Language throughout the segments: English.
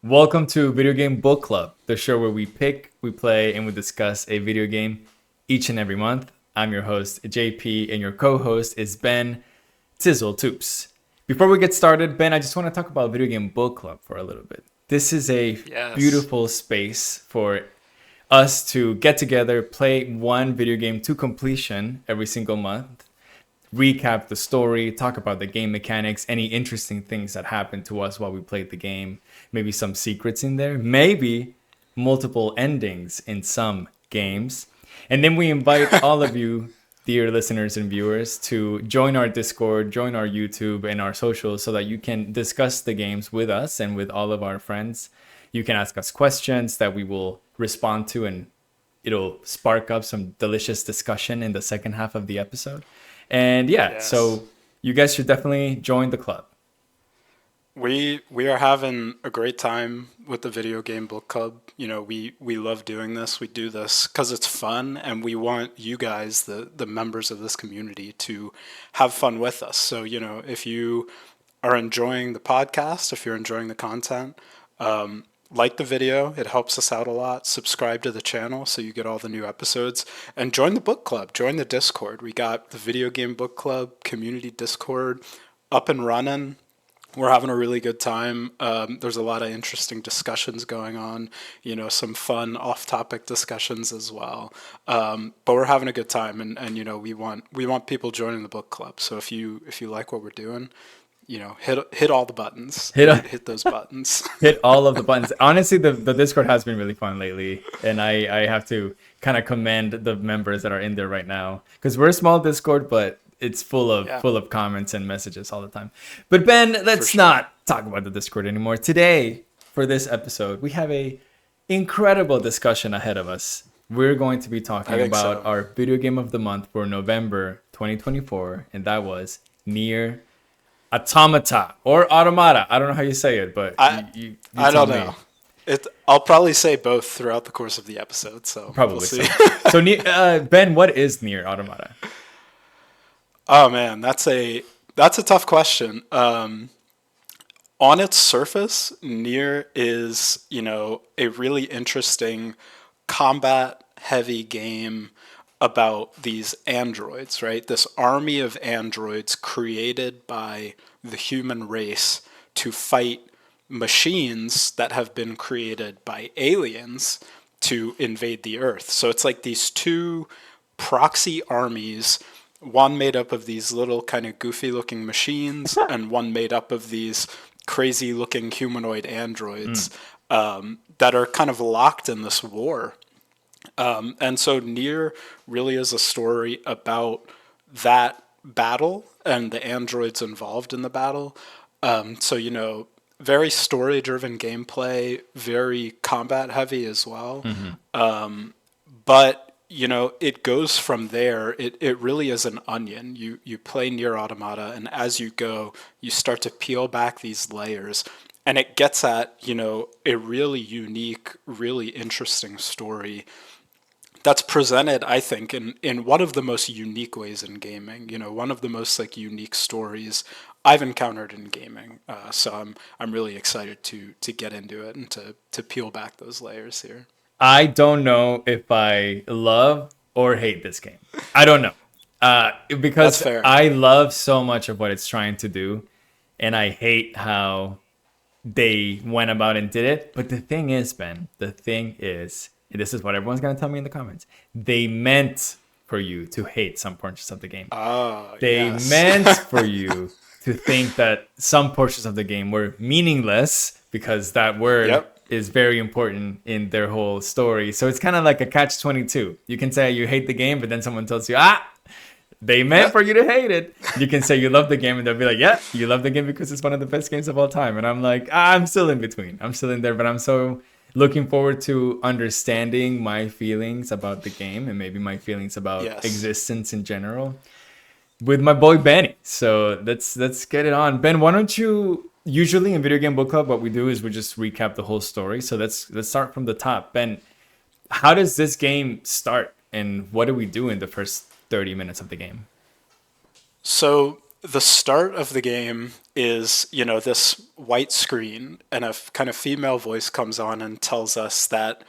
Welcome to Video Game Book Club, the show where we pick, we play, and we discuss a video game each and every month. I'm your host, JP, and your co-host is Ben Tizzle Toops. Before we get started, Ben, I just want to talk about Video Game Book Club for a little bit. This is a beautiful space for us to get together, play one video game to completion every single month, recap the story, talk about the game mechanics, any interesting things that happened to us while we played the game, maybe some secrets in there, maybe multiple endings in some games. And then we invite all of you, dear listeners and viewers, to join our Discord, join our YouTube and our socials so that you can discuss the games with us and with all of our friends. You can ask us questions that we will respond to, and it'll spark up some delicious discussion in the second half of the episode. And so you guys should definitely join the club. We are having a great time with the Video Game Book Club. You know, we love doing this. We do this because it's fun, and we want you guys, the members of this community, to have fun with us. So, you know, if you are enjoying the podcast, if you're enjoying the content, like the video, it helps us out a lot. Subscribe to the channel so you get all the new episodes, and join the book club, join the Discord. We got the Video Game Book Club community Discord up and running. We're having a really good time. There's a lot of interesting discussions going on, you know, some fun off-topic discussions as well. But we're having a good time, and you know, we want people joining the book club. So if you like what we're doing, you know, hit all the buttons. Hit those buttons. Hit all of the buttons. Honestly, the Discord has been really fun lately, and I have to kind of commend the members that are in there right now, because we're a small Discord, but it's full of comments and messages all the time. But Ben, let's not talk about the Discord anymore. Today, for this episode, we have a incredible discussion ahead of us. We're going to be talking about our video game of the month for November 2024, and that was Nier Automata or Automata. I don't know how you say it, but you I don't know. I'll probably say both throughout the course of the episode. So probably we'll see. So Ben, what is Nier Automata? Oh man, that's a tough question. On its surface, Nier is, you know, a really interesting combat-heavy game about these androids, right? This army of androids created by the human race to fight machines that have been created by aliens to invade the Earth. So it's like these two proxy armies, one made up of these little kind of goofy looking machines and one made up of these crazy looking humanoid androids that are kind of locked in this war. And so Nier really is a story about that battle and the androids involved in the battle. So, you know, very story driven gameplay, very combat heavy as well. But you know, it goes from there. It really is an onion. You play Nier Automata, and as you go, you start to peel back these layers, and it gets at, you know, a really unique, really interesting story that's presented, I think, in one of the most unique ways in gaming. You know, one of the most like unique stories I've encountered in gaming. So I'm really excited to get into it and to peel back those layers here. I don't know if I love or hate this game. I don't know. Because I love so much of what it's trying to do, and I hate how they went about and did it. But the thing is, Ben, and this is what everyone's going to tell me in the comments, they meant for you to hate some portions of the game. They meant for you to think that some portions of the game were meaningless, because that word is very important in their whole story. So it's kind of like a catch-22. You can say you hate the game, but then someone tells you, they meant for you to hate it. You can say you love the game, and they'll be like, yeah, you love the game because it's one of the best games of all time. And I'm like, I'm still in between. I'm still in there, but I'm so looking forward to understanding my feelings about the game and maybe my feelings about existence in general with my boy Benny. So let's get it on. Ben, why don't you... Usually in Video Game Book Club, what we do is we just recap the whole story. So let's start from the top. Ben, how does this game start, and what do we do in the first 30 minutes of the game? So the start of the game is, this white screen, and a kind of female voice comes on and tells us that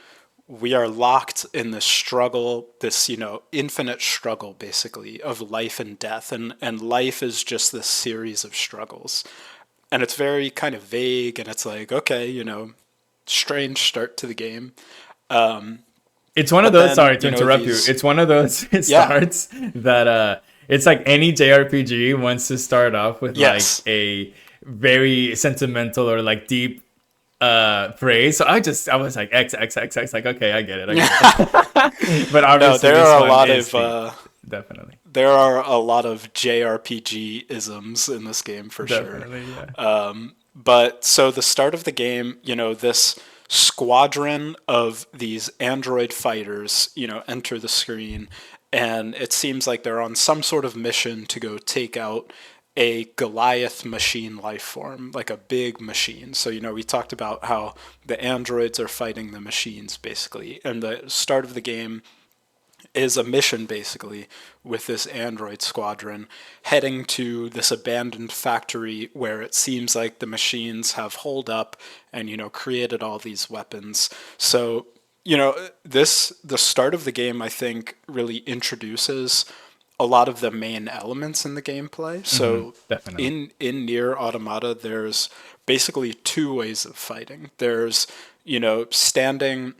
we are locked in this struggle, this, infinite struggle, basically, of life and death. And life is just this series of struggles. And it's very kind of vague, and it's like, okay, strange start to the game. It's one of But those. then, Sorry to interrupt you. these, It's one of those yeah, starts that it's like any JRPG wants to start off with like yes. a very sentimental or like deep phrase. So I was like X X X X, like okay, I get it. But No, obviously this one is deep, definitely, there are a lot of JRPG isms in this game for sure. definitely, yeah. But so the start of the game, this squadron of these android fighters, enter the screen, and it seems like they're on some sort of mission to go take out a Goliath machine life form, like a big machine. So, we talked about how the androids are fighting the machines, basically. And the start of the game is a mission basically with this android squadron heading to this abandoned factory where it seems like the machines have holed up and created all these weapons. So the start of the game, I think, really introduces a lot of the main elements in the gameplay. So Definitely. in Nier Automata, there's basically two ways of fighting. There's standing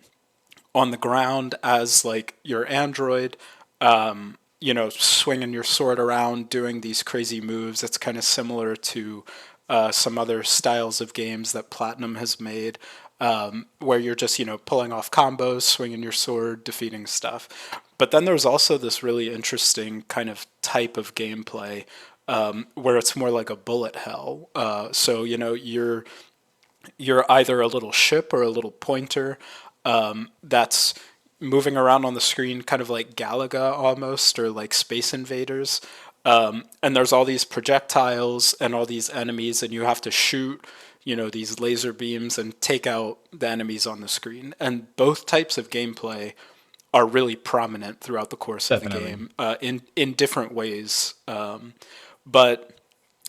on the ground as like your android, swinging your sword around, doing these crazy moves. It's kind of similar to some other styles of games that Platinum has made, where you're just, pulling off combos, swinging your sword, defeating stuff. But then there's also this really interesting kind of type of gameplay where it's more like a bullet hell. So, you're either a little ship or a little pointer that's moving around on the screen, kind of like Galaga almost, or like Space Invaders. And there's all these projectiles and all these enemies, and you have to shoot, these laser beams and take out the enemies on the screen. And both types of gameplay are really prominent throughout the course of the Definitely. game in different ways. But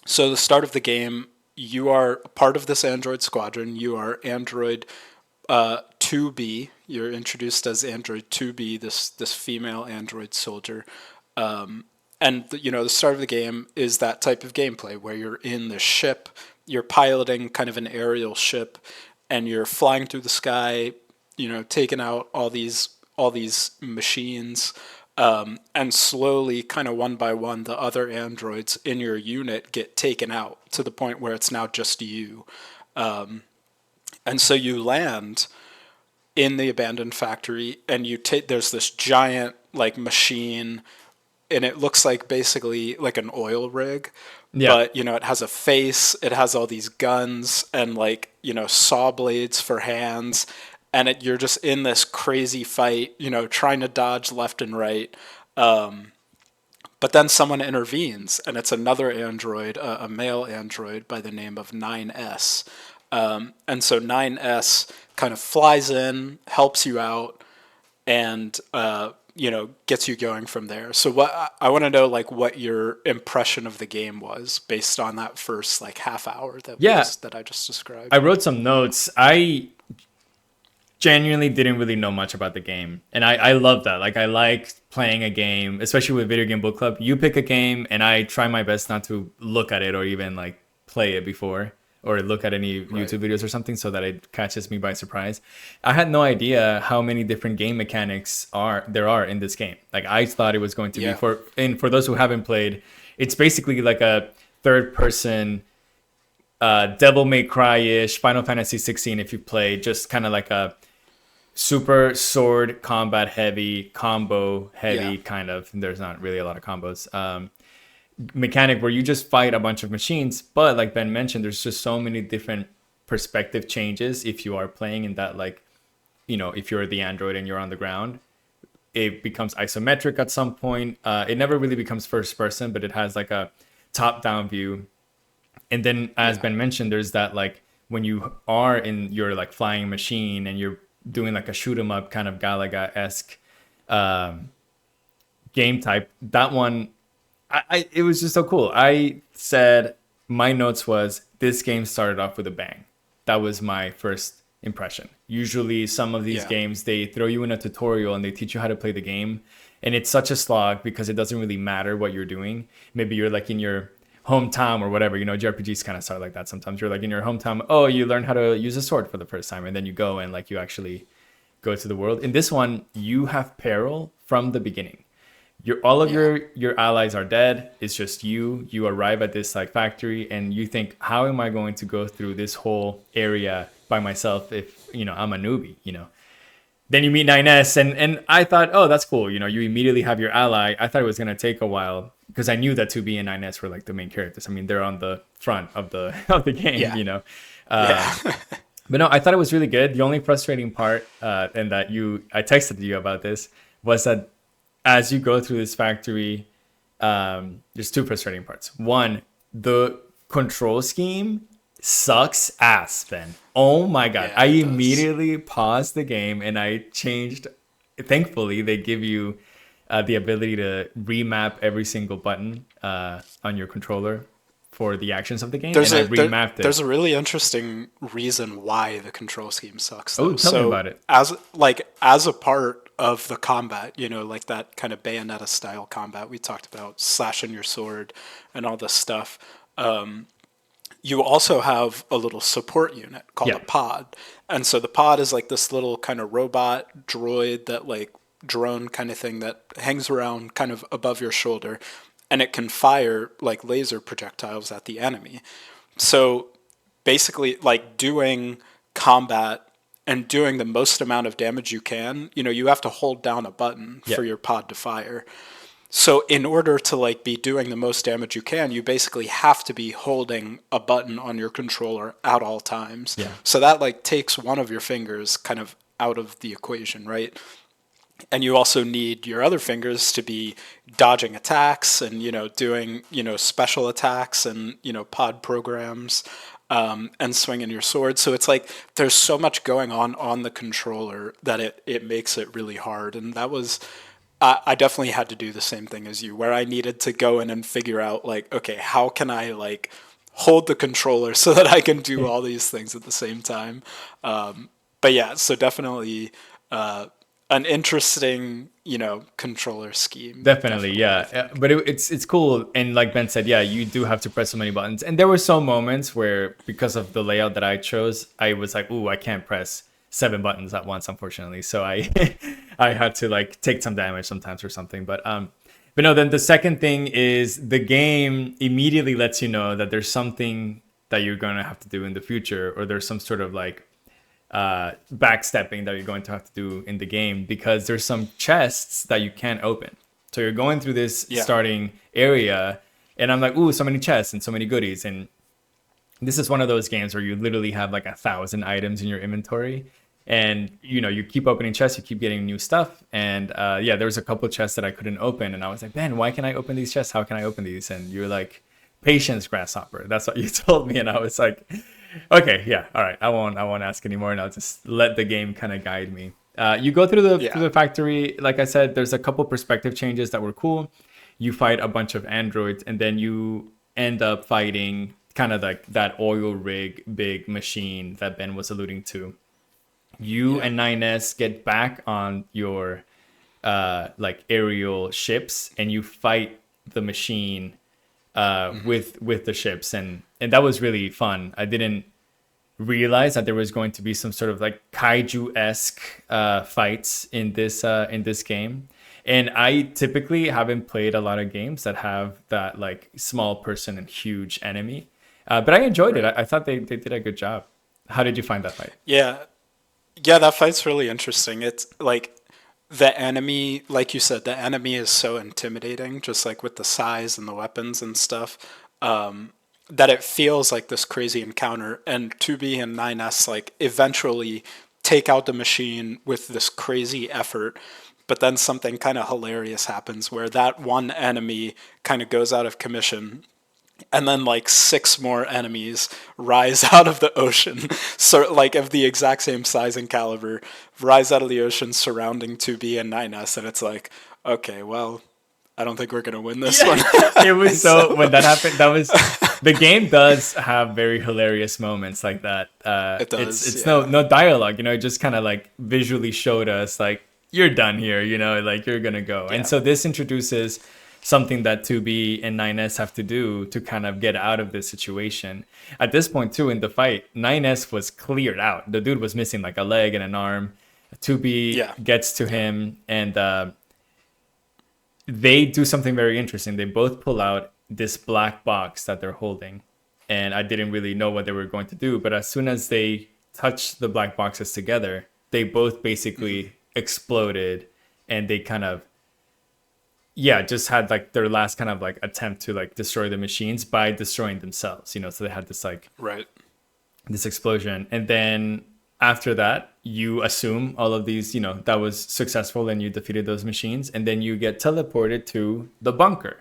so the start of the game, you are part of this android squadron. You are android 2B. You're introduced as android 2B, this female android soldier. And the start of the game is that type of gameplay where you're in the ship, you're piloting kind of an aerial ship, and you're flying through the sky, taking out all these machines, and slowly, kind of one by one, the other androids in your unit get taken out to the point where it's now just you. And so you land in the abandoned factory, and you take there's this giant like machine, and it looks like basically like an oil rig, Yeah. but it has a face, it has all these guns and like saw blades for hands, and you're just in this crazy fight, trying to dodge left and right. But then someone intervenes, and it's another android, a male android by the name of 9S. And so 9S kind of flies in, helps you out, and gets you going from there. So what I want to know, like, what your impression of the game was based on that first like half hour Yeah. that I just I described. wrote some notes. I genuinely didn't really know much about the game. And I love that. Like I like playing a game, especially with Video Game Book Club. You pick a game and I try my best not to look at it or even like play it before or look at any Right. YouTube videos or something so that it catches me by surprise. I had no idea how many different game mechanics there are in this game. Like I thought it was going to be Yeah. for those who haven't played, it's basically like a third person Devil May Cry ish, Final Fantasy 16 if you play, just kind of like a super sword combat heavy, combo Yeah. heavy kind of. There's not really a lot of combos. Mechanic where you just fight a bunch of machines, but like Ben mentioned, there's just so many different perspective changes if you are playing in that like if you're the android and you're on the ground. It becomes isometric at some point. It never really becomes first person, but it has like a top down view. And then as Yeah. Ben mentioned, there's that like when you are in your like flying machine and you're doing like a shoot 'em up kind of Galaga esque um, game type. That one it was just so cool. I said my notes was this game started off with a bang. That was my first impression. Usually, some of these Yeah. games they throw you in a tutorial and they teach you how to play the game, and it's such a slog because it doesn't really matter what you're doing. Maybe you're like in your hometown or whatever. You know, JRPGs kind of start like that. Sometimes you're like in your hometown. Oh, you learn how to use a sword for the first time, and then you go and like you actually go to the world. In this one, you have peril from the beginning. All of Yeah. your allies are dead. It's just you arrive at this like factory and you think, how am I going to go through this whole area by myself if I'm a newbie, then you meet 9S, and I thought, oh, that's cool. You immediately have your ally. I thought it was going to take a while because I knew that 2B and 9S were like the main characters. I mean, they're on the front of the of the game, Yeah. uh, Yeah. but no, I thought it was really good. The only frustrating part, and that I texted you about this, was that as you go through this factory, there's two frustrating parts. One, the control scheme sucks ass, Ben. Oh my god. Yeah, I it does. immediately paused the game and I changed. Thankfully, they give you the ability to remap every single button on your controller for the actions of the game, There's and I a remapped there's it. a really interesting reason why the control scheme sucks Oh, though. tell me So about it. as a part of the combat, like that kind of Bayonetta style combat we talked about, slashing your sword and all this stuff. You also have a little support unit called Yeah. a pod. And so the pod is like this little kind of robot droid that like drone kind of thing that hangs around kind of above your shoulder and it can fire like laser projectiles at the enemy. So basically like doing combat and doing the most amount of damage you can, you have to hold down a button Yeah. for your pod to fire. So in order to like be doing the most damage you can, you basically have to be holding a button on your controller at all times. Yeah. So that like takes one of your fingers kind of out of the equation, right? And you also need your other fingers to be dodging attacks and doing special attacks and pod programs and swinging your sword. So it's like there's so much going on the controller that it makes it really hard. And that was I definitely had to do the same thing as you, where I needed to go in and figure out like, okay, how can I like hold the controller so that I can do all these things at the same time. But yeah, so definitely uh, an interesting, controller scheme. Definitely, Definitely, I yeah. think. But it's cool, and like Ben said, yeah, you do have to press so many buttons. And there were some moments where, because of the layout that I chose, I was like, "Ooh, I can't press 7 buttons at once," unfortunately. So I I had to like take some damage sometimes or something. But no. Then the second thing is the game immediately lets you know that there's something that you're gonna have to do in the future, or there's some sort of like backstepping that you're going to have to do in the game, because there's some chests that you can't open. So you're going through this Yeah. starting area, and I'm like, ooh, so many chests and so many goodies. And this is one of those games where you literally have like 1,000 items in your inventory. And you keep opening chests, you keep getting new stuff. And yeah, there was a couple chests that I couldn't open, and I was like, Ben, why can I open these chests? How can I open these? And you're like, patience, grasshopper. That's what you told me, and I was like, okay, yeah, all right. I won't ask anymore, and I'll just let the game kind of guide me. You go through Yeah. the factory. Like I said, there's a couple perspective changes that were cool. You fight a bunch of androids, and then you end up fighting kind of like that oil rig big machine that Ben was alluding to. You Yeah. and 9S get back on your like aerial ships, and you fight the machine with the ships, and that was really fun. I didn't realize that there was going to be some sort of like kaiju esque fights in this game. And I typically haven't played a lot of games that have that like small person and huge enemy, but I enjoyed it. Right. I thought they did a good job. How did you find that fight? Yeah. Yeah, that fight's really interesting. It's like the enemy, like you said, the enemy is so intimidating, just like with the size and the weapons and stuff, that it feels like this crazy encounter. And 2B and 9S like eventually take out the machine with this crazy effort. But then something kind of hilarious happens where that one enemy kind of goes out of commission and then like six more enemies rise out of the ocean, so like of the exact same size and caliber, rise out of the ocean surrounding 2B and 9S, and it's like, okay, well, I don't think we're gonna win this one. Yeah, it was so So when that happened. That was the game does have very hilarious moments like that. it does, It's yeah, no dialogue. You know, it just kind of like visually showed us like you're done here. You know, like you're gonna go. And yeah, so this introduces something that 2B and 9S have to do to kind of get out of this situation. At this point, too, in the fight, 9S was cleared out. The dude was missing like a leg and an arm. 2B yeah, gets to yeah. him and they do something very interesting. They both pull out this black box that they're holding. And I didn't really know what they were going to do. But as soon as they touched the black boxes together, they both Hmm. basically exploded and they kind of, yeah, just had like their last kind of like attempt to like destroy the machines by destroying themselves, you know. So they had this like Right. this explosion. And then after that, you assume all of these, you know, that was successful and you defeated those machines. And then you get teleported to the bunker.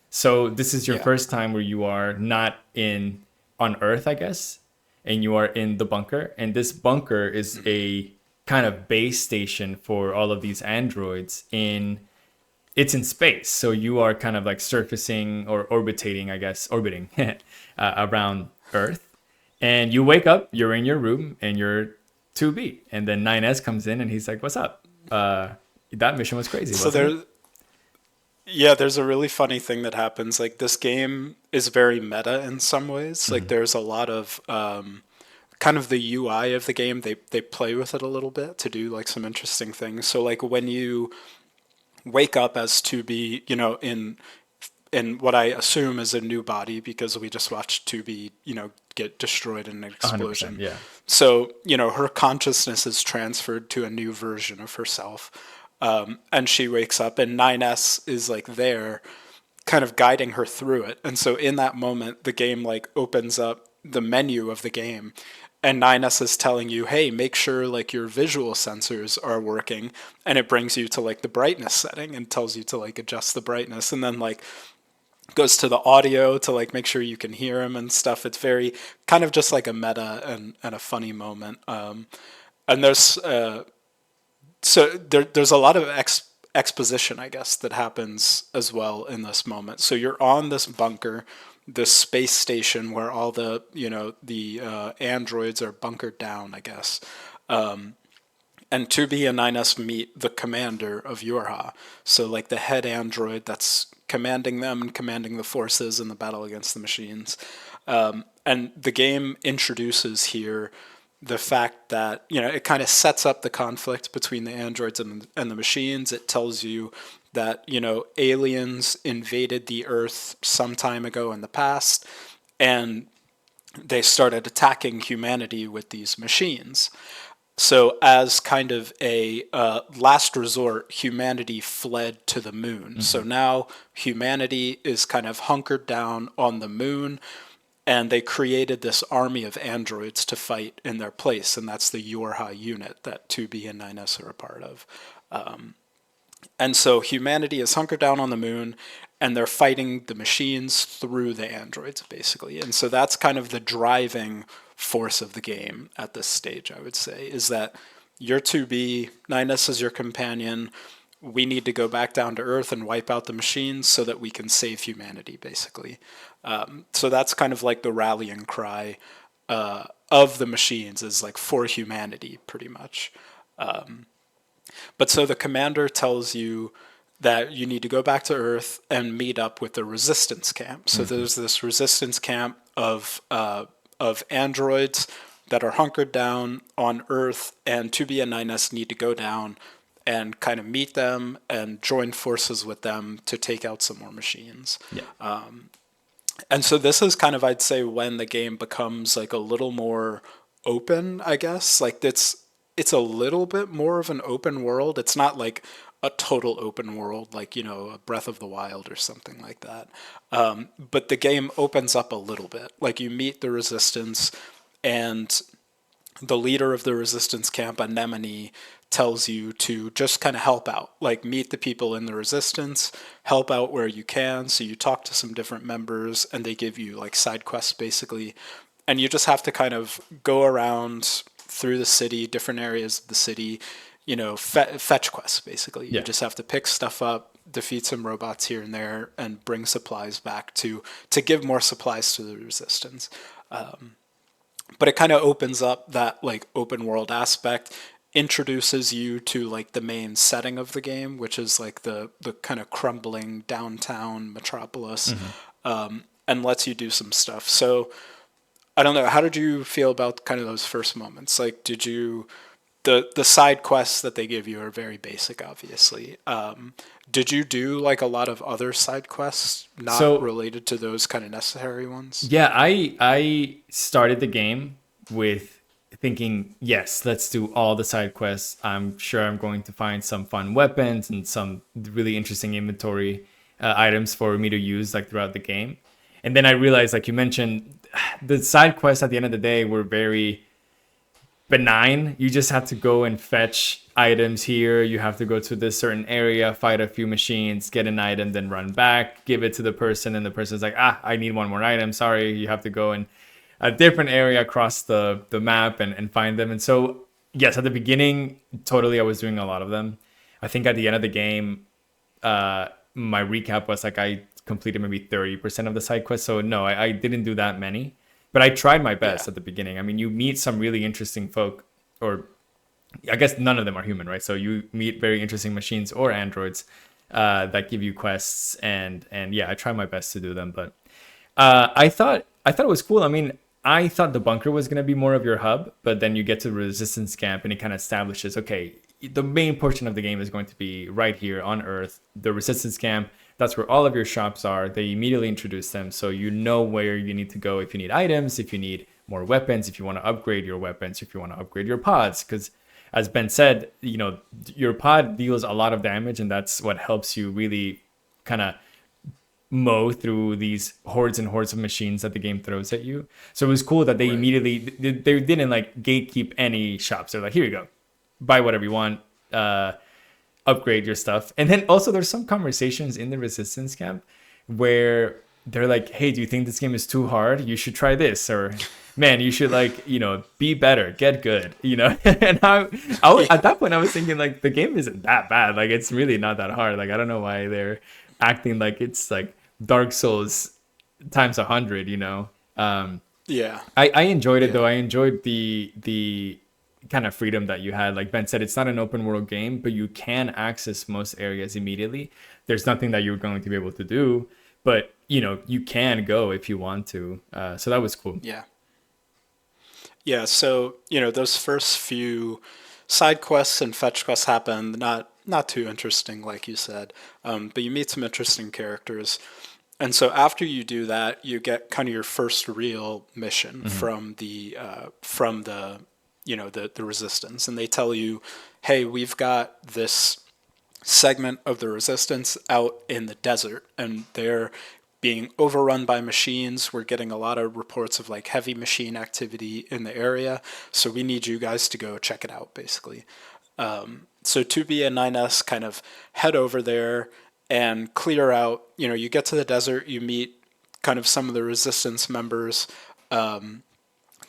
So this is your Yeah. first time where you are not in on Earth, I guess, and you are in the bunker. And this bunker is Hmm. a kind of base station for all of these androids in it's in space. So you are kind of like surfacing or orbiting, I guess, orbiting around Earth. And you wake up, you're in your room, and you're 2B. And then 9S comes in and he's like, "What's up? That mission was crazy, So wasn't it?" there, yeah, there's a really funny thing that happens. Like this game is very meta in some ways. Like Mm-hmm. there's a lot of kind of the UI of the game. They play with it a little bit to do like some interesting things. So like when you wake up as to be, you know, in what I assume is a new body because we just watched to be, you know, get destroyed in an 100%. explosion. Yeah. So, you know, her consciousness is transferred to a new version of herself. And she wakes up, and 9S is like there, kind of guiding her through it. And so, in that moment, the game like opens up the menu of the game, and 9S is telling you, hey, make sure like your visual sensors are working. And it brings you to like the brightness setting and tells you to like adjust the brightness. And then like goes to the audio to like make sure you can hear him and stuff. It's very kind of just like a meta and a funny moment. And there's there's a lot of exposition, I guess, that happens as well in this moment. So you're on this bunker, this space station where all the the androids are bunkered down, I guess. And 2B and 9S meet the commander of Yorha. So, like the head android that's commanding them and commanding the forces in the battle against the machines. And the game introduces here the fact that, you know, it kind of sets up the conflict between the androids and the machines. It tells you that, you know, aliens invaded the Earth some time ago in the past, and they started attacking humanity with these machines. So, as kind of a last resort, humanity fled to the moon. Mm-hmm. So now humanity is kind of hunkered down on the moon, and they created this army of androids to fight in their place, and that's the Yorha unit that 2B and 9S are a part of. And so humanity is hunkered down on the moon, and they're fighting the machines through the androids, basically. And so that's kind of the driving force of the game at this stage, I would say, is that you're 2B, 9S is your companion. We need to go back down to Earth and wipe out the machines so that we can save humanity, basically. So that's kind of like the rallying cry of the machines, is like for humanity, pretty much. But so the commander tells you that you need to go back to Earth and meet up with the resistance camp. So Mm-hmm. there's this resistance camp of androids that are hunkered down on Earth, and 2B and 9S need to go down and kind of meet them and join forces with them to take out some more machines. Yeah. And so this is kind of, I'd say, when the game becomes like a little more open, I guess. Like it's a little bit more of an open world. It's not like a total open world, like, you know, a Breath of the Wild or something like that. But the game opens up a little bit. Like you meet the resistance, and the leader of the resistance camp, Anemone, tells you to just kind of help out, like meet the people in the resistance, help out where you can. So you talk to some different members, and they give you like side quests basically, and you just have to kind of go around through the city, different areas of the city, you know, fetch quests basically. You Yeah. just have to pick stuff up, defeat some robots here and there and bring supplies back to give more supplies to the resistance. But it kind of opens up that like open world aspect, introduces you to like the main setting of the game, which is like the kind of crumbling downtown metropolis, Hmm. and lets you do some stuff. So I don't know, how did you feel about kind of those first moments? Like, did you the side quests that they give you are very basic, obviously. Did you do like a lot of other side quests not So related to those kind of necessary ones? yeah, I started the game with thinking, yes, let's do all the side quests. I'm sure I'm going to find some fun weapons and some really interesting inventory items for me to use like throughout the game. And then I realized, like you mentioned, the side quests at the end of the day were very benign. You just have to go and fetch items here. You have to go to this certain area, fight a few machines, get an item, then run back, give it to the person, and the person's like, ah, I need one more item. Sorry, you have to go in a different area across the map and find them. And so, yes, at the beginning, totally, I was doing a lot of them. I think at the end of the game, my recap was like I completed maybe 30% of the side quests. So no, I didn't do that many, but I tried my Yeah. best at the beginning. I mean, you meet some really interesting folk, or I guess none of them are human, right? So you meet very interesting machines or androids that give you quests, and yeah, I try my best to do them. But I thought it was cool. I mean, I thought the bunker was gonna be more of your hub, but then you get to the resistance camp and it kind of establishes, okay, the main portion of the game is going to be right here on Earth, the resistance camp. That's where all of your shops are. They immediately introduce them, so you know where you need to go if you need items, if you need more weapons, if you want to upgrade your weapons, if you want to upgrade your pods, because as Ben said, your pod deals a lot of damage, and that's what helps you really kind of mow through these hordes and hordes of machines that the game throws at you. So it was cool that they Right. immediately they didn't like gatekeep any shops. They're like, here you go, buy whatever you want, upgrade your stuff. And then also there's some conversations in the resistance camp where they're like, hey, do you think this game is too hard? You should try this, or man, you should like be better, get good, and at that point I was thinking like the game isn't that bad, like it's really not that hard. Like I don't know why they're acting like it's like Dark Souls times 100. Yeah. I enjoyed it though. Yeah. I enjoyed the kind of freedom that you had. Like Ben said, it's not an open world game, but you can access most areas immediately. There's nothing that you're going to be able to do, but you can go if you want to. So that was cool. Yeah. Yeah, so, those first few side quests and fetch quests happen, not too interesting, like you said, but you meet some interesting characters. And so after you do that, you get kind of your first real mission Hmm. from the resistance, and they tell you, hey, we've got this segment of the resistance out in the desert, and they're being overrun by machines. We're getting a lot of reports of like heavy machine activity in the area, so we need you guys to go check it out, basically. So 2B and 9S kind of head over there and clear out. You get to the desert, you meet kind of some of the resistance members.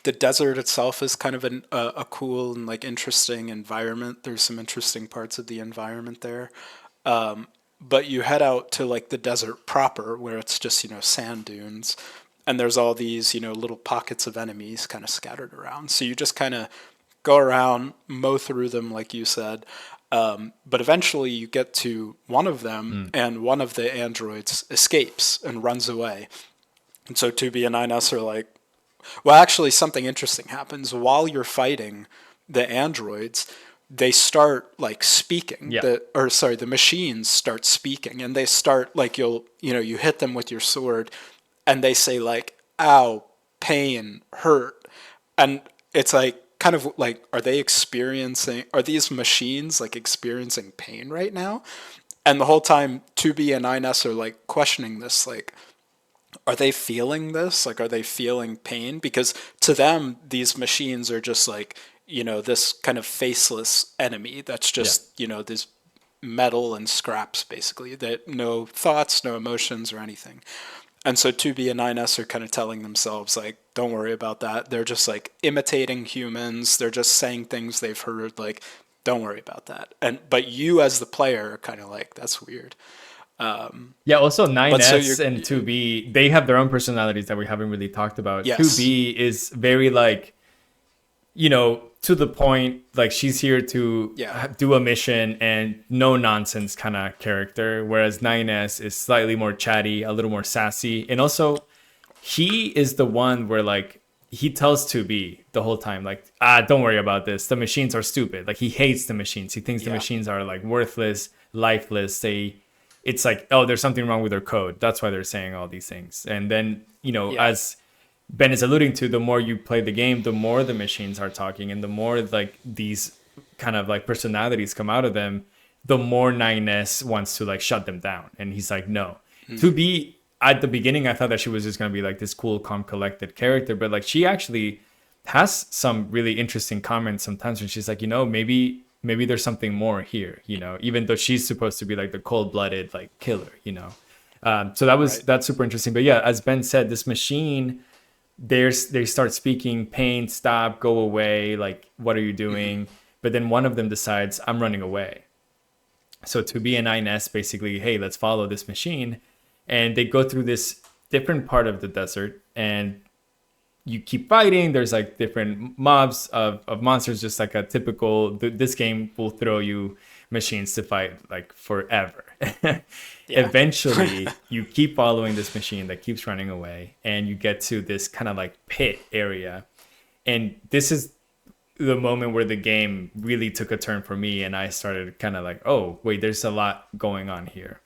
The desert itself is kind of a cool and like interesting environment. There's some interesting parts of the environment there. But you head out to like the desert proper, where it's just sand dunes, and there's all these little pockets of enemies kind of scattered around. So you just kind of go around, mow through them, like you said. But eventually you get to one of them, Mm. and one of the androids escapes and runs away. And so 2B and 9S are like, well, actually, something interesting happens while you're fighting the androids. They start like speaking. Yeah. The machines start speaking, and they start like you hit them with your sword, and they say like, "Ow, pain, hurt," and it's like kind of like, are these machines like experiencing pain right now? And the whole time, 2B and 9S are like questioning this, like, are they feeling this? Like, are they feeling pain? Because to them, these machines are just like, this kind of faceless enemy that's Yeah. just, this metal and scraps, basically, that no thoughts, no emotions or anything. And so 2B and 9S are kind of telling themselves, like, don't worry about that. They're just like imitating humans. They're just saying things they've heard. Like, don't worry about that. But you as the player are kind of like, that's weird. Yeah, also But so you're 9S and 2B, they have their own personalities that we haven't really talked about. yes, 2B is very like, to the point, like she's here to yeah, do a mission and no nonsense kind of character, whereas 9S is slightly more chatty, a little more sassy. And also, he is the one where like he tells 2B the whole time, like, don't worry about this. The machines are stupid. Like he hates the machines. He thinks the yeah, machines are like worthless, lifeless. It's like, oh, there's something wrong with their code. That's why they're saying all these things. And then, yeah, as Ben is alluding to, the more you play the game, the more the machines are talking, and the more like these kind of like personalities come out of them, the more 9S wants to like shut them down. And he's like, no. To be at the beginning, I thought that she was just gonna be like this cool, calm, collected character, but like she actually has some really interesting comments sometimes when she's like, maybe there's something more here, even though she's supposed to be like the cold-blooded like killer. So right, that's super interesting. But yeah, as Ben said, this machine, they start speaking, pain, stop, go away, like what are you doing? But then one of them decides, I'm running away. So to be an INS, basically, hey, let's follow this machine. And they go through this different part of the desert, and you keep fighting. There's like different mobs of monsters, just like a typical, this game will throw you machines to fight like forever. yeah, Eventually, you keep following this machine that keeps running away, and you get to this kind of like pit area. And this is the moment where the game really took a turn for me, and I started kind of like, oh, wait, there's a lot going on here.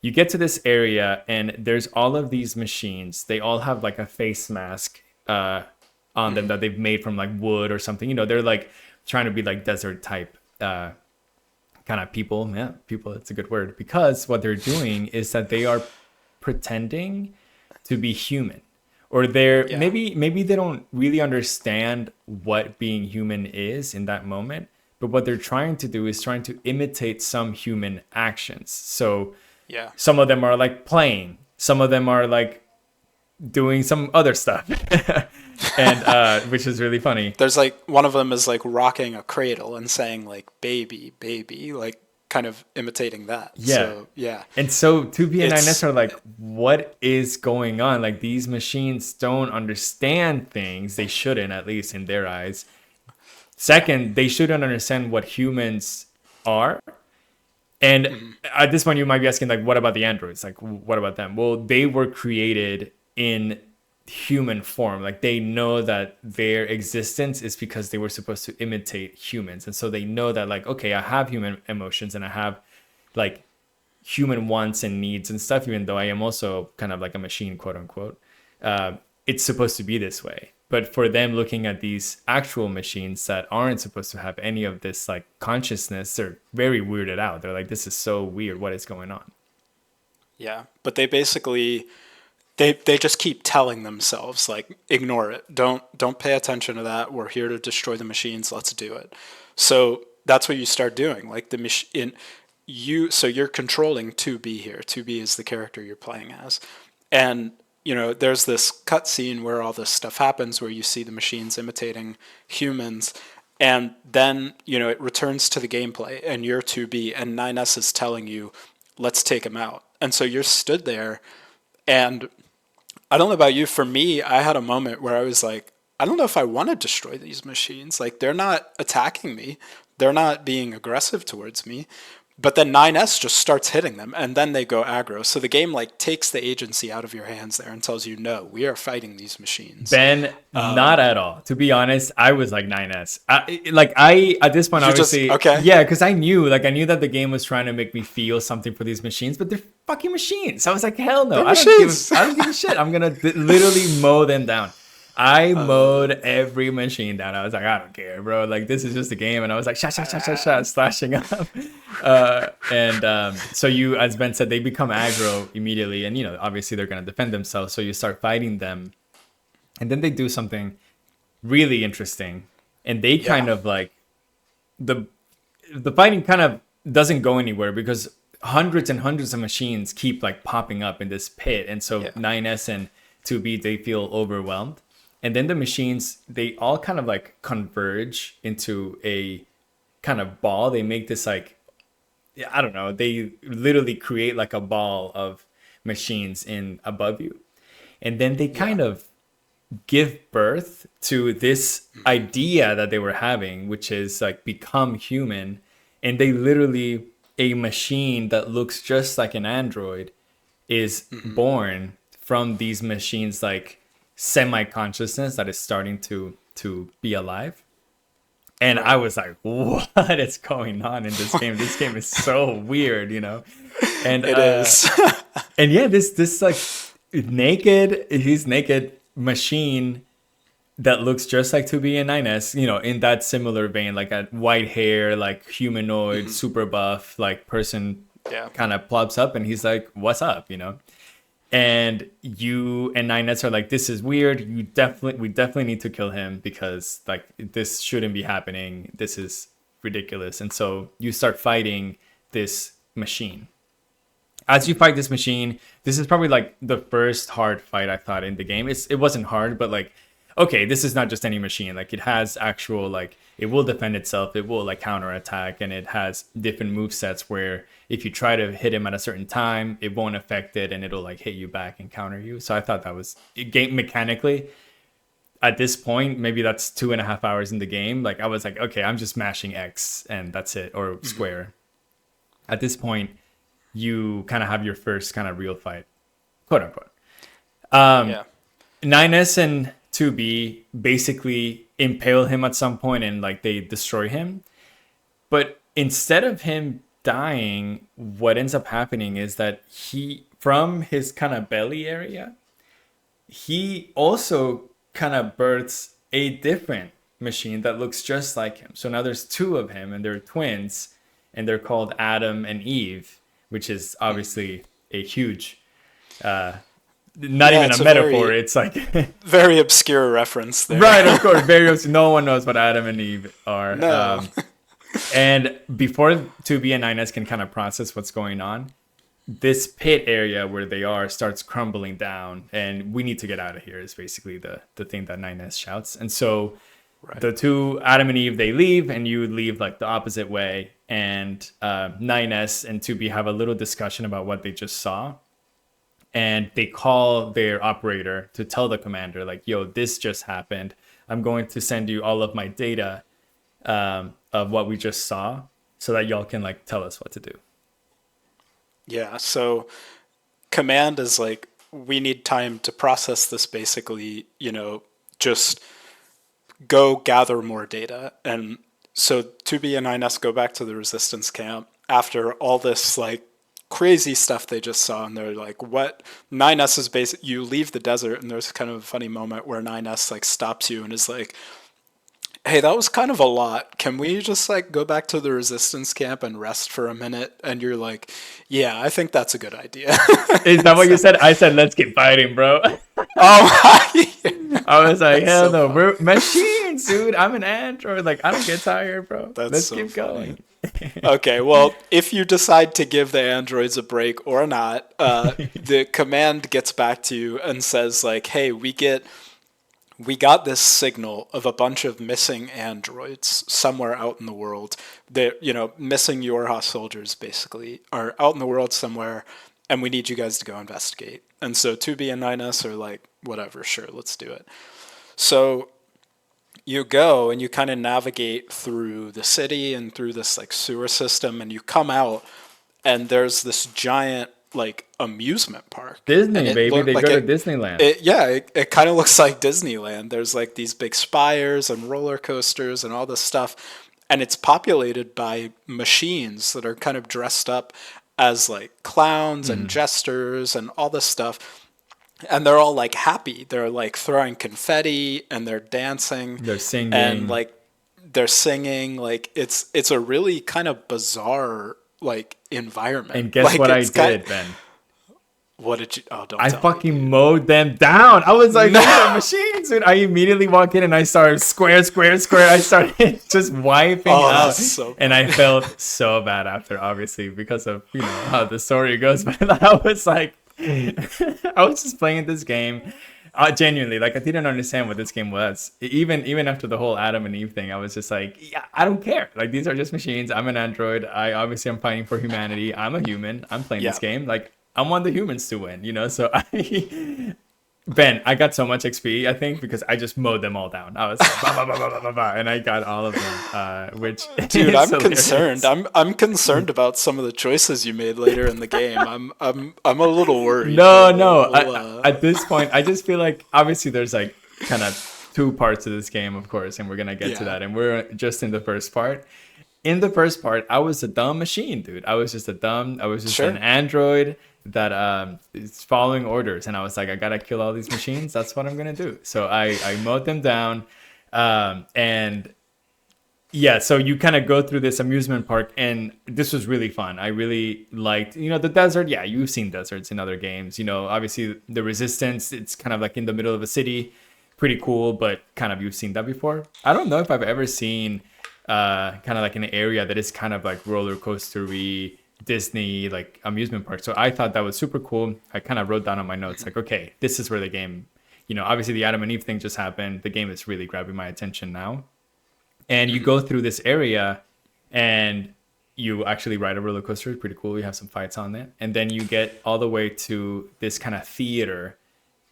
You get to this area, and there's all of these machines. They all have like a face mask on them that they've made from like wood or something. They're like trying to be like desert type kind of people. Yeah, people, it's a good word. Because what they're doing is that they are pretending to be human. Or they're yeah, maybe they don't really understand what being human is in that moment, but what they're trying to do is trying to imitate some human actions. So yeah. some of them are like playing, some of them are like doing some other stuff, and which is really funny. There's like one of them is like rocking a cradle and saying like baby, baby, like kind of imitating that. Yeah. So yeah, And so 2B and 9S it's are like, what is going on? Like these machines don't understand things. They shouldn't, at least in their eyes. yeah, Second, they shouldn't understand what humans are. And at this point, you might be asking, like, what about the androids? Like, what about them? Well, they were created in human form. Like, they know that their existence is because they were supposed to imitate humans. And so they know that, like, okay, I have human emotions and I have, like, human wants and needs and stuff, even though I am also kind of like a machine, quote unquote. It's supposed to be this way. But for them looking at these actual machines that aren't supposed to have any of this like consciousness, they're very weirded out. They're like, this is so weird. What is going on? yeah. But they basically they just keep telling themselves like ignore it. Don't pay attention to that. We're here to destroy the machines. Let's do it. So that's what you start doing. Like the machine so you're controlling 2B here. 2B is the character you're playing as. And there's this cutscene where all this stuff happens where you see the machines imitating humans. And then, it returns to the gameplay and you're 2B and 9S is telling you, let's take him out. And so you're stood there and I don't know about you. For me, I had a moment where I was like, I don't know if I want to destroy these machines. Like, they're not attacking me, they're not being aggressive towards me. But then 9S just starts hitting them, and then they go aggro. So the game like takes the agency out of your hands there and tells you, no, we are fighting these machines. Ben, not at all. To be honest, I was like 9S. At this point, You just obviously, okay, yeah, because I knew that the game was trying to make me feel something for these machines, but they're fucking machines. I was like, hell no, they're machines. I don't give a shit. I'm gonna literally mow them down. I mowed every machine down. I was like, I don't care, bro. Like this is just a game, and I was like, shot, shot, shot, shot, shot, slashing up. And so you, as Ben said, they become aggro immediately, and obviously they're gonna defend themselves. So you start fighting them, and then they do something really interesting, and they Yeah, kind of like the the fighting kind of doesn't go anywhere because hundreds and hundreds of machines keep like popping up in this pit, and so yeah, 9S and 2B, they feel overwhelmed, and then the machines, they all kind of like converge into a kind of ball. They make this like, I don't know, they literally create like a ball of machines in above you, and then they Yeah. kind of give birth to this idea that they were having, which is like become human. And they literally, a machine that looks just like an android is Mm-hmm. born from these machines, like semi consciousness that is starting to be alive. And I Right. was like, what is going on in this game? This game is so weird, you know? And It is. and yeah, this like he's naked machine that looks just like 2B and 9S, you know, in that similar vein, like a white hair, like humanoid, Mhm. super buff, like person Yeah. kind of plops up and he's like, what's up, you know? And you and 9S are like, this is weird. We definitely need to kill him because like this shouldn't be happening. This is ridiculous. And so you start fighting this machine. As you fight this machine, this is probably like the first hard fight I thought in the game. It wasn't hard, but like, okay, this is not just any machine. Like it has actual, like it will defend itself, it will like counterattack, and it has different move sets where if you try to hit him at a certain time, it won't affect it and it'll like hit you back and counter you. So I thought that was game mechanically at this point, maybe that's 2.5 hours in the game. Like I was like, okay, I'm just mashing X and that's it, or square. At this point, you kind of have your first kind of real fight, quote unquote. Yeah. 9S and 2B basically impale him at some point and like they destroy him. But instead of him dying, what ends up happening is that he, from his kind of belly area, he also kind of births a different machine that looks just like him. So now there's two of him and they're twins and they're called Adam and Eve, which is obviously a huge, not Yeah, even a it's a metaphor. very, It's like, very obscure reference there. right, of course, very, no one knows what Adam and Eve are. No. And before 2B and 9S can kind of process what's going on, this pit area where they are starts crumbling down and we need to get out of here is basically the thing that 9S shouts. And so Right. the two, Adam and Eve, they leave and you leave like the opposite way. And 9S and 2B have a little discussion about what they just saw. And they call their operator to tell the commander, like, yo, this just happened. I'm going to send you all of my data of what we just saw so that y'all can like tell us what to do. Yeah. So command is like, we need time to process this basically, just go gather more data. And so 2B and 9S go back to the resistance camp after all this like crazy stuff they just saw, and they're like, what? 9S is basically, you leave the desert and there's kind of a funny moment where 9S like stops you and is like, hey, that was kind of a lot. Can we just like go back to the resistance camp and rest for a minute? And you're like, yeah, I think that's a good idea. Is that what you said? I said, let's keep fighting, bro. Oh my. I was like, That's hell so no, funny. we're machines, dude. I'm an android. Like, I don't get tired, bro. That's Let's so keep funny. going. Okay, well, if you decide to give the androids a break or not, the command gets back to you and says like, hey, we got this signal of a bunch of missing androids somewhere out in the world. They're, missing Yorha soldiers basically are out in the world somewhere, and we need you guys to go investigate. And so 2B and 9S are like, whatever, sure, let's do it. So you go and you kind of navigate through the city and through this like sewer system, and you come out and there's this giant like amusement park. And Disney, it baby. looked They like go to Disneyland. it kind of looks like Disneyland. There's like these big spires and roller coasters and all this stuff, and it's populated by machines that are kind of dressed up as like clowns and jesters and all this stuff. And they're all like happy. They're like throwing confetti and they're dancing They're and singing. like they're singing. Like it's a really kind of bizarre like environment. And guess Like what I it's kind. did, Ben? What did you? Oh, don't I tell me, fucking dude. mowed them down. I was like, these are No. machines, dude. I immediately walk in and I started square, square, square. I started just wiping Oh, out. that's so And I funny. felt so bad after, obviously, because of, how the story goes. But I was like, I was just playing this game. Genuinely, like I didn't understand what this game was. Even after the whole Adam and Eve thing, I was just like, yeah, I don't care. Like these are just machines. I'm an android. I obviously am fighting for humanity. I'm a human. I'm playing this Yeah. game. Like I want the humans to win, you know. So I Ben, I got so much XP, I think, because I just mowed them all down. I was like, bah, bah, bah, bah, bah, bah, bah, and I got all of them, which Dude, is I'm concerned. hilarious. I'm concerned about some of the choices you made later in the game. I'm a little worried, No, but no. we'll At this point, I just feel like obviously there's like kind of two parts of this game, of course, and we're gonna get to yeah. that. And we're just in the first part. In the first part, I was a dumb machine, dude. I was just an Sure. android that is following orders, and I was like, I gotta kill all these machines. That's what I'm gonna do. So I mowed them down, and yeah, so you kind of go through this amusement park, and this was really fun. I really liked, the desert. Yeah, you've seen deserts in other games. Obviously the resistance, it's kind of like in the middle of a city, pretty cool, but kind of you've seen that before. I don't know if I've ever seen kind of like an area that is kind of like roller coastery Disney like amusement park. So I thought that was super cool. I kind of wrote down on my notes like, okay, this is where the game, obviously the Adam and Eve thing just happened. The game is really grabbing my attention now, and you go through this area and you actually ride a roller coaster. It's pretty cool. You have some fights on it, and then you get all the way to this kind of theater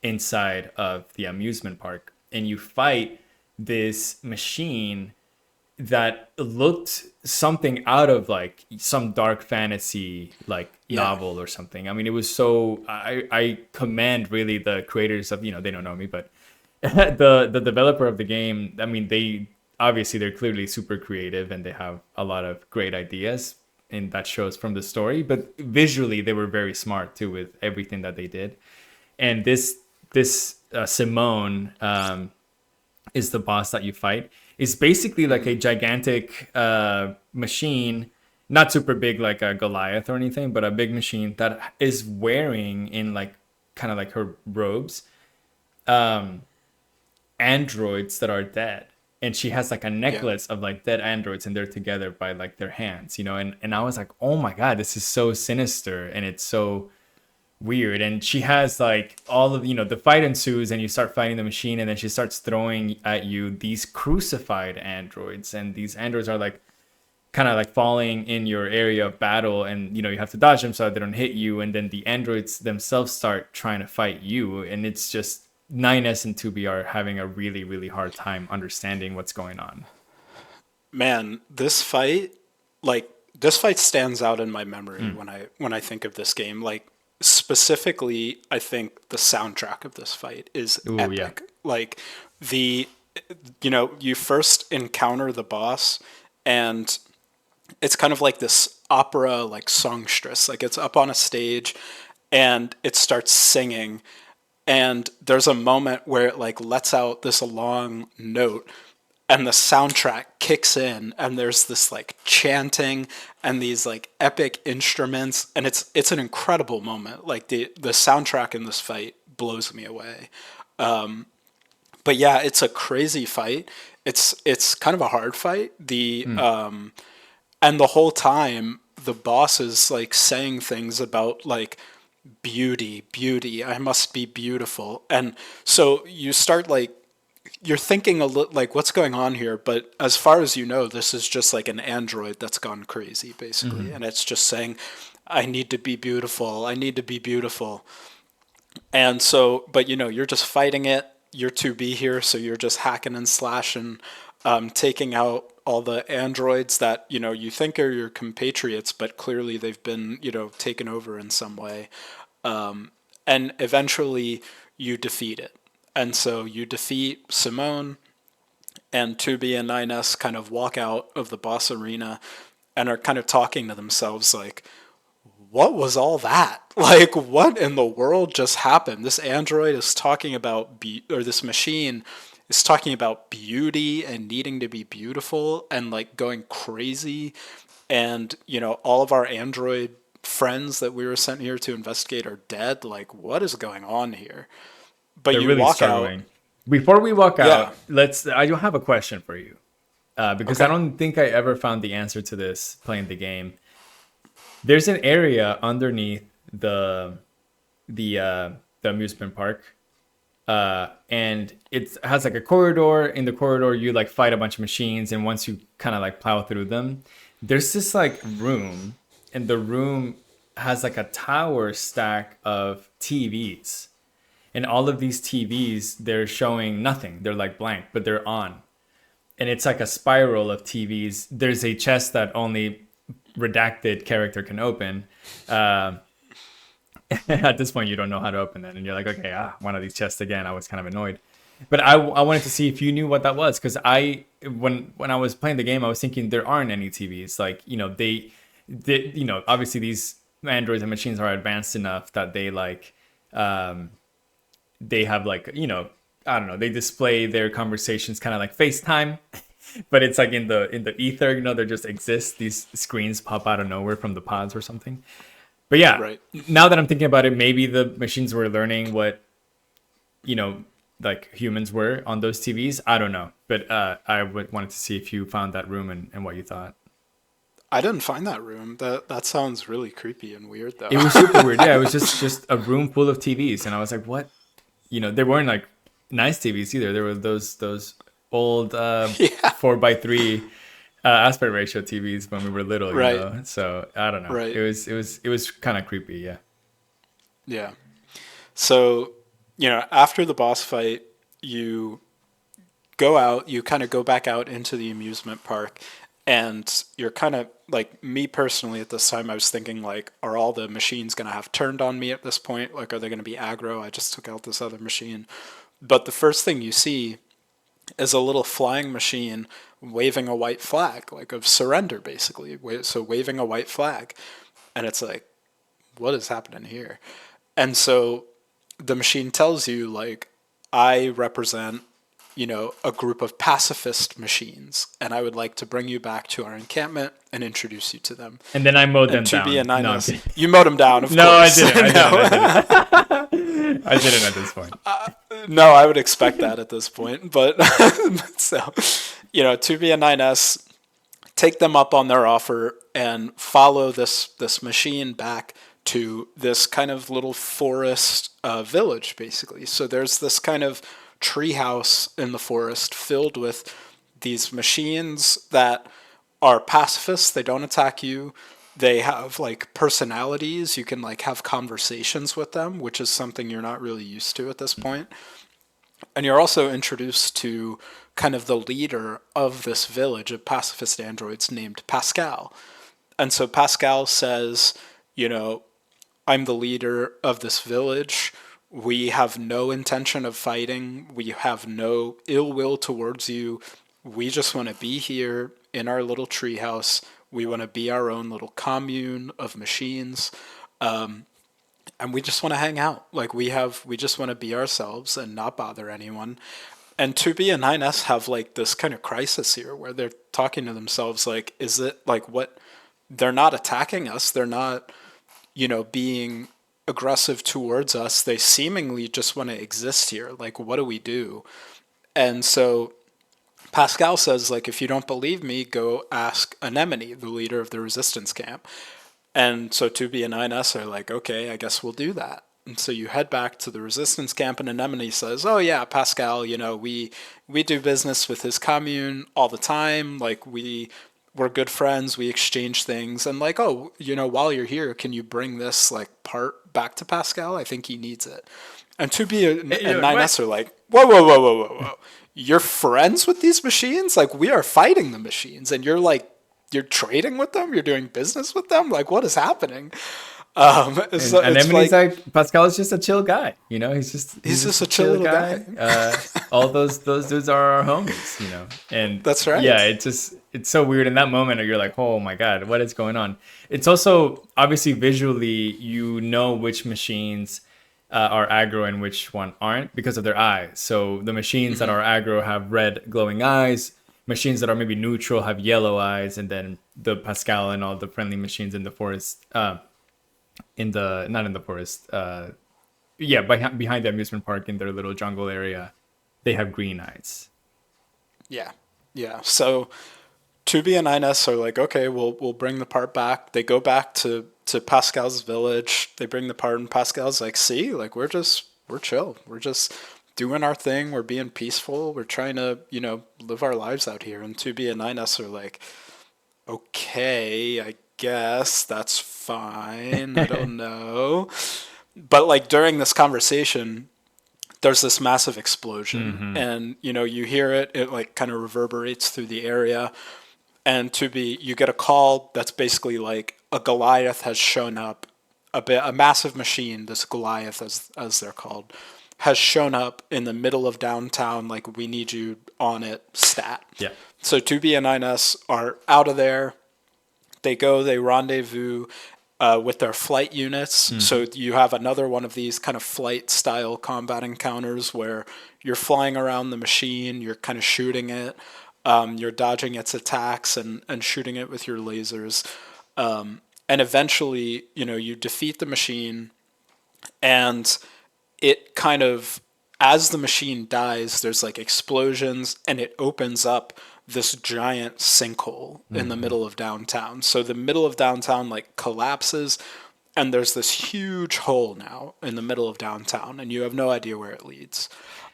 inside of the amusement park, and you fight this machine that looked something out of like some dark fantasy like Yeah. novel or something. I mean, it was so I commend really the creators of, they don't know me, but the developer of the game. I mean, they obviously they're clearly super creative and they have a lot of great ideas, and that shows from the story. But visually, they were very smart too with everything that they did. And this Simone is the boss that you fight. It's basically like a gigantic machine, not super big like a Goliath or anything, but a big machine that is wearing in like kind of like her robes um androids that are dead, and she has like a Yeah. necklace of like dead androids, and they're together by like their hands, and I was like, oh my god, this is so sinister and it's so weird. And she has like all of, the fight ensues and you start fighting the machine, and then she starts throwing at you these crucified androids, and these androids are like kind of like falling in your area of battle, and you have to dodge them so that they don't hit you, and then the androids themselves start trying to fight you, and it's just 9S and 2B are having a really really hard time understanding what's going on. Man, this fight stands out in my memory Mm. when I think of this game. Like specifically, I think the soundtrack of this fight is Ooh, yeah. epic. Like the you first encounter the boss, and it's kind of like this opera like songstress. Like it's up on a stage and it starts singing, and there's a moment where it like lets out this long note, and the soundtrack kicks in, and there's this like chanting and these like epic instruments, and it's an incredible moment. Like the soundtrack in this fight blows me away. But yeah, it's a crazy fight. It's kind of a hard fight. The Mm. and the whole time the boss is like saying things about like beauty, beauty, I must be beautiful. And so you start like you're thinking a little like what's going on here, but as far as you know, this is just like an android that's gone crazy basically, Hmm. and it's just saying I need to be beautiful, I need to be beautiful. And so, but you're just fighting it. You're 2B here, so you're just hacking and slashing, taking out all the androids that you think are your compatriots, but clearly they've been taken over in some way. And eventually you defeat it. And so you defeat Simone, and 2B and 9S kind of walk out of the boss arena and are kind of talking to themselves like, what was all that? Like, what in the world just happened? This android is talking about, or this machine is talking about beauty and needing to be beautiful and like going crazy. And, all of our android friends that we were sent here to investigate are dead. Like, what is going on here? But They're you really walk out. struggling. Before we walk Yeah. out, I do have a question for you, because I Okay. don't think I ever found the answer to this playing the game. There's an area underneath the the amusement park, And it has like a corridor. In the corridor, you like fight a bunch of machines, and once you kind of like plow through them, there's this like room, and the room has like a tower stack of TVs, and all of these TVs they're showing nothing. They're like blank, but they're on, and it's like a spiral of TVs. There's a chest that only redacted character can open. Uh, at this point, you don't know how to open that, and you're like, okay, one of these chests again. I was kind of annoyed, but I wanted to see if you knew what that was because when I was playing the game, I was thinking there aren't any TVs. Like they obviously these androids and machines are advanced enough that they like they have like I don't know, they display their conversations kind of like FaceTime, but it's like in the ether. There just exists. These screens pop out of nowhere from the pods or something. But yeah, Right. now that I'm thinking about it, maybe the machines were learning what you know like humans were on those TVs. I don't know, but wanted to see if you found that room and what you thought. I didn't find that room. That sounds really creepy and weird though. It was super weird. Yeah, it was just a room full of TVs, and I was like, what? They weren't like nice TVs either. There were those old Yeah. 4:3 aspect ratio TVs when we were little. Right. So I don't know. Right. It was kind of creepy. Yeah. Yeah. So, after the boss fight, you go out, you kind of go back out into the amusement park, and you're kind of like me personally at this time, I was thinking, like, are all the machines going to have turned on me at this point? Like, are they going to be aggro? I just took out this other machine. But the first thing you see is a little flying machine waving a white flag, like of surrender, basically. So waving a white flag. And it's like, what is happening here? And so the machine tells you, like, I represent, a group of pacifist machines, and I would like to bring you back to our encampment and introduce you to them. And then I mowed And them to be a down. No, I'm 9S, kidding. you mowed them down, of No, I course. didn't. I No. didn't. I didn't. I didn't at this point. No, I would expect that at this point. But so, to be a 9S, take them up on their offer and follow this machine back to this kind of little forest village, basically. So there's this kind of treehouse in the forest filled with these machines that are pacifists. They don't attack you. They have like personalities. You can like have conversations with them, which is something you're not really used to at this point. And you're also introduced to kind of the leader of this village of pacifist androids named Pascal. And so Pascal says, I'm the leader of this village. We have no intention of fighting. We have no ill will towards you. We just want to be here in our little treehouse. We want to be our own little commune of machines. And we just want to hang out. Like we just want to be ourselves and not bother anyone. And 2B and 9S have like this kind of crisis here where they're talking to themselves like, is it like what? They're not attacking us. They're not, being aggressive towards us. They seemingly just want to exist here. Like, what do we do? And so Pascal says, like, if you don't believe me, go ask Anemone, the leader of the resistance camp. And so 2B and 9S are like, okay, I guess we'll do that. And so you head back to the resistance camp, and Anemone says, oh, yeah, Pascal, we do business with his commune all the time. Like, we're good friends. We exchange things. And like, oh, while you're here, can you bring this, like, part back to Pascal? I think he needs it. And 2B and 9S are like, whoa, whoa, whoa, whoa, whoa, whoa. You're friends with these machines? Like, we are fighting the machines, and you're trading with them? You're doing business with them? Like, what is happening? So and Emily's like, Pascal is just a chill guy. He's just a chill little guy. All those dudes are our homies. And that's right. Yeah, it's so weird in that moment. You're like, oh my god, what is going on? It's also obviously visually, which machines are aggro and which one aren't because of their eyes. So the machines that are aggro have red glowing eyes. Machines that are maybe neutral have yellow eyes, and then the Pascal and all the friendly machines in the forest. Not in the forest, behind the amusement park in their little jungle area, they have green eyes. Yeah. So 2B and 9S are like, okay, we'll bring the part back. They go back to Pascal's village. They bring the part, and Pascal's like, see, like we're chill. We're just doing our thing. We're being peaceful. We're trying to, live our lives out here. And 2B and 9S are like, okay, I guess that's fine. I don't know. But like during this conversation, there's this massive explosion, and you hear it like kind of reverberates through the area. And you get a call that's basically like a Goliath has shown up, a massive machine, this Goliath as they're called, has shown up in the middle of downtown. Like, we need you on it, stat. Yeah. So 2B and 9S are out of there. They rendezvous with their flight units. So you have another one of these kind of flight style combat encounters where you're flying around the machine, you're kind of shooting it, you're dodging its attacks and shooting it with your lasers. And eventually, you defeat the machine, and it kind of, as the machine dies, there's like explosions, and it opens up this giant sinkhole in the middle of downtown. So the middle of downtown like collapses, and there's this huge hole now in the middle of downtown, and you have no idea where it leads.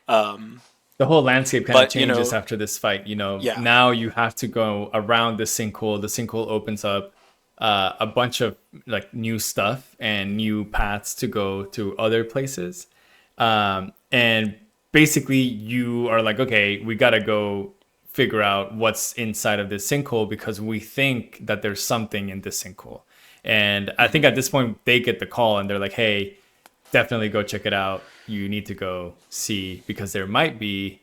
The whole landscape kind of changes after this fight. Yeah. Now you have to go around the sinkhole. The sinkhole opens up a bunch of like new stuff and new paths to go to other places. And basically you are like, okay, we got to go figure out what's inside of this sinkhole because we think that there's something in this sinkhole. And I think at this point they get the call and they're like, hey, definitely go check it out. You need to go see because there might be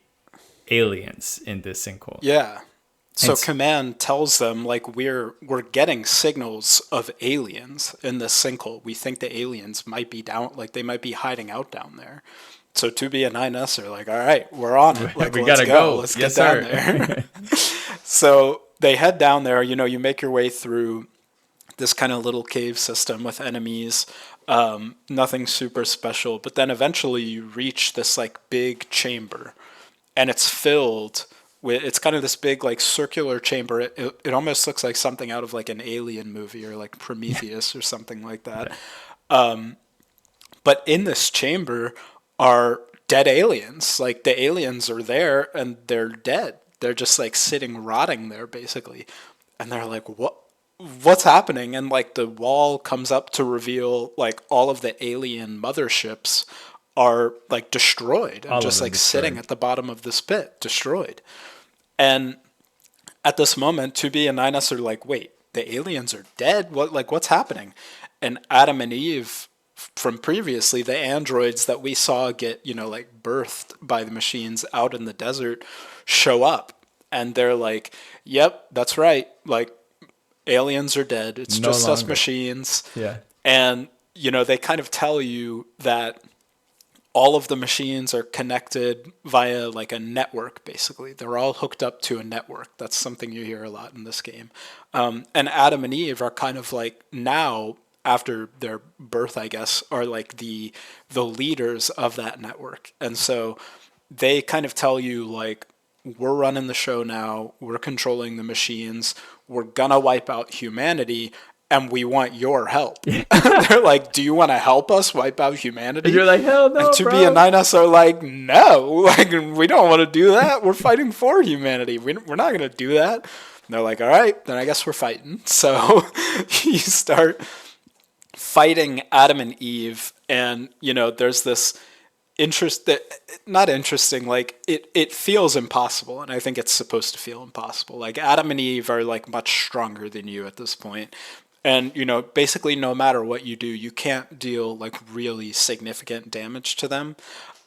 aliens in this sinkhole. Yeah. So Command tells them like we're getting signals of aliens in this sinkhole. We think the aliens might be down, like they might be hiding out down there. So 2B and 9S are like, all right, we're on it. Like, we gotta go. Let's get down there. So they head down there. You make your way through this kind of little cave system with enemies. Nothing super special. But then eventually you reach this like big chamber, and it's filled with, it's kind of this big like circular chamber. It almost looks like something out of like an alien movie or like Prometheus or something like that. But in this chamber are dead aliens. Like the aliens are there and they're dead. They're just like sitting rotting there basically. And they're like, what's happening? And like the wall comes up to reveal like all of the alien motherships are like destroyed and just like sitting at the bottom of this pit, destroyed. And at this moment, 2B and 9S are like, wait, the aliens are dead? What's happening? And Adam and Eve from previously, the androids that we saw get, like birthed by the machines out in the desert, show up. And they're like, yep, that's right. Like, aliens are dead. It's no just longer us machines. Yeah. And, they kind of tell you that all of the machines are connected via like a network, basically. They're all hooked up to a network. That's something you hear a lot in this game. And Adam and Eve are kind of like now, after their birth, I guess, are like the leaders of that network. And so they kind of tell you like, we're running the show now. We're controlling the machines. We're gonna wipe out humanity, and we want your help. They're like, do you want to help us wipe out humanity? And you're like, hell no, and 2B and 9S are like, no, like we don't want to do that. We're fighting for humanity. We're not gonna do that. And they're like, all right, then I guess we're fighting. So you start fighting Adam and Eve, and there's this not interesting, like it feels impossible, and I think it's supposed to feel impossible. Like Adam and Eve are like much stronger than you at this point, and basically no matter what you do, you can't deal like really significant damage to them.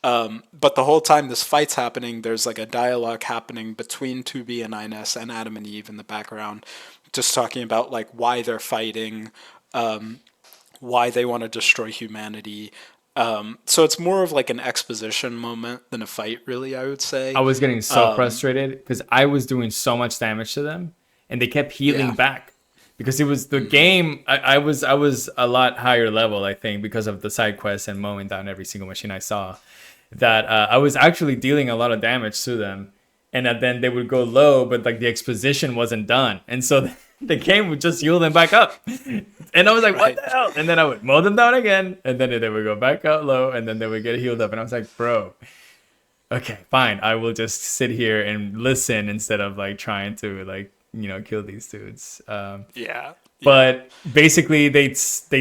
But the whole time this fight's happening, there's like a dialogue happening between 2B and 9S and Adam and Eve in the background, just talking about like why they're fighting, why they want to destroy humanity. So it's more of like an exposition moment than a fight, really, I would say. I was getting so frustrated because I was doing so much damage to them, and they kept healing back because it was the game. I was a lot higher level, I think, because of the side quests and mowing down every single machine I saw. That I was actually dealing a lot of damage to them, and then they would go low, but like the exposition wasn't done, and so the game would just heal them back up. And I was like, what the hell? And then I would mow them down again. And then they would go back out low. And then they would get healed up. And I was like, bro, okay, fine, I will just sit here and listen instead of like trying to like kill these dudes. Yeah, yeah. But basically, they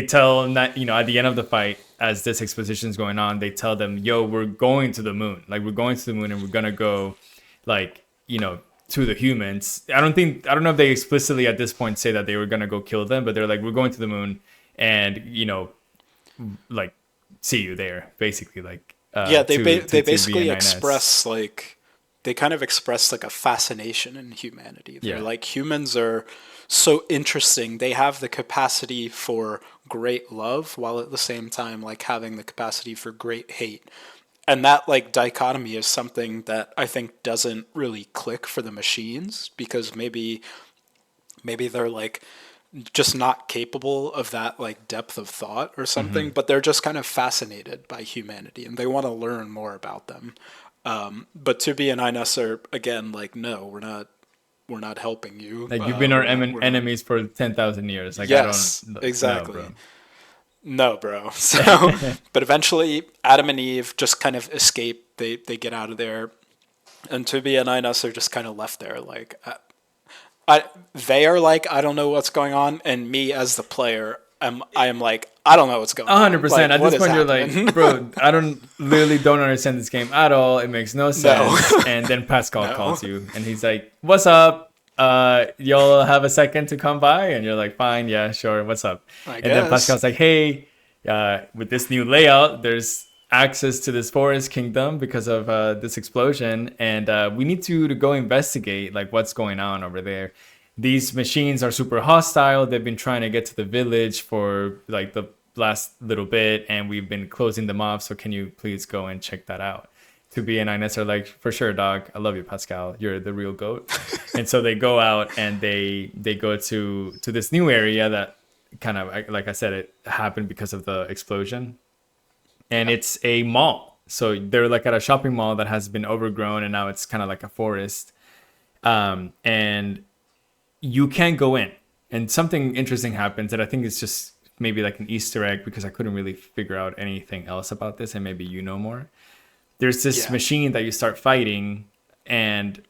tell not at the end of the fight, as this exposition is going on, they tell them, "Yo, we're going to the moon. Like we're going to the moon, and we're gonna go, like to the humans." I don't know if they explicitly at this point say that they were gonna go kill them, but they're like, "We're going to the moon, and like see you there." Basically, like Yeah, to they be a basically 9S. express like they kind of express like a fascination in humanity. They're Yeah. like humans are so interesting. They have the capacity for great love while at the same time like having the capacity for great hate. And that like dichotomy is something that I think doesn't really click for the machines because maybe they're like just not capable of that like depth of thought or something, Hmm. but they're just kind of fascinated by humanity and they want to learn more about them. But to be an INSer again, like no, we're not helping you. Like you've been our We're not. enemies for 10,000 years. Like I don't Yes, no, exactly. bro. No, bro. So, but eventually, Adam and Eve just kind of escape. They get out of there, and to be an INS are just kind of left there. Like, they are like, I don't know what's going on, and me as the player, I am like, I don't know what's going A hundred on. percent. Like, At what this is point, you're like, happening? bro, I don't literally don't understand this game at all. It makes no No, sense. And then Pascal no. calls you, and he's like, "What's up? You'll have a second to come by?" And you're like, "Fine, yeah, sure. What's up?" I And then guess. Pascal's like, "Hey, with this new layout, there's access to this forest kingdom because of this explosion, and we need to go investigate like what's going on over there. These machines are super hostile. They've been trying to get to the village for like the last little bit, and we've been closing them off. So can you please go and check that out?" To be and Ines are like, "For sure, dog. I love you, Pascal. You're the real goat." And so they go out and they go to this new area that kind of like I said, it happened because of the explosion, and Yeah. it's a mall. So they're like at a shopping mall that has been overgrown, and now it's kind of like a forest. And you can't go in. And something interesting happens that I think is just maybe like an Easter egg because I couldn't really figure out anything else about this, and maybe you know more. There's this Yeah. machine that you start fighting, and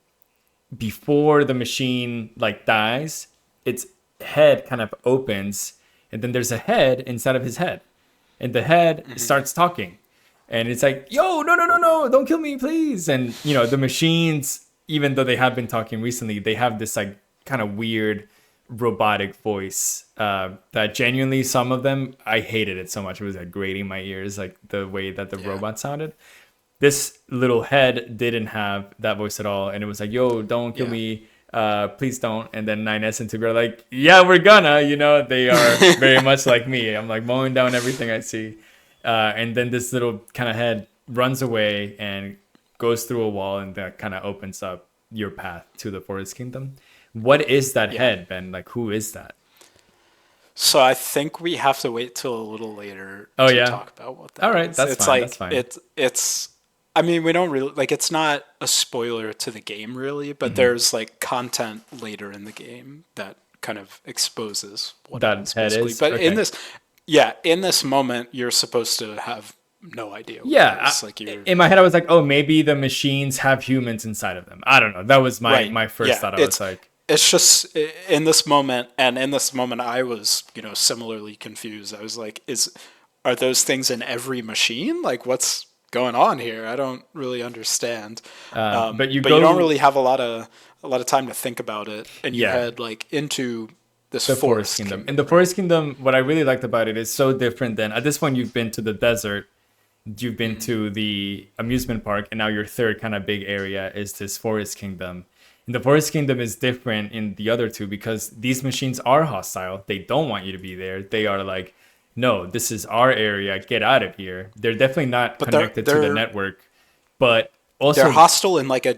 before the machine like dies, its head kind of opens, and then there's a head inside of his head, and the head starts talking, and it's like, "Yo, no, no, no, no, don't kill me, please!" And the machines, even though they have been talking recently, they have this like kind of weird robotic voice that genuinely, some of them, I hated it so much. It was like grating my ears, like the way that the Yeah. robot sounded. This little head didn't have that voice at all, and it was like, "Yo, don't kill Yeah. me, please don't." And then 9S and Tigger are like, "Yeah, we're gonna." They are very much like me. I'm like mowing down everything I see, and then this little kind of head runs away and goes through a wall, and that kind of opens up your path to the Forest Kingdom. What is that Yeah. head, Ben? Like, who is that? So I think we have to wait till a little later Oh to yeah. talk about what All that right, is. that's It's fine. That's like fine. it's I mean, we don't really like it's not a spoiler to the game really, but Hmm. there's like content later in the game that kind of exposes what it That is head basically. is But in okay. this yeah, in this moment you're supposed to have no idea what it Yeah, is. Like you're in my head, I was like, "Oh, maybe the machines have humans inside of them." I don't know. That was my right. my first Yeah, thought. I was like, it's just in this moment, and in this moment, I was, similarly confused. I was like, are those things in every machine? Like, what's going on here? I don't really understand. but you But you don't go, really have a lot of time to think about it, and you yeah, head like into this the Forest forest Kingdom. In kingdom, the right? Forest Kingdom, what I really liked about it is so different than at this point you've been to the desert, you've been to the amusement park, and now your third kind of big area is this Forest Kingdom. And the Forest Kingdom is different in the other two because these machines are hostile. They don't want you to be there. They are like, "No, this is our area. Get out of here." They're definitely not But connected to the network, but they're also hostile in like a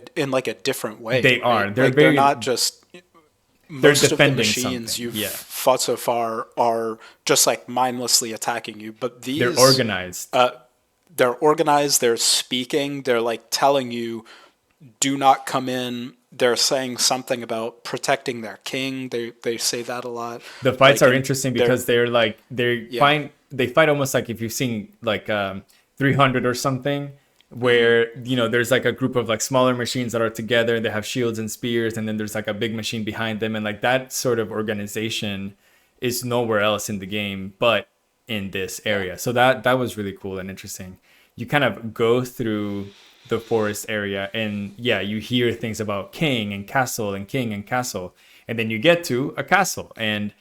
different way, they are. right? Like they're not just They're most of the defending machines something. you've Yeah, fought so far are just like mindlessly attacking you, but they're these organized. they're organized, they're speaking, they're like telling you do not come in. They're saying something about protecting their king. They say that a lot. The fights Like are and interesting they're because they're like yeah. they fight almost like if you've seen like 300 or something. Mm-hmm. where there's like a group of like smaller machines that are together and they have shields and spears, and then there's like a big machine behind them, and like that sort of organization is nowhere else in the game but in this Yeah. area. So that was really cool and interesting. You kind of go through the forest area, and yeah, you hear things about king and castle and king and castle, and then you get to a castle, and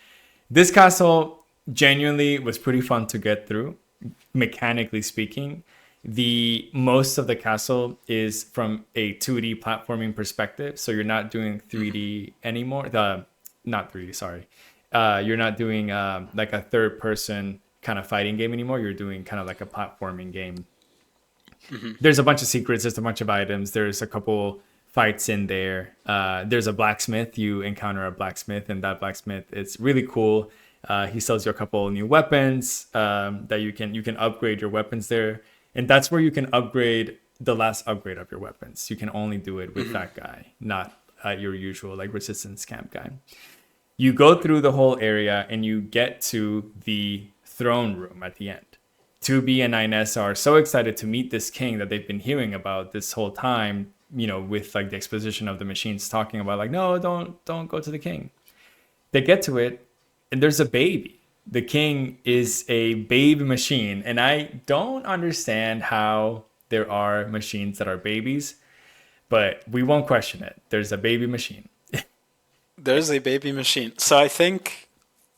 this castle genuinely was pretty fun to get through, mechanically speaking. The most of the castle is from a 2D platforming perspective, so you're not doing Mm-hmm. 3D anymore. The Not 3D, sorry. You're not doing like a third person kind of fighting game anymore. You're doing kind of like a platforming game. Mm-hmm. There's a bunch of secrets, there's a bunch of items, there's a couple fights in there. There's a blacksmith. You encounter a blacksmith, and that blacksmith is really cool. He sells you a couple new weapons that you can upgrade your weapons there, and that's where you can upgrade the last upgrade of your weapons. You can only do it with Mm-hmm. that guy, not your usual like resistance camp guy. You go through the whole area and you get to the throne room at the end. 2B and 9S are so excited to meet this king that they've been hearing about this whole time, with like the exposition of the machines talking about like, no, don't go to the king. They get to it, and there's a baby. The king is a baby machine, and I don't understand how there are machines that are babies, but we won't question it. There's a baby machine. There's a baby machine. So I think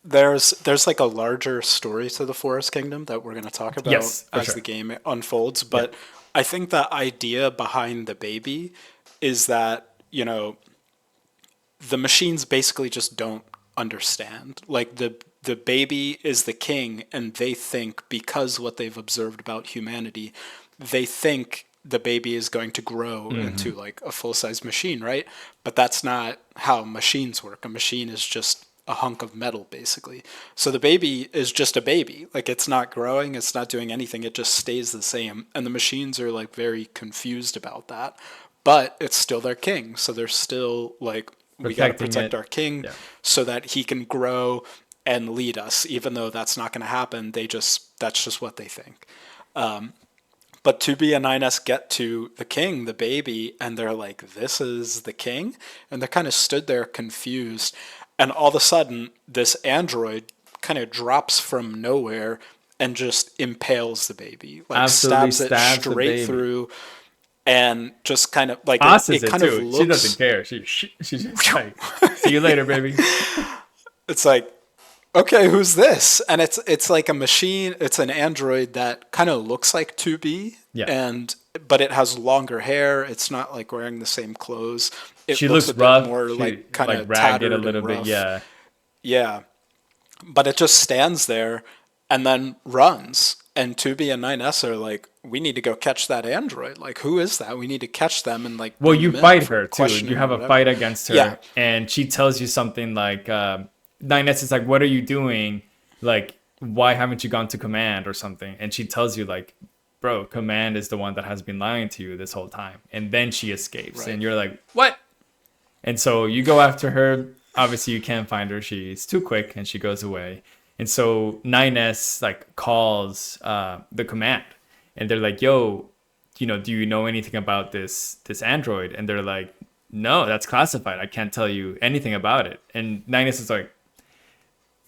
there's like a larger story to the Forest Kingdom that we're going to talk about Yes, for as the sure. game unfolds, Yeah. but I think the idea behind the baby is that, the machines basically just don't understand. Like the baby is the king, and they think, because what they've observed about humanity, they think the baby is going to grow into Hmm. like a full size machine, right? But that's not how machines work. A machine is just a hunk of metal basically. So the baby is just a baby. Like, it's not growing, it's not doing anything, it just stays the same. And the machines are like very confused about that. But it's still their king. So they're still like, we got to Protecting protect it. our king Yeah. so that he can grow and lead us, even though that's not going to happen. That's just what they think. But 2B and 9S get to the king, the baby, and they're like, this is the king? And they kind of stood there confused. And all of a sudden, this android kind of drops from nowhere and just impales the baby, like Absolutely stabs it stabs the straight baby. through, and just kind of like Tosses it it kind of too. She doesn't looks. care. She's just like, see you later, baby. It's like, okay, who's this? And it's like a machine. It's an android that kind of looks like 2B, Yeah. and but it has longer hair. It's not like wearing the same clothes. It She looks looks a bit rough. more She like kind like of ragged a tattered little and bit. rough. Yeah. Yeah, but it just stands there and then runs. And 2B and 9S are like, we need to go catch that android. Like, who is that? We need to catch them and like Well, bring you them in fight for her too. You questioning or have a whatever. fight against Yeah, her, and she tells you something like, 9S is like, "What are you doing? Like, why haven't you gone to command or something?" And she tells you like, "Bro, command is the one that has been lying to you this whole time." And then she escapes, right. and you're like, "What?" And so you go after her. Obviously, you can't find her. She's too quick, and she goes away. And so 9S like calls the command, and they're like, "Yo, do you know anything about this android?" And they're like, "No, that's classified. I can't tell you anything about it." And 9S is like,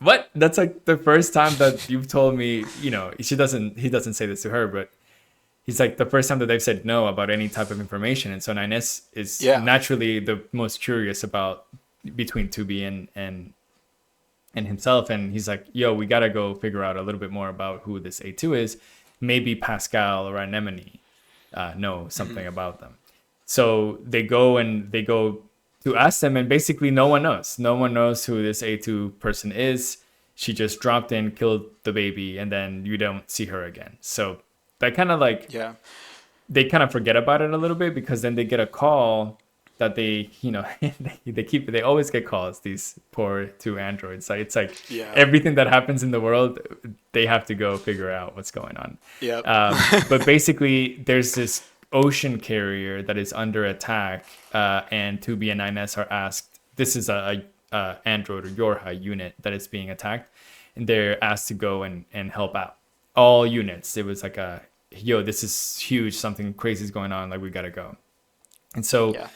"What? That's like the first time that you've told me." She doesn't. He doesn't say this to her, but he's like the first time that they've said no about any type of information. And so 9S is Yeah. naturally the most curious about between 2B and himself. And he's like, yo, we got to go figure out a little bit more about who this A2 is. Maybe Pascal or Anemone know Mm-hmm. something about them. So they go to ask them, and basically no one knows. No one knows who this A2 person is. She just dropped in, killed the baby, and then you don't see her again. So that kind of like Yeah. they kind of forget about it a little bit, because then they get a call that they always get calls, these poor two androids. Like, it's like Yeah. everything that happens in the world, they have to go figure out what's going on. Yep. But basically there's this ocean carrier that is under attack, and 2B and 9S are asked, this is a android or Yorha unit that is being attacked, and they're asked to go and help out all units. It was like yo, this is huge, something crazy is going on, like we gotta go. And so Yeah.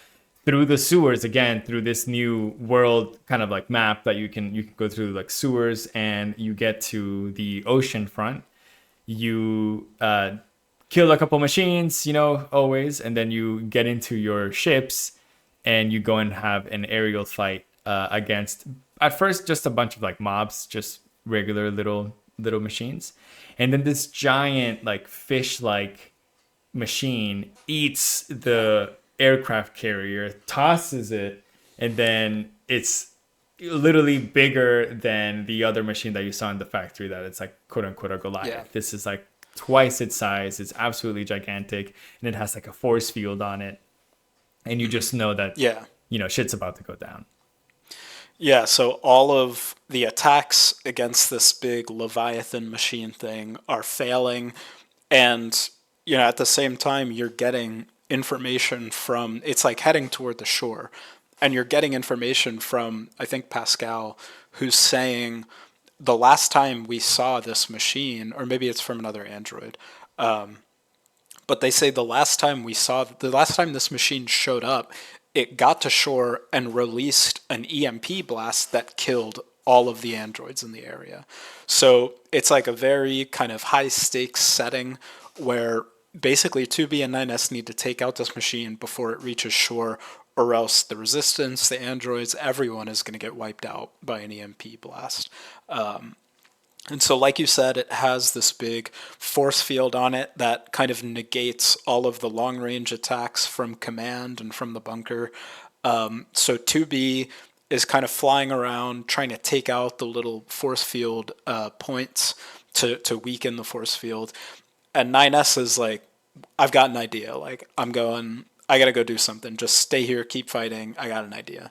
through the sewers again, through this new world kind of like map that you can go through like sewers, and you get to the ocean front. You kill a couple machines, always, and then you get into your ships, and you go and have an aerial fight against, at first, just a bunch of like mobs, just regular little machines, and then this giant like fish like machine eats Yeah. the aircraft carrier, tosses it, and then it's literally bigger than the other machine that you saw in the factory, that it's like quote unquote a Yeah. Goliath. This is like twice its size. It's absolutely gigantic, and it has like a force field on it. And you just know that, Yeah. shit's about to go down. Yeah, so all of the attacks against this big Leviathan machine thing are failing. And, at the same time, you're getting information from, it's like heading toward the shore. And you're getting information from, I think, Pascal, who's saying the last time we saw this machine, or maybe it's from another android, but they say the last time this machine showed up, it got to shore and released an EMP blast that killed all of the androids in the area. So it's like a very kind of high stakes setting where basically 2B and 9S need to take out this machine before it reaches shore, or else the resistance, the androids, everyone is going to get wiped out by an EMP blast. And so, like you said, it has this big force field on it that kind of negates all of the long range attacks from command and from the bunker. So 2B is kind of flying around trying to take out the little force field points to weaken the force field. And 9S is like, I've got an idea. Like, I got to go do something. Just stay here, keep fighting. I got an idea.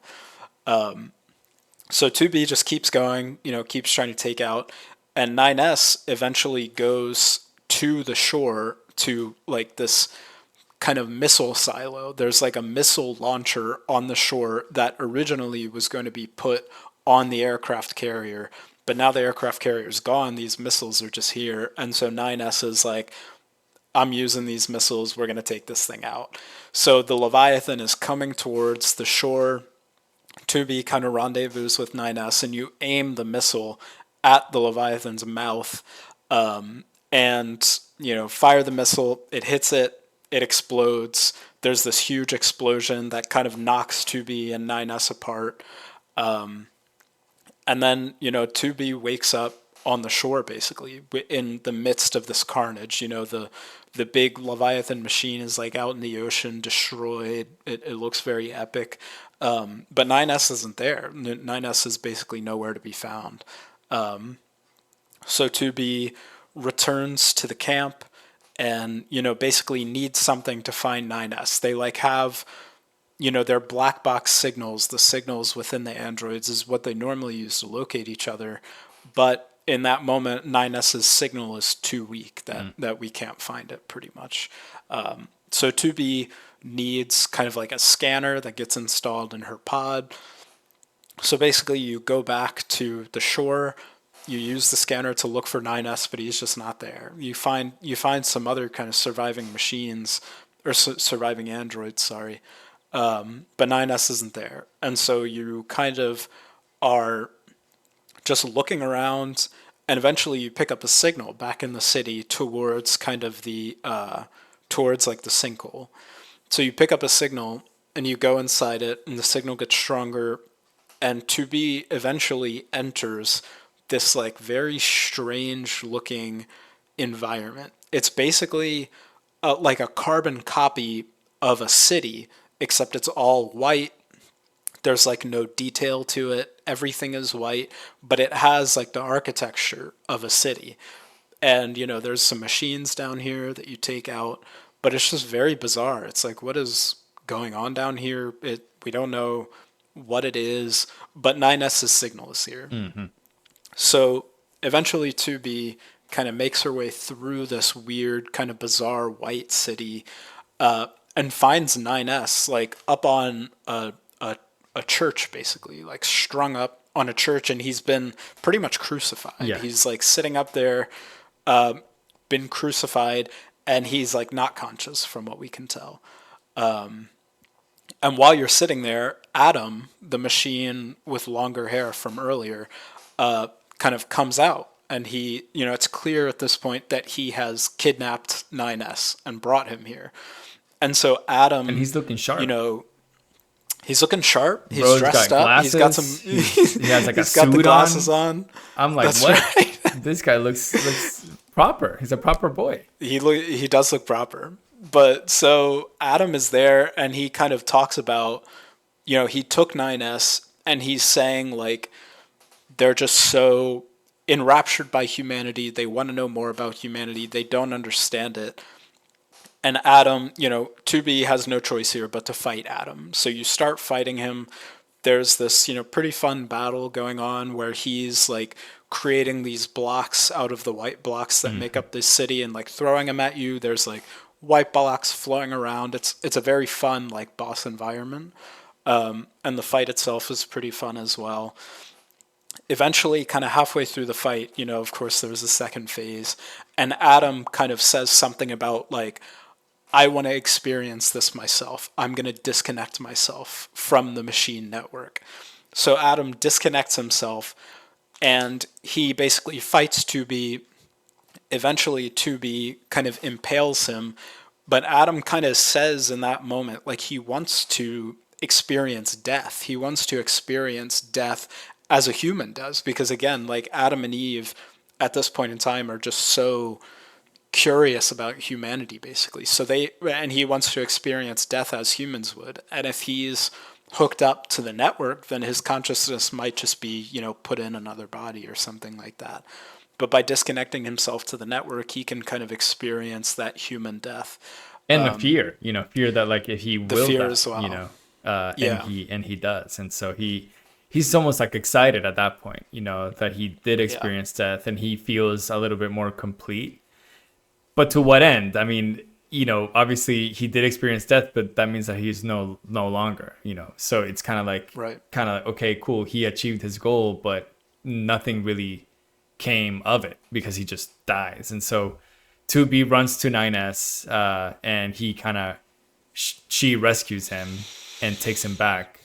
So 2B just keeps going, keeps trying to take out. And 9S eventually goes to the shore to like this kind of missile silo. There's like a missile launcher on the shore that originally was going to be put on the aircraft carrier. But now the aircraft carrier is gone. These missiles are just here. And so 9S is like, I'm using these missiles. We're going to take this thing out. So the Leviathan is coming towards the shore. 2B kind of rendezvous with 9S, and you aim the missile at the Leviathan's mouth, and fire the missile. It hits it. It explodes. There's this huge explosion that kind of knocks 2B and 9S apart. And then 2B wakes up on the shore, basically in the midst of this carnage. The big Leviathan machine is like out in the ocean, destroyed. It looks very epic. But 9S isn't there. 9S is basically nowhere to be found. So 2B returns to the camp and, basically needs something to find 9S. They like have, their black box signals, the signals within the androids is what they normally use to locate each other. But in that moment, 9S's signal is too weak that we can't find it pretty much. So 2B needs kind of like a scanner that gets installed in her pod. So basically, you go back to the shore. You use the scanner to look for 9S, but he's just not there. You find some other kind of surviving machines or surviving androids, sorry, but 9S isn't there, and so you kind of are just looking around, and eventually you pick up a signal back in the city towards kind of the towards like the sinkhole. So you pick up a signal and you go inside it, and the signal gets stronger, and 2B eventually enters this like very strange looking environment. It's basically like a carbon copy of a city, except it's all white. There's like no detail to it. Everything is white, but it has like the architecture of a city. And there's some machines down here that you take out, but it's just very bizarre. It's like, what is going on down here? We don't know what it is, but 9S's signal is here. Mm-hmm. So eventually 2B kind of makes her way through this weird, kind of bizarre white city, and finds 9S like up on a church, basically, like strung up on a church, and he's been pretty much crucified. Yeah. He's like sitting up there, been crucified, and he's like not conscious from what we can tell. And while you're sitting there, Adam, the machine with longer hair from earlier, kind of comes out. And he, it's clear at this point that he has kidnapped 9S and brought him here. And so And Adam, he's looking you sharp. know, he's looking sharp. He's Bro's dressed got up. He's got some. glasses. He has like a He's got the suit glasses on. on. I'm like, That's what? right. This guy looks proper. He's a proper boy. He does look proper. But so Adam is there, and he kind of talks about, he took 9S, and he's saying like they're just so enraptured by humanity. They want to know more about humanity. They don't understand it. And Adam, 2B has no choice here but to fight Adam. So you start fighting him. There's this, pretty fun battle going on where he's like creating these blocks out of the white blocks that make up this city and like throwing them at you. There's like white blocks flowing around. It's a very fun like boss environment. And the fight itself is pretty fun as well. Eventually, kind of halfway through the fight, of course, there was a second phase, and Adam kind of says something about like, I want to experience this myself. I'm going to disconnect myself from the machine network. So Adam disconnects himself, and he basically fights 2B. Eventually, 2B kind of impales him, but Adam kind of says in that moment, like, he wants to experience death. He wants to experience death as a human does, because again, like Adam and Eve at this point in time are just so curious about humanity, basically. And he wants to experience death as humans would. And if he's hooked up to the network, then his consciousness might just be, put in another body or something like that. But by disconnecting himself to the network, he can kind of experience that human death. And the fear, fear that like if he The will fear die, as well. and Yeah. he does. And so he's almost like excited at that point, that he did Yeah. experience death and he feels a little bit more complete. But to what end? I mean, obviously he did experience death, but that means that he's no longer, So it's Right. kind of like, okay, cool. He achieved his goal, but nothing really came of it because he just dies. And so 2B runs to 9S, and he kind of she rescues him and takes him back.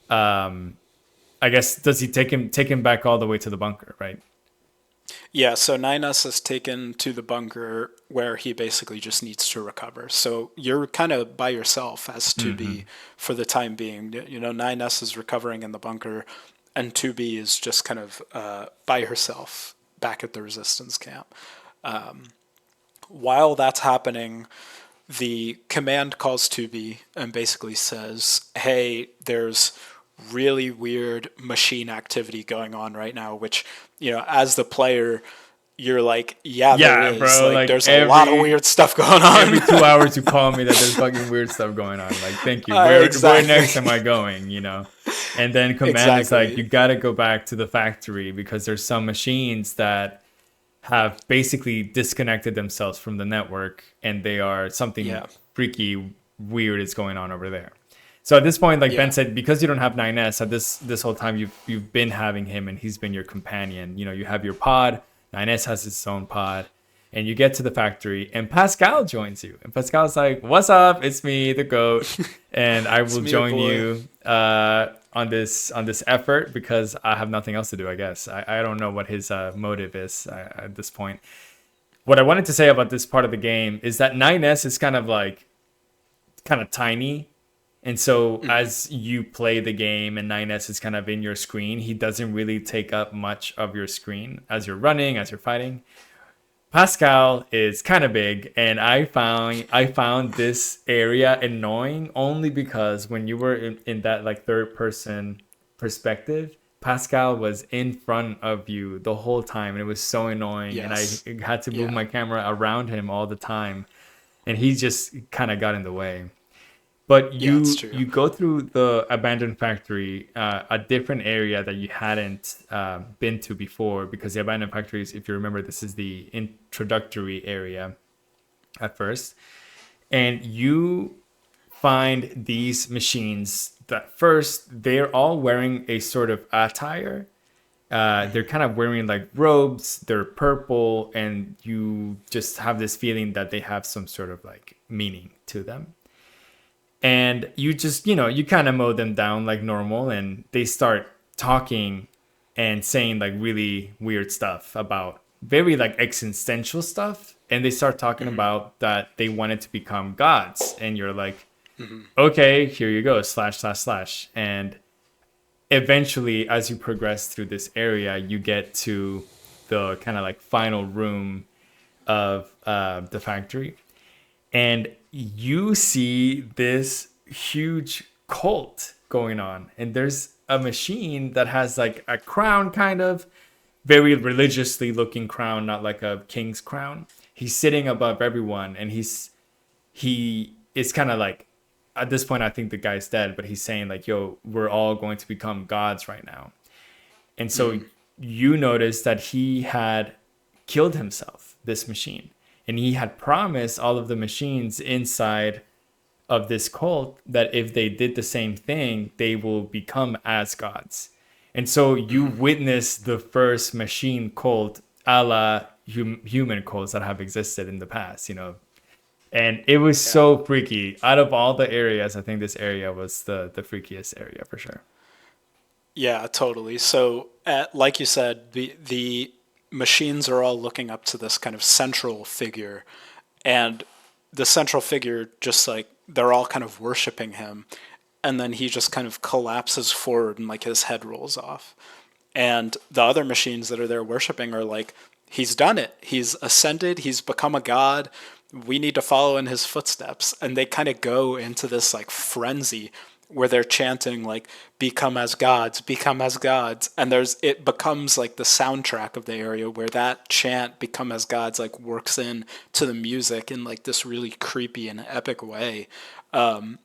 I guess does he take him back all the way to the bunker, right? Yeah, so 9S is taken to the bunker where he basically just needs to recover. So you're kind of by yourself as 2B for the time being. 9S is recovering in the bunker, and 2B is just kind of by herself back at the resistance camp. While that's happening, the command calls 2B and basically says, hey, there's really weird machine activity going on right now, which, as the player, you're like, yeah, there Yeah, is. bro. Like, Like there's a lot of weird stuff going on. every 2 hours, you call me that there's fucking weird stuff going on. Like, thank you. Where Exactly. next am I going? And then command is like, Exactly. you gotta go back to the factory because there's some machines that have basically disconnected themselves from the network, and they are something Yeah. freaky weird is going on over there. So at this point, like Ben Yeah. said, because you don't have 9S, at this whole time you've been having him and he's been your companion. You have your pod, 9S has its own pod, and you get to the factory and Pascal joins you. And Pascal's like, "What's up? It's me, the goat, and I will me, your join boy." you on this effort because I have nothing else to do, I guess." I don't know what his motive is at this point. What I wanted to say about this part of the game is that 9S is kind of tiny. And so as you play the game and 9S is kind of in your screen, he doesn't really take up much of your screen as you're running, as you're fighting. Pascal is kind of big, and I found this area annoying only because when you were in that like third person perspective, Pascal was in front of you the whole time, and it was so annoying. And I Yes. had to move Yeah. my camera around him all the time, and he just kind of got in the way. But Yeah, it's you true. go through the abandoned factory, a different area that you hadn't been to before, because the abandoned factories, if you remember, this is the introductory area at first, and you find these machines that first they're all wearing a sort of attire, They're kind of wearing like robes, they're purple, and you just have this feeling that they have some sort of like meaning to them. And you just, you kind of mow them down like normal, and they start talking and saying like really weird stuff about very like existential stuff. And they start talking about that they wanted to become gods. And you're like, okay, here you go, slash, slash, slash. And eventually, as you progress through this area, you get to the kind of like final room of the factory, and you see this huge cult going on. And there's a machine that has like a crown, kind of very religiously looking crown, not like a king's crown. He's sitting above everyone, and he is kind of like, at this point I think the guy's dead, but he's saying like, yo, we're all going to become gods right now. And so you notice that he had killed himself, this machine, and he had promised all of the machines inside of this cult that if they did the same thing, they will become as gods. And so you witness the first machine cult a la human cults that have existed in the past, and it was Yeah. so freaky. Out of all the areas, I think this area was the freakiest area for sure. Yeah, totally. So, like you said, the machines are all looking up to this kind of central figure, and the central figure just like they're all kind of worshiping him, and then he just kind of collapses forward and like his head rolls off, and the other machines that are there worshiping are like, he's done it, he's ascended, he's become a god, we need to follow in his footsteps. And they kind of go into this like frenzy where they're chanting like, become as gods, become as gods. And it becomes like the soundtrack of the area where that chant, become as gods, like works in to the music in like this really creepy and epic way. And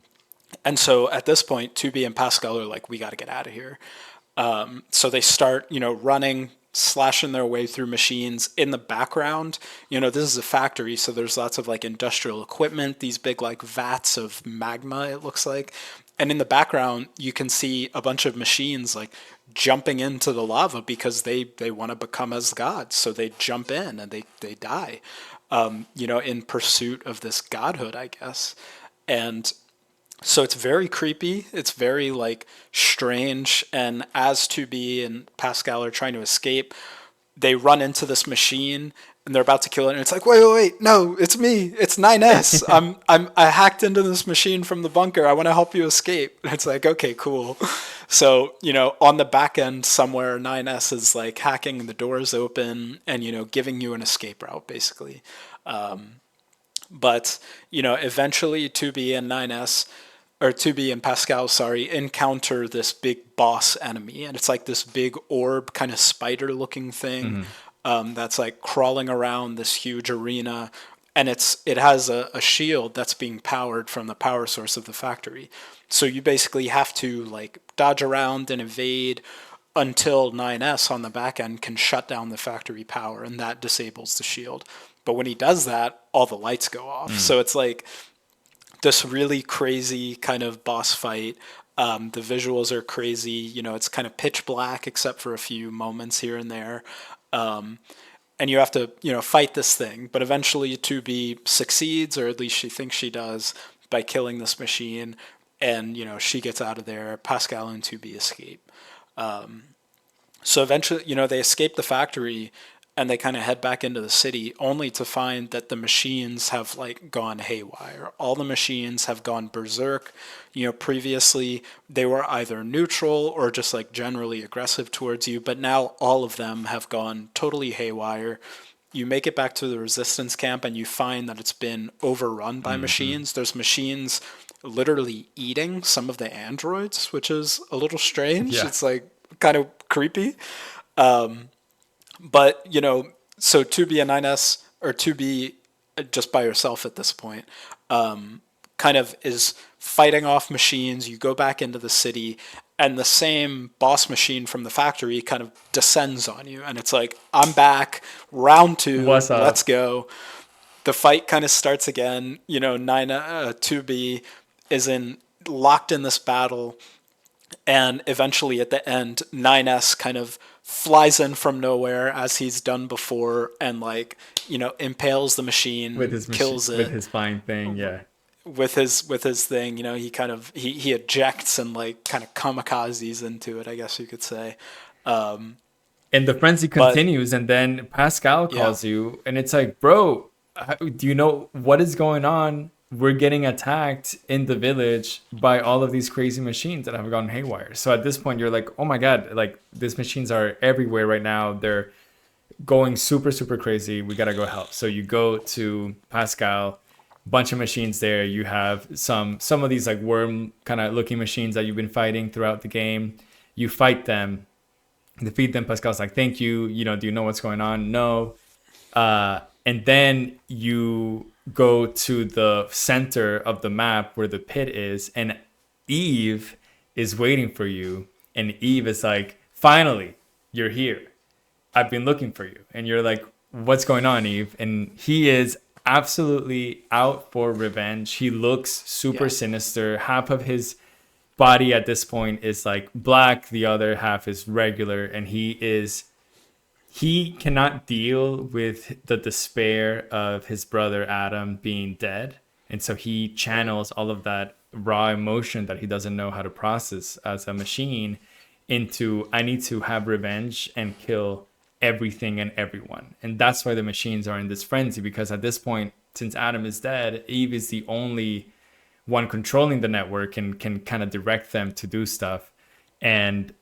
so at this point, Tubi and Pascal are like, we got to get out of here. So they start, running, slashing their way through machines. In the background, this is a factory, so there's lots of like industrial equipment, these big like vats of magma, it looks like. And in the background, you can see a bunch of machines like jumping into the lava because they want to become as gods. So they jump in and they die, in pursuit of this godhood, I guess. And so it's very creepy. It's very like strange. And as 2B and Pascal are trying to escape, they run into this machine and they're about to kill it. And it's like, wait, no, it's me. It's 9S. I hacked into this machine from the bunker. I want to help you escape. And it's like, okay, cool. So, on the back end somewhere, 9S is like hacking the doors open and, giving you an escape route basically. But, eventually 2B and 9S, or 2B and Pascal, sorry, encounter this big boss enemy. And it's like this big orb, kind of spider looking thing, that's like crawling around this huge arena. And it has a shield that's being powered from the power source of the factory. So you basically have to like dodge around and evade until 9S on the back end can shut down the factory power, and that disables the shield. But when he does that, all the lights go off. So it's like this really crazy kind of boss fight. The visuals are crazy. It's kind of pitch black except for a few moments here and there. And you have to, fight this thing. But eventually 2B succeeds, or at least she thinks she does, by killing this machine. And, she gets out of there. Pascal and 2B escape. So eventually, they escape the factory and they kind of head back into the city, only to find that the machines have like gone haywire. All the machines have gone berserk. Previously they were either neutral or just like generally aggressive towards you, but now all of them have gone totally haywire. You make it back to the resistance camp and you find that it's been overrun by machines. There's machines literally eating some of the androids, which is a little strange. Yeah. It's like kind of creepy. But, so 2B and 9S, or 2B just by yourself at this point, kind of is fighting off machines. You go back into the city, and the same boss machine from the factory kind of descends on you. And it's like, I'm back, round two, What's let's up? go. The fight kind of starts again. 2B is locked in this battle, and eventually at the end, 9S kind of flies in from nowhere as he's done before and like, impales the with machine, his machine, kills with it his fine thing, yeah. with his thing. He kind of he ejects and like kind of kamikazes into it, I guess you could say. And the frenzy But continues, and then Pascal yeah, calls you, and it's like, bro, do you know what is going on? We're getting attacked in the village by all of these crazy machines that have gone haywire. So at this point, you're like, oh my god, like these machines are everywhere right now. They're going super super crazy. We gotta go help. So you go to Pascal, bunch of machines there. You have some of these like worm kind of looking machines that you've been fighting throughout the game. You fight them, defeat them. Pascal's like, thank you. Do you know what's going on? No. And then you go to the center of the map where the pit is, and Eve is waiting for you. And Eve is like, finally, you're here. I've been looking for you. And you're like, what's going on, Eve? And he is absolutely out for revenge. He looks super yeah, sinister. Half of his body at this point is like black, the other half is regular, and he cannot deal with the despair of his brother Adam being dead. And so he channels all of that raw emotion that he doesn't know how to process as a machine into, I need to have revenge and kill everything and everyone. And that's why the machines are in this frenzy, because at this point, since Adam is dead, Eve is the only one controlling the network and can kind of direct them to do stuff. And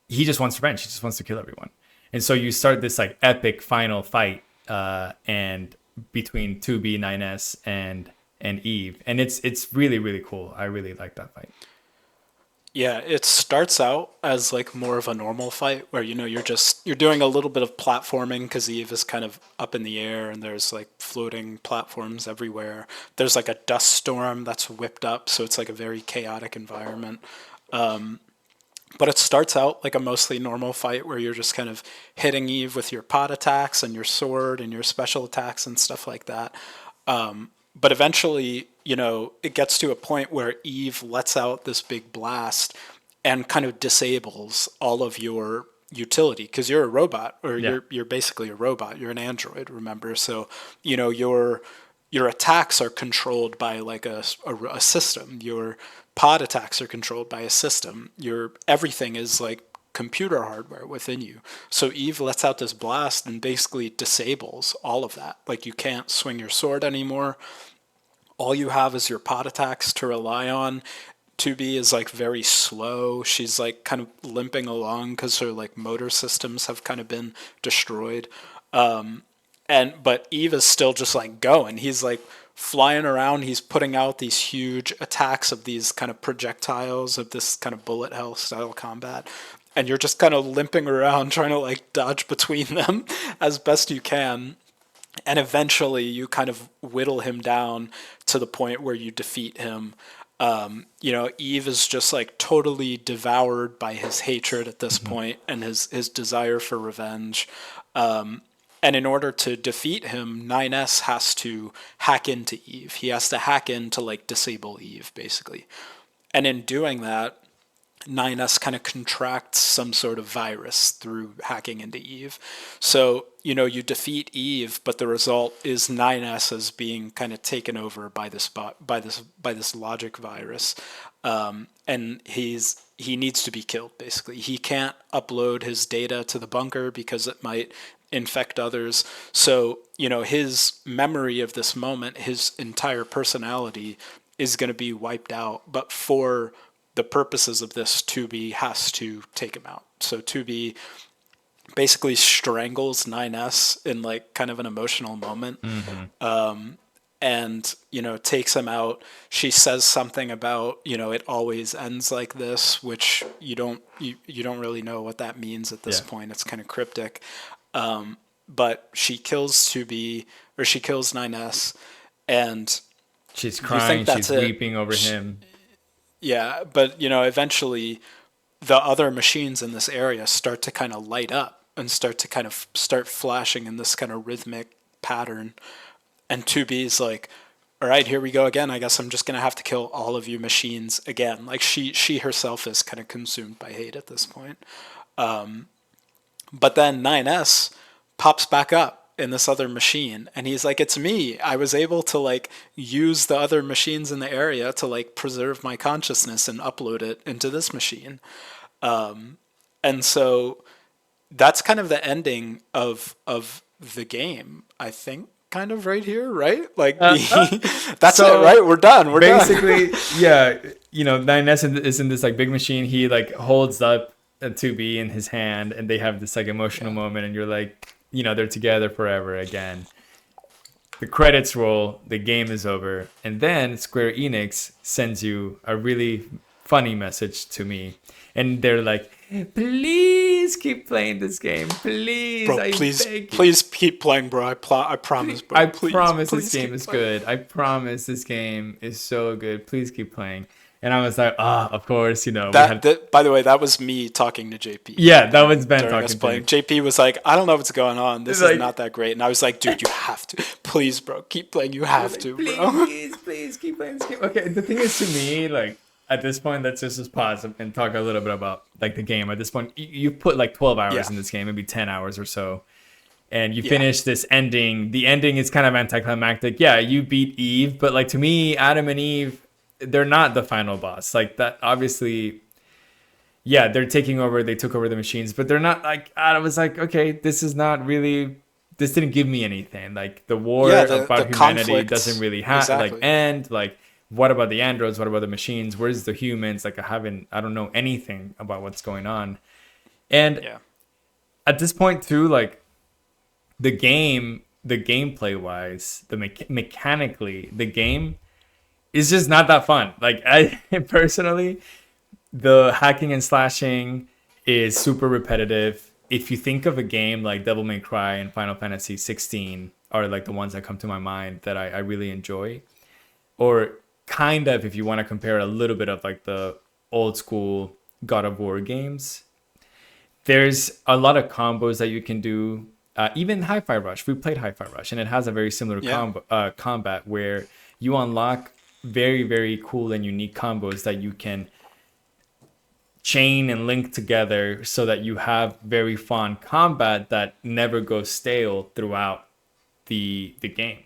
he just wants revenge. He just wants to kill everyone. And so you start this like epic final fight, and between 2B, 9S, and Eve, and it's really really cool. I really like that fight. yeah. It starts out as like more of a normal fight where you're doing a little bit of platforming because Eve is kind of up in the air and there's like floating platforms everywhere. There's like a dust storm that's whipped up, so it's like a very chaotic environment. But it starts out like a mostly normal fight where you're just kind of hitting Eve with your pot attacks and your sword and your special attacks and stuff like that. But eventually, it gets to a point where Eve lets out this big blast and kind of disables all of your utility because you're a robot, or Yeah. you're basically a robot. You're an android, remember? So, your attacks are controlled by like a system. Your pod attacks are controlled by a system. Your everything is like computer hardware within you. So Eve lets out this blast and basically disables all of that. Like you can't swing your sword anymore. All you have is your pod attacks to rely on. 2B is like very slow. She's like kind of limping along because her like motor systems have kind of been destroyed. But Eve is still just like going. He's like flying around. He's putting out these huge attacks of these kind of projectiles of this kind of bullet hell style combat. And you're just kind of limping around trying to like dodge between them as best you can. And eventually you kind of whittle him down to the point where you defeat him. Eve is just like totally devoured by his hatred at this Mm-hmm. point and his desire for revenge. And in order to defeat him, 9S has to hack into Eve. He has to hack in to like disable Eve, basically. And in doing that, 9S kind of contracts some sort of virus through hacking into Eve. So, you defeat Eve, but the result is 9S as being kind of taken over by this logic virus. And he needs to be killed, basically. He can't upload his data to the bunker because it might infect others. So, his memory of this moment, his entire personality is going to be wiped out. But for the purposes of this, 2B has to take him out. So 2B basically strangles 9S in like kind of an emotional moment, Mm-hmm. and takes him out. She says something about it always ends like this, which you don't really know what that means at this Yeah. point. It's kind of cryptic. But she kills 2B, or she kills 9S, and She's you think crying. that's She's it. weeping over him. Yeah, but eventually the other machines in this area start to kind of light up and start flashing in this kind of rhythmic pattern. And 2B's like, all right, here we go again. I guess I'm just going to have to kill all of you machines again. Like she herself is kind of consumed by hate at this point. But then 9S pops back up in this other machine, and he's like, it's me. I was able to like use the other machines in the area to like preserve my consciousness and upload it into this machine. And so that's kind of the ending of the game, I think, kind of right here, right? Like Uh, uh, the that's it, so right? We're done. We're done. basically, yeah, 9S is in this like big machine. He like holds up a 2B in his hand, and they have this like emotional Yeah. moment, and you're like, they're together forever again. The credits roll, the game is over, and then Square Enix sends you a really funny message to me, and they're like, "Please keep playing this game, please, Bro, I please beg you. please keep playing, bro. I promise, bro. I Please, promise this please game keep is playing. good. I promise this game is so good. Please keep playing." And I was like, of course, we had. That by the way, that was me talking to JP Yeah, that was during Ben during us talking to playing. me. JP was like, I don't know what's going on. This is Like, not that great. And I was like, dude, you have to. Please, bro, keep playing. You you're have like, to, bro. please, please keep playing this game. Okay, the thing is, to me, like, at this point, let's just pause and talk a little bit about like the game. At this point, you put like 12 hours Yeah. in this game, maybe 10 hours or so, and you Yeah. finish this ending. The ending is kind of anticlimactic. Yeah, you beat Eve, but like to me, Adam and Eve, they're not the final boss. Like that, obviously, yeah, they're taking over. They took over the machines, but they're not like. I was like, okay, this is not really. This didn't give me anything. Like the war Yeah, the about humanity doesn't conflict. really like Exactly. end. Like what about the androids? What about the machines? Where's the humans? Like I don't know anything about what's going on. And Yeah. at this point too, like the gameplay wise, mechanically, the game is just not that fun. Like I personally, the hacking and slashing is super repetitive. If you think of a game like Devil May Cry and Final Fantasy 16 are like the ones that come to my mind that I really enjoy, or kind of if you want to compare a little bit of like the old school God of War games, there's a lot of combos that you can do. Even Hi-Fi Rush, we played Hi-Fi Rush, and it has a very similar Yeah. combat where you unlock very very cool and unique combos that you can chain and link together so that you have very fun combat that never goes stale throughout the game.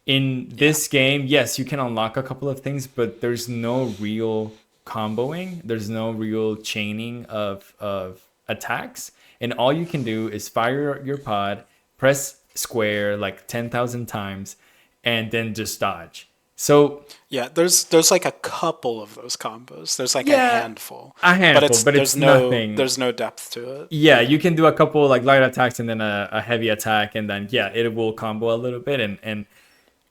In Yeah. this game, yes, you can unlock a couple of things, but there's no real comboing. There's no real chaining of attacks. And all you can do is fire your pod, press square like 10,000 times, and then just dodge. So, Yeah. There's like a couple of those combos. There's like a yeah, handful, a but handful, it's but it's nothing. there's no depth to it. Yeah, you can do a couple like light attacks and then a heavy attack, and then yeah, it will combo a little bit. And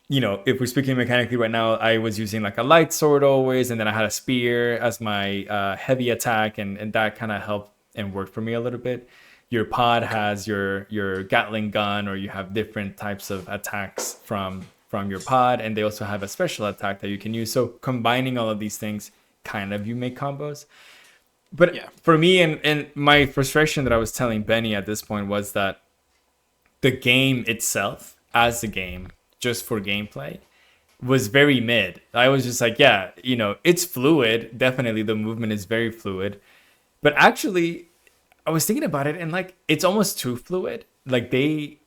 if we're speaking mechanically right now, I was using like a light sword always, and then I had a spear as my heavy attack, and that kind of helped and worked for me a little bit. Your pod Okay. has your Gatling gun, or you have different types of attacks from your pod, and they also have a special attack that you can use. So combining all of these things, kind of you make combos. But Yeah. for me, and my frustration that I was telling Benny at this point was that the game itself, as a game, just for gameplay, was very mid. I was just like, yeah, it's fluid. Definitely, the movement is very fluid. But actually, I was thinking about it, and like, it's almost too fluid. Like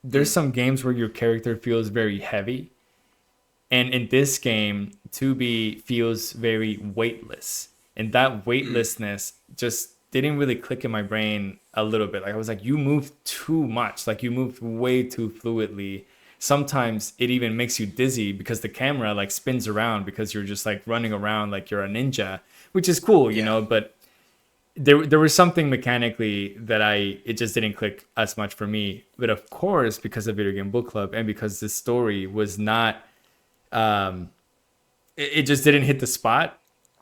there's some games where your character feels very heavy, and in this game, 2B feels very weightless. And that weightlessness just didn't really click in my brain a little bit. Like I was like, you move too much. Like you move way too fluidly. Sometimes it even makes you dizzy because the camera like spins around because you're just like running around like you're a ninja, which is cool, Yeah. but there was something mechanically that it just didn't click as much for me. But of course, because of Video Game Book Club and because the story was not um, it just didn't hit the spot.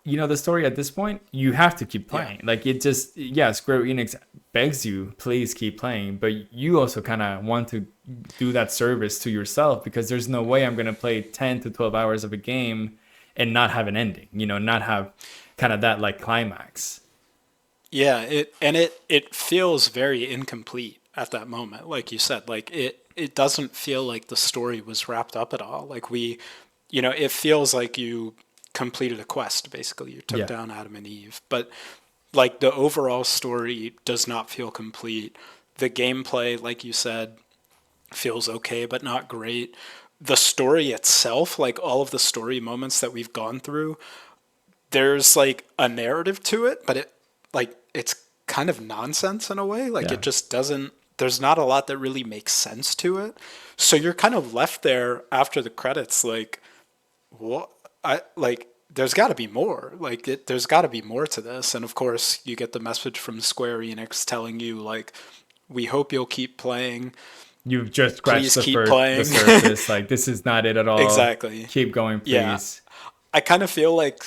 The story at this point, you have to keep Yeah. playing. Like it just, yeah, Square Enix begs you, please keep playing, but you also kind of want to do that service to yourself because there's no way I'm going to play 10 to 12 hours of a game and not have an ending, not have kind of that like climax. Yeah, it feels very incomplete at that moment, like you said. Like it doesn't feel like the story was wrapped up at all. Like it feels like you completed a quest basically. You took Yeah. down Adam and Eve, but like the overall story does not feel complete. The gameplay, like you said, feels okay, but not great. The story itself, like all of the story moments that we've gone through, there's like a narrative to it, but it's kind of nonsense in a way. Like Yeah. it just doesn't. There's not a lot that really makes sense to it. So you're kind of left there after the credits, like what I like. There's got to be more. There's got to be more to this. And of course, you get the message from Square Enix telling you like, we hope you'll keep playing. You've just scratched Please the keep the playing. surface. Like this is not it at all. Exactly. Keep going, Yeah. please. I kind of feel like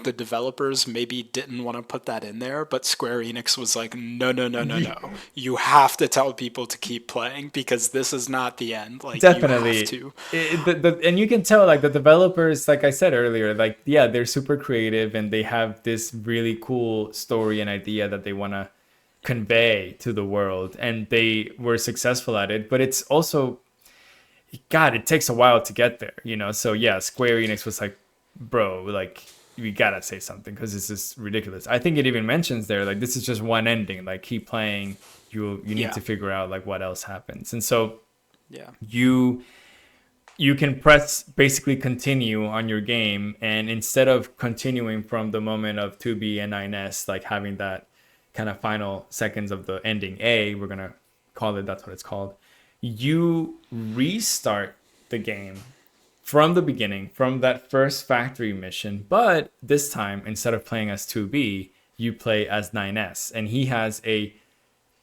the developers maybe didn't want to put that in there, but Square Enix was like, no, no, no, no, no. You have to tell people to keep playing because this is not the end. Like you have Definitely. to. And you can tell like the developers, like I said earlier, like yeah, they're super creative and they have this really cool story and idea that they want to convey to the world, and they were successful at it. But it's also, God, it takes a while to get there, you know. So yeah, Square Enix was like, bro, like we gotta say something because this is ridiculous. I think it even mentions there like this is just one ending. Like keep playing. You need Yeah. to figure out like what else happens, and so Yeah. you you can press basically continue on your game, and instead of continuing from the moment of 2B and 9S, like having that kind of final seconds of the ending A, we're gonna call it, that's what it's called, you restart the game from the beginning, from that first factory mission, but this time instead of playing as 2B, you play as 9S, and he has a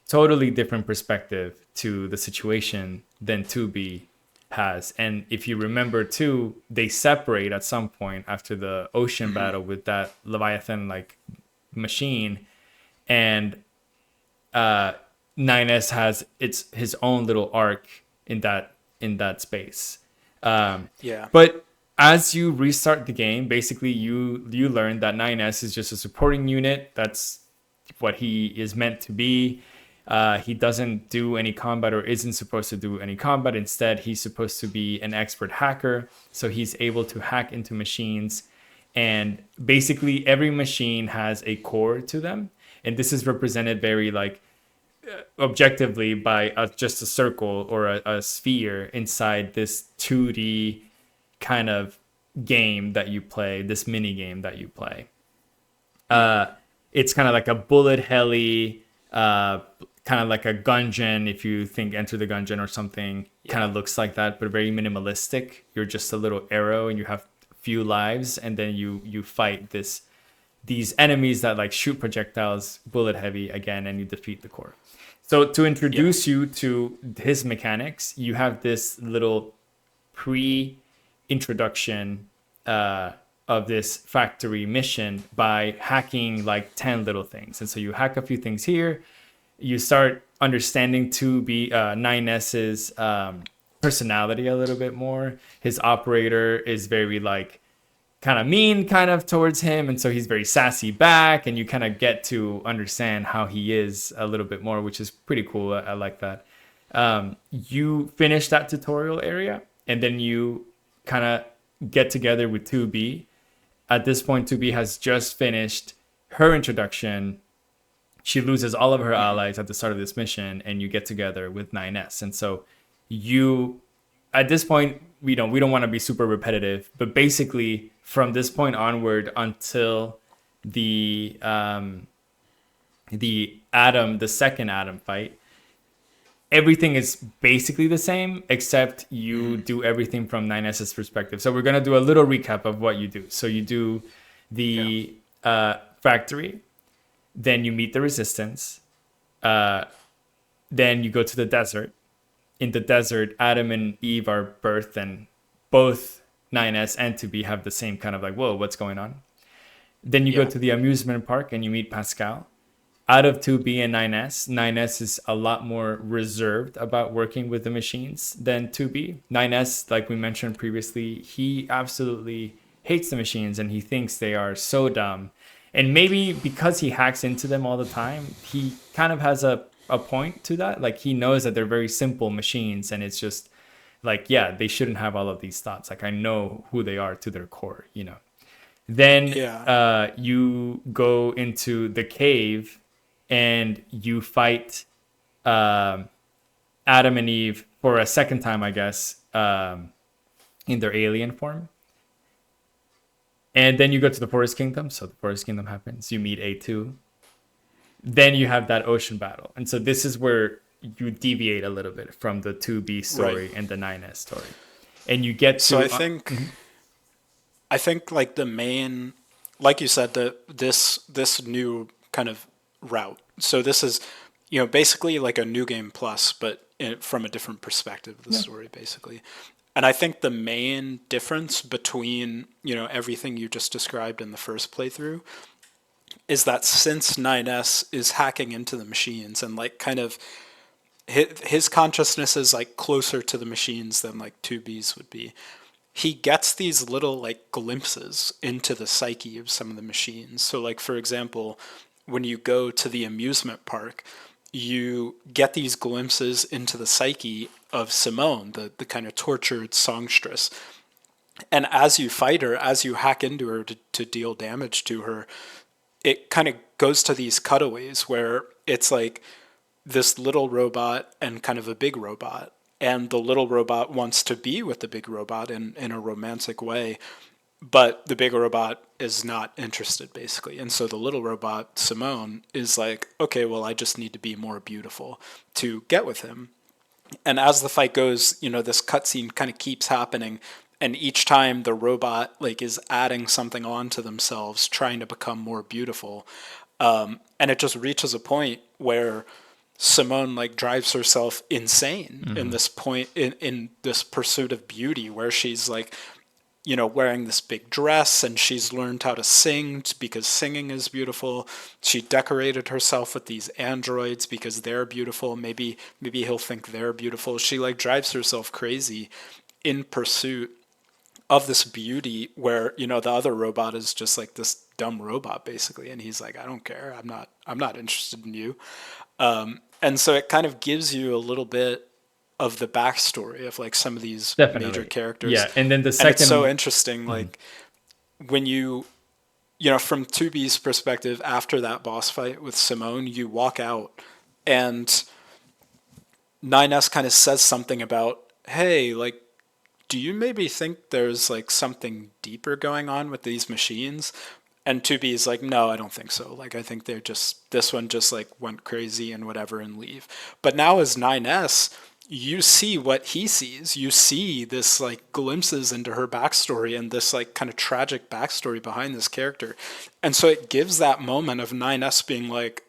totally different perspective to the situation than 2B has. And if you remember too, they separate at some point after the ocean battle with that Leviathan like machine, and 9S has its his own little arc in that space. Yeah. But as you restart the game, basically you learn that 9S is just a supporting unit. That's what he is meant to be. He doesn't do any combat or isn't supposed to do any combat. Instead, he's supposed to be an expert hacker. So he's able to hack into machines. And basically, every machine has a core to them. And this is represented very like objectively by just a circle or a sphere inside this 2D kind of game that you play, this mini game that you play. It's kind of like a bullet heli, kind of like a gungeon. If you think Enter the Gungeon or something, kind Yeah. of looks like that, but very minimalistic. You're just a little arrow and you have few lives, and then you fight these enemies that like shoot projectiles, bullet heavy again, and you defeat the core. So to Yeah. introduce you to his mechanics, you have this little pre-introduction of this factory mission by hacking like 10 little things. And so you hack a few things here, you start understanding 2B 9S's personality a little bit more. His operator is very like kind of mean kind of towards him, and so he's very sassy back, and you kind of get to understand how he is a little bit more, which is pretty cool. I like that. You finish that tutorial area, and then you kind of get together with 2B. At this point, 2B has just finished her introduction. She loses all of her allies at the start of this mission, and you get together with 9S. And so you, at this point, we don't want to be super repetitive, but basically from this point onward until the second Atom fight, everything is basically the same, except you do everything from 9S's perspective. So we're gonna do a little recap of what you do. So you do Yeah. the factory, then you meet the resistance, then you go to the desert. In the desert, Adam and Eve are birthed, and both 9S and 2B have the same kind of like, whoa, what's going on? Then you go Yeah. to the amusement park and you meet Pascal. Out of 2B and 9S, 9S is a lot more reserved about working with the machines than 2B. 9S, like we mentioned previously, he absolutely hates the machines and he thinks they are so dumb. And maybe because he hacks into them all the time, he kind of has a point to that. Like he knows that they're very simple machines, and it's just like, yeah, they shouldn't have all of these thoughts. Like I know who they are to their core, you know. Then Yeah. you go into the cave and you fight um, Adam and Eve for a second time, I guess, in their alien form. And then you go to the Forest Kingdom. So the Forest Kingdom happens. You meet A2. Then you have that ocean battle. And so this is where you deviate a little bit from the 2B Right. story and the 9S story. And you get So to I think like the main, like you said, this new kind of route. So this is, basically like a new game plus, but from a different perspective of the yeah, story, basically. And I think the main difference between everything you just described in the first playthrough is that since 9S is hacking into the machines and like kind of his consciousness is like closer to the machines than like 2B's would be, he gets these little like glimpses into the psyche of some of the machines. So like for example, when you go to the amusement park, you get these glimpses into the psyche of Simone, the kind of tortured songstress. And as you fight her, as you hack into her to deal damage to her, it kind of goes to these cutaways where it's like this little robot and kind of a big robot. And the little robot wants to be with the big robot in a romantic way, but the big robot is not interested, basically. And so the little robot, Simone, is like, okay, well, I just need to be more beautiful to get with him. And as the fight goes, this cutscene kind of keeps happening. And each time the robot like is adding something on to themselves, trying to become more beautiful. And it just reaches a point where Simone like drives herself insane in this point in this pursuit of beauty where she's like wearing this big dress and she's learned how to sing because singing is beautiful. She decorated herself with these androids because they're beautiful. Maybe he'll think they're beautiful. She like drives herself crazy in pursuit of this beauty where the other robot is just like this dumb robot basically, and he's like, I don't care, I'm not interested in you. And so it kind of gives you a little bit of the backstory of like some of these major definitely. characters. Yeah. And then the And it's so second, interesting, like when from 2B's perspective, after that boss fight with Simone, you walk out and 9S kind of says something about, hey, like, do you maybe think there's like something deeper going on with these machines? And 2B is like, no, I don't think so. Like, I think this one just like went crazy and whatever and leave. But now as 9S, you see what he sees. You see this like glimpses into her backstory and this like kind of tragic backstory behind this character. And so it gives that moment of 9S being like,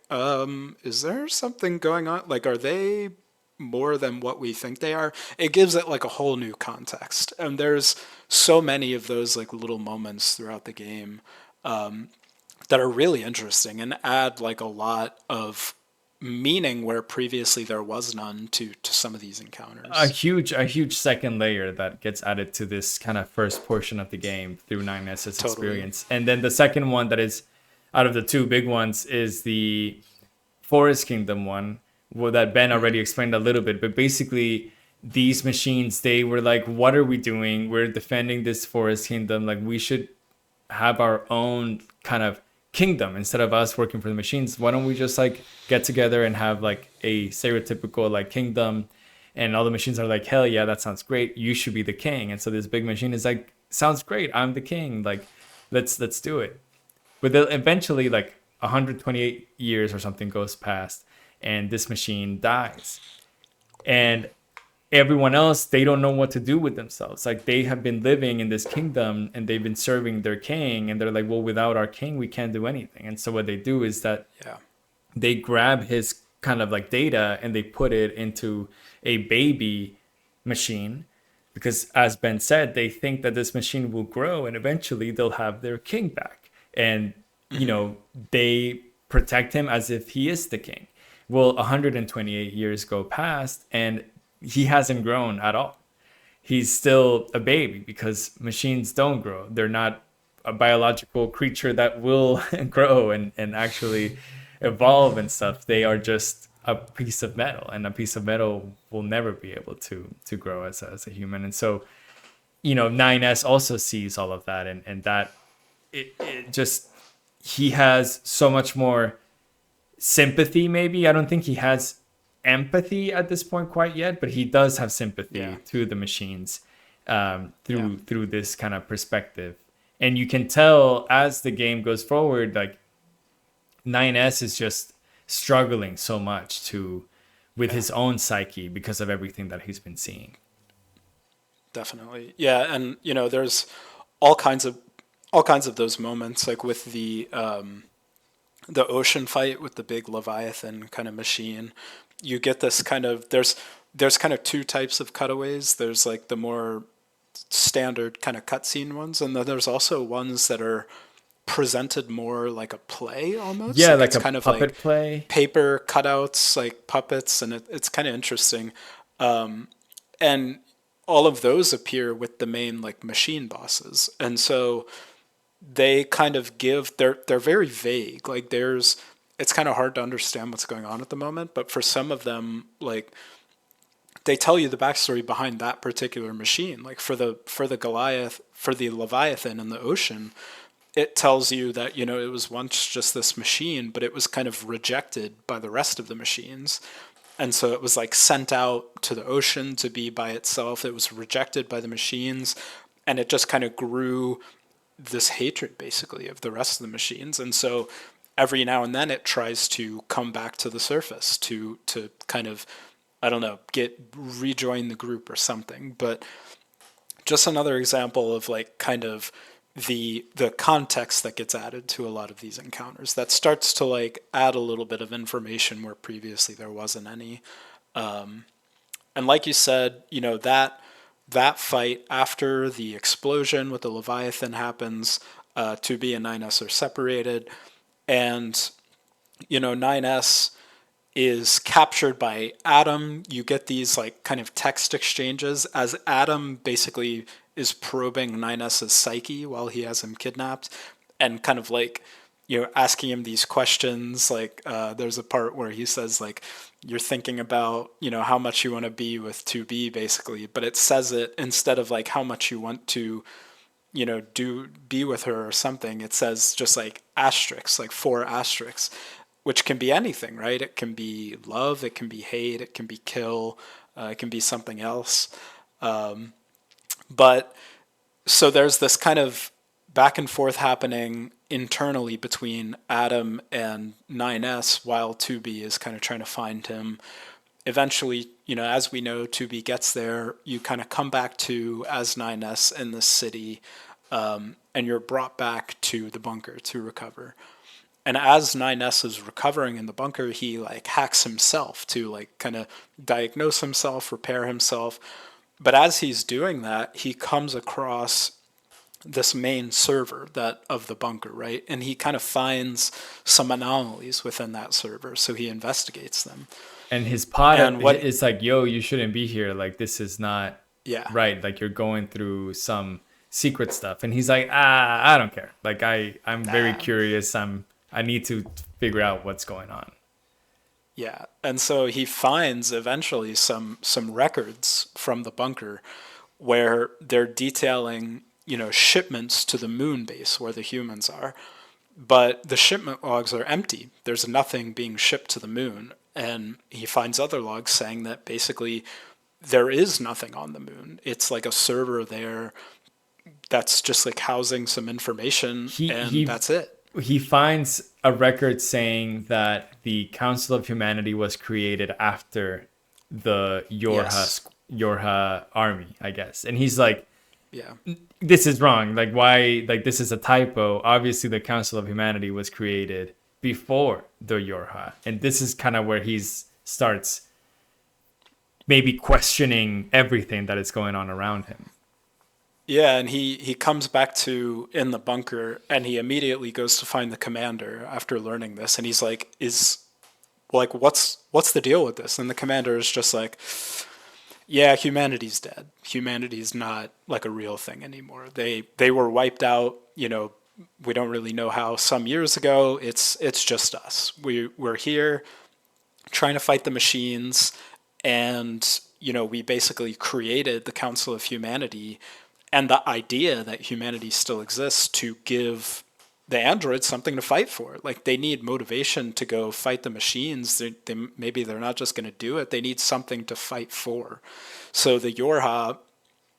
is there something going on? Like, are they more than what we think they are? It gives it like a whole new context. And there's so many of those like little moments throughout the game that are really interesting and add like a lot of meaning where previously there was none to some of these encounters. a huge second layer that gets added to this kind of first portion of the game through 9S's Totally. experience. And then the second one that is out of the two big ones is the Forest Kingdom one, well, that Ben already explained a little bit. But basically, these machines, they were like, what are we doing? We're defending this Forest Kingdom. Like, we should have our own kind of kingdom instead of us working for the machines. Why don't we just like get together and have like a stereotypical like kingdom? And all the machines are like, hell yeah, that sounds great, you should be the king. And so this big machine is like, sounds great, I'm the king, like let's do it. But then eventually like 128 years or something goes past and this machine dies, and everyone else, they don't know what to do with themselves. Like, they have been living in this kingdom and they've been serving their king, and they're like, well, without our king we can't do anything. And so what they do is that Yeah. they grab his kind of like data and they put it into a baby machine, because as Ben said, they think that this machine will grow and eventually they'll have their king back. And they protect him as if he is the king. Well, 128 years go past and he hasn't grown at all. He's still a baby because machines don't grow. They're not a biological creature that will grow and actually evolve and stuff. They are just a piece of metal, and a piece of metal will never be able to grow as a human. And so, 9S also sees all of that, and that it just, he has so much more sympathy. Maybe, I don't think he has empathy at this point quite yet, but he does have Yeah. sympathy to the machines Yeah. through this kind of perspective. And you can tell as the game goes forward, like 9S is just struggling so much to with Yeah. his own psyche because of everything that he's been seeing. Definitely. Yeah, and there's all kinds of all kinds of those moments, like with the ocean fight with the big Leviathan kind of machine. You get this kind of there's kind of two types of cutaways. There's like the more standard kind of cutscene ones, and then there's also ones that are presented more like a play almost. Yeah, Like like it's a kind of like puppet play. paper cutouts, like puppets, and it's kind of interesting. And all of those appear with the main like machine bosses, and so they kind of give they're very vague. Like there's it's kind of hard to understand what's going on at the moment, but for some of them, like they tell you the backstory behind that particular machine. Like for the Goliath, for the Leviathan in the ocean, it tells you that it was once just this machine, but it was kind of rejected by the rest of the machines, and so it was like sent out to the ocean to be by itself. It was rejected by the machines, and it just kind of grew this hatred basically of the rest of the machines. And so every now and then it tries to come back to the surface to kind of, I don't know, get rejoin the group or something. But just another example of like kind of the context that gets added to a lot of these encounters that starts to like add a little bit of information where previously there wasn't any. And like you said, that fight after the explosion with the Leviathan happens, 2B and 9S are separated, and 9S is captured by Adam. You get these like kind of text exchanges as Adam basically is probing 9S's psyche while he has him kidnapped, and kind of like asking him these questions. Like there's a part where he says like you're thinking about how much you want to be with 2B basically, but it says it instead of like how much you want to do be with her or something. It says just like asterisks, like 4 asterisks, which can be anything, right? It can be love, it can be hate, it can be kill, it can be something else. But so there's this kind of back and forth happening internally between Adam and 9S while 2B is kind of trying to find him. Eventually, as we know, 2B gets there. You kind of come back to as 9S in the city, and you're brought back to the bunker to recover. And as 9S is recovering in the bunker, he like hacks himself to like kind of diagnose himself, repair himself. But as he's doing that, he comes across this main server that of the bunker, right? And he kind of finds some anomalies within that server, so he investigates them. And his pod And what is like, yo, you shouldn't be here. Like, this is not yeah. right. Like, you're going through some secret stuff. And he's like, I don't care. Like, I'm very Nah. curious. I need to figure out what's going on. Yeah. And so he finds eventually some records from the bunker where they're detailing, shipments to the moon base where the humans are. But the shipment logs are empty. There's nothing being shipped to the moon. And he finds other logs saying that basically there is nothing on the moon. It's like a server there that's just like housing some information, He and he that's it. he finds a record saying that the Council of Humanity was created after the Yes. Yorha army, I guess. And he's like, Yeah. this is wrong. Like, why? Like, this is a typo. Obviously, the Council of Humanity was created before the Yorha, and this is kind of where he's starts maybe questioning everything that is going on around him. Yeah, and he comes back to in the bunker, and he immediately goes to find the commander after learning this, and he's like, "Is like what's the deal with this?" And the commander is just like, "Yeah, humanity's dead. Humanity's not like a real thing anymore. They were wiped out. We don't really know how. Some years ago, it's just us. We're here trying to fight the machines, and we basically created the Council of Humanity, and the idea that humanity still exists to give the androids something to fight for. Like they need motivation to go fight the machines. Maybe they're not just going to do it. They need something to fight for. So the Yorha,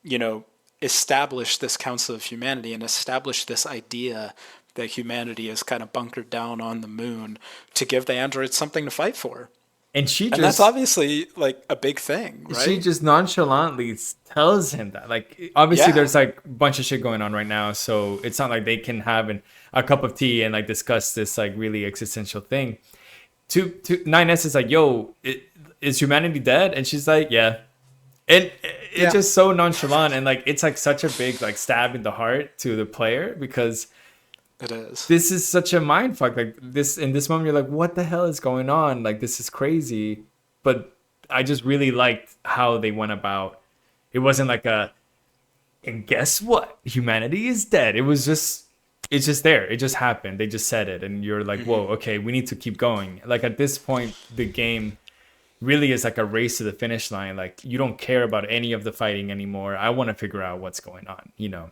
you know, establish this Council of Humanity and establish this idea that humanity is kind of bunkered down on the moon to give the androids something to fight for. And And that's obviously like a big thing, she right? just nonchalantly tells him that. Like, obviously, Yeah. there's like a bunch of shit going on right now, so it's not like they can have a cup of tea and like discuss this like really existential thing. To 9S is like, yo, is humanity dead? And she's like, yeah. And it's Yeah. just so nonchalant, and like it's like such a big like stab in the heart to the player, because It is. this is such a mind fuck. Like this, in this moment, you're like, what the hell is going on? Like this is crazy. But I just really liked how they went about. It wasn't like a, and guess what? Humanity is dead. It was just, it's just there. It just happened. They just said it, and you're like, whoa, okay, we need to keep going. Like at this point, the game really is like a race to the finish line. Like you don't care about any of the fighting anymore. I want to figure out what's going on, you know.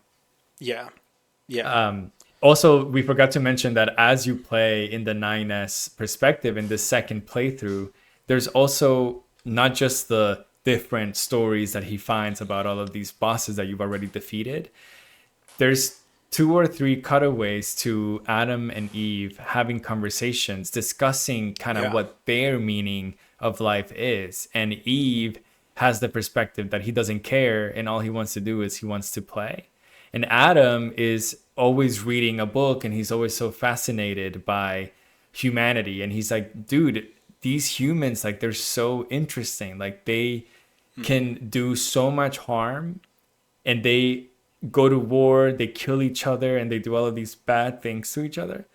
Yeah. Yeah. Also, we forgot to mention that as you play in the 9S perspective in the second playthrough, there's also not just the different stories that he finds about all of these bosses that you've already defeated. There's two or three cutaways to Adam and Eve having conversations, discussing kind of Yeah. what their meaning of life is. And Eve has the perspective that he doesn't care, and all he wants to do is he wants to play. And Adam is always reading a book, and he's always so fascinated by humanity. And he's like, dude, these humans, like, they're so interesting. Like, they can do so much harm, and they go to war, they kill each other, and they do all of these bad things to each other.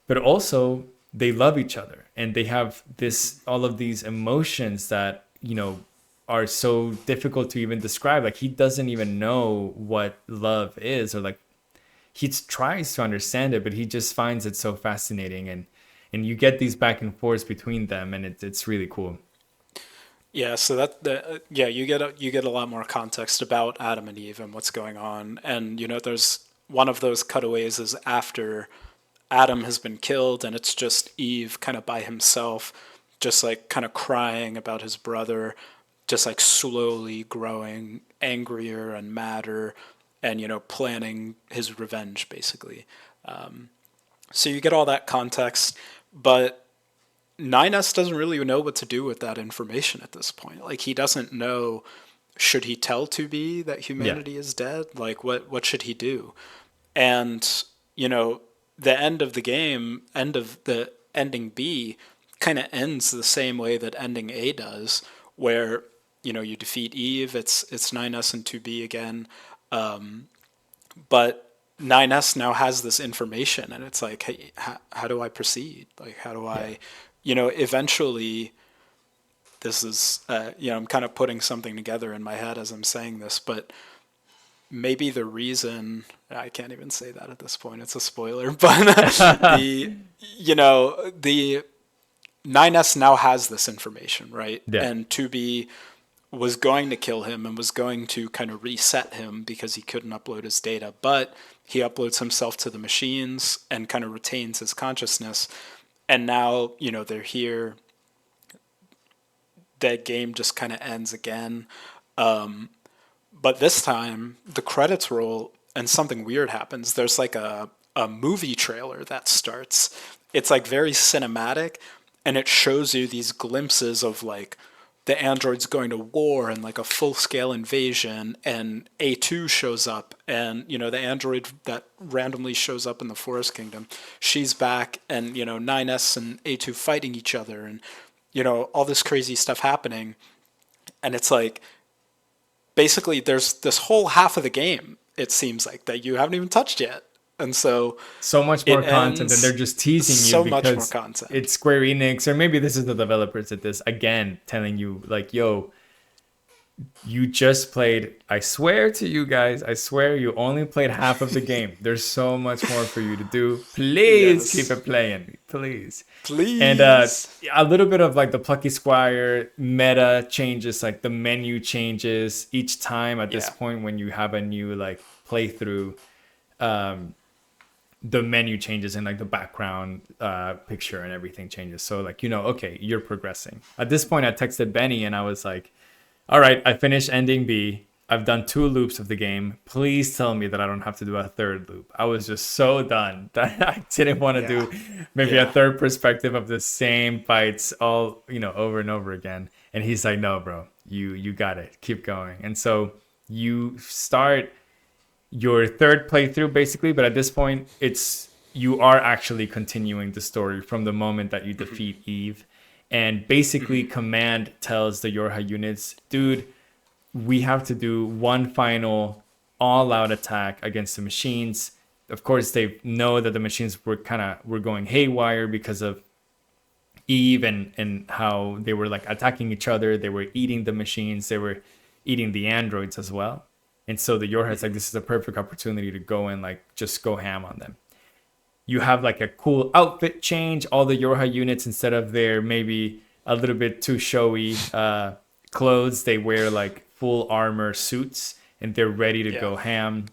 But also, they love each other, and they have this, all of these emotions that, you know, are so difficult to even describe. Like, he doesn't even know what love is, or like, he tries to understand it, but he just finds it so fascinating. And you get these back and forths between them, and it's really cool. Yeah, so yeah, you get a lot more context about Adam and Eve and what's going on, and you know, there's one of those cutaways is after Adam has been killed, and it's just Eve kind of by himself, just like kind of crying about his brother, just like slowly growing angrier and madder, and you know, planning his revenge basically. So you get all that context, but 9S doesn't really know what to do with that information at this point. Like he doesn't know, should he tell 2B that Yeah. humanity is dead? Like what should he do? And you know, the end of the game, end of the ending B kind of ends the same way that ending A does, where you know, you defeat Eve, it's 9S and 2B again. But 9S now has this information, and it's like, hey, how do I proceed? Like, how do Yeah. I, you know, eventually, this is, you know, I'm kind of putting something together in my head as I'm saying this, but maybe the reason, I can't even say that at this point, it's a spoiler, but the, you know, the 9S now has this information, right? Yeah. And 2B was going to kill him and was going to kind of reset him because he couldn't upload his data, but he uploads himself to the machines and kind of retains his consciousness. And now, you know, they're here. That game just kind of ends again. But this time, the credits roll and something weird happens. There's like a movie trailer that starts. It's like very cinematic, and it shows you these glimpses of like the androids going to war and like a full scale invasion, and A2 shows up, and you know, the android that randomly shows up in the Forest Kingdom, she's back, and you know, 9S and A2 fighting each other, and you know, all this crazy stuff happening. And it's like basically there's this whole half of the game, it seems like, that you haven't even touched yet. And so So much more it content, and they're ends just teasing you so much more because content. it's Square Enix, or maybe this is the developers at this again, telling you like, yo, you just played, I swear to you guys, I swear you only played half of the game. There's so much more for you to do. Please keep Yes. it playing, please. And Please. a little bit of like the Plucky Squire meta changes, like the menu changes each time at this Yeah. point when you have a new like playthrough. the menu changes and like the background picture and everything changes. So like, okay, you're progressing. At this point, I texted Benny and I was like, all right, I finished ending B. I've done 2 loops of the game. Please tell me that I don't have to do a third loop. I was just so done that I didn't want to Yeah. do maybe a Yeah. third perspective of the same fights all, over and over again. And he's like, no, bro, you got it. Keep going. And so you start your third playthrough basically, but at this point you are actually continuing the story from the moment that you defeat Eve. And basically command tells the Yorha units, dude, we have to do one final all-out attack against the machines. Of course, they know that the machines were going haywire because of Eve and how they were like attacking each other. They were eating the machines. They were eating the androids as well. And so the Yorha is like, this is a perfect opportunity to go and like just go ham on them. You have like a cool outfit change. All the Yorha units, instead of their maybe a little bit too showy clothes, they wear like full armor suits and they're ready to Yeah. go ham.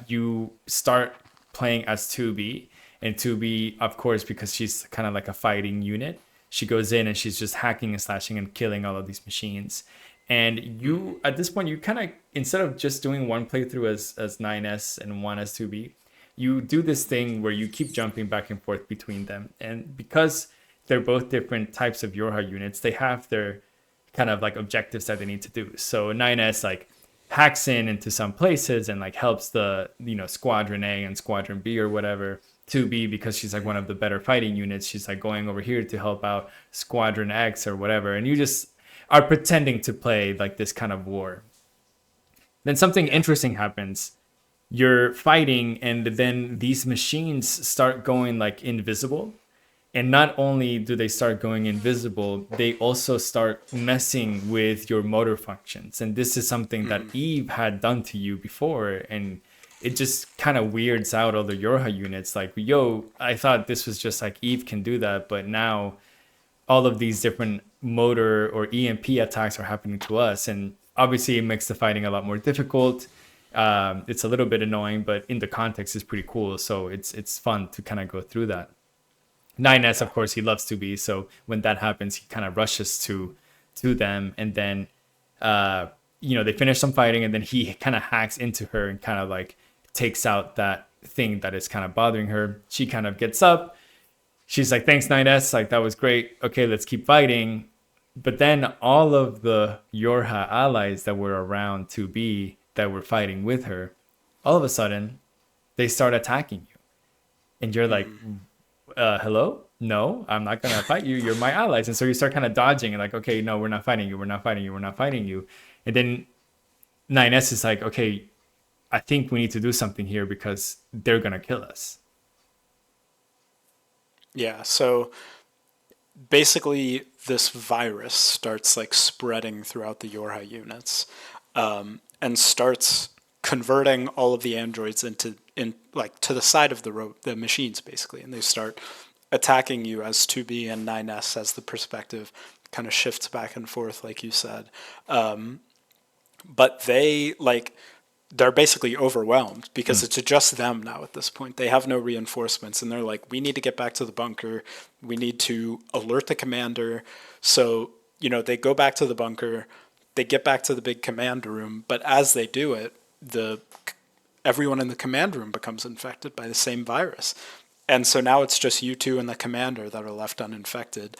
You start playing as 2B, and 2B, of course, because she's kind of like a fighting unit, she goes in and she's just hacking and slashing and killing all of these machines. And you, at this point, you kind of, instead of just doing one playthrough as 9S and one as 2B, you do this thing where you keep jumping back and forth between them. And because they're both different types of Yorha units, they have their kind of like objectives that they need to do. So 9S like hacks into some places and like helps the, Squadron A and Squadron B or whatever. 2B, because she's like one of the better fighting units, she's like going over here to help out Squadron X or whatever. And you just are pretending to play like this kind of war. Then something Yeah. interesting happens. You're fighting, and then these machines start going like invisible. And not only do they start going invisible, they also start messing with your motor functions. And this is something that Eve had done to you before. And it just kind of weirds out all the Yorha units. Like, yo, I thought this was just like Eve can do that, but now all of these different motor or EMP attacks are happening to us. And obviously, it makes the fighting a lot more difficult. It's a little bit annoying, but in the context, it's pretty cool. So it's fun to kind of go through that. 9S, Yeah. of course, he loves to be. So when that happens, he kind of rushes to them, and then they finish some fighting, and then he kind of hacks into her and kind of like takes out that thing that is kind of bothering her. She kind of gets up. She's like, "Thanks, 9S. Like that was great. Okay, let's keep fighting." But then all of the Yorha allies that were around 2B that were fighting with her, all of a sudden, they start attacking you, and you're like, hello? No, I'm not gonna fight you. You're my allies. And so you start kind of dodging and like, okay, no, we're not fighting you. We're not fighting you. We're not fighting you. And then 9S is like, okay, I think we need to do something here because they're gonna kill us. Yeah. So basically, this virus starts like spreading throughout the Yorha units, and starts converting all of the androids in like to the side of the machines basically, and they start attacking you as 2B and 9S as the perspective kind of shifts back and forth, like you said. But they're basically overwhelmed because it's just them now at this point. They have no reinforcements, and they're like, we need to get back to the bunker. We need to alert the commander. So, they go back to the bunker. They get back to the big command room, but as they do it, everyone in the command room becomes infected by the same virus. And so now it's just you two and the commander that are left uninfected.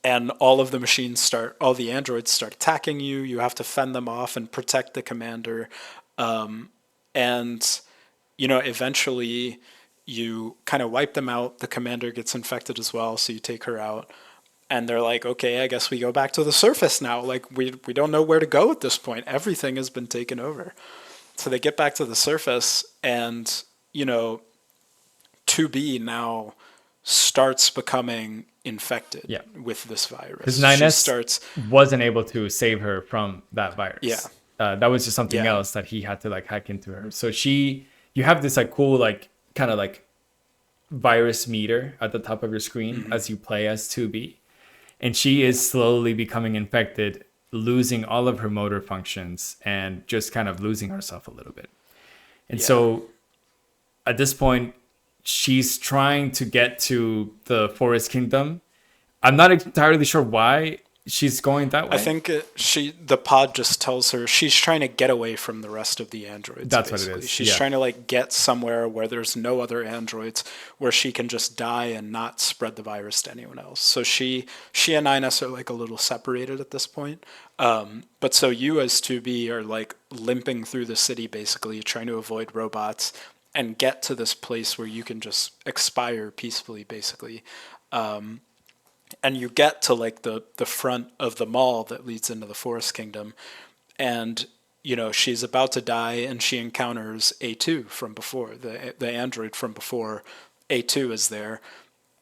And all of the all the androids start attacking you. You have to fend them off and protect the commander. And, eventually you kind of wipe them out. The commander gets infected as well, so you take her out. And they're like, okay, I guess we go back to the surface now. Like, we don't know where to go at this point. Everything has been taken over. So they get back to the surface, and, 2B now starts becoming infected Yeah. with this virus. Because She 9S starts, wasn't able to save her from that virus. yeah, That was just something yeah, else that he had to like hack into her. So you have this like cool, like kind of like virus meter at the top of your screen as you play as 2B. And she is slowly becoming infected, losing all of her motor functions and just kind of losing herself a little bit. And yeah, so at this point, she's trying to get to the Forest Kingdom. I'm not entirely sure why she's going that I way. think the pod just tells her she's trying to get away from the rest of the androids. That's what it Basically, is. she's Yeah. trying to like get somewhere where there's no other androids, where she can just die and not spread the virus to anyone else. So she and Ines are like a little separated at this point. But so you as 2B are like limping through the city, basically trying to avoid robots and get to this place where you can just expire peacefully, basically. And you get to like the front of the mall that leads into the Forest Kingdom, and she's about to die, and she encounters A2 from before, the android from before. A2 is there,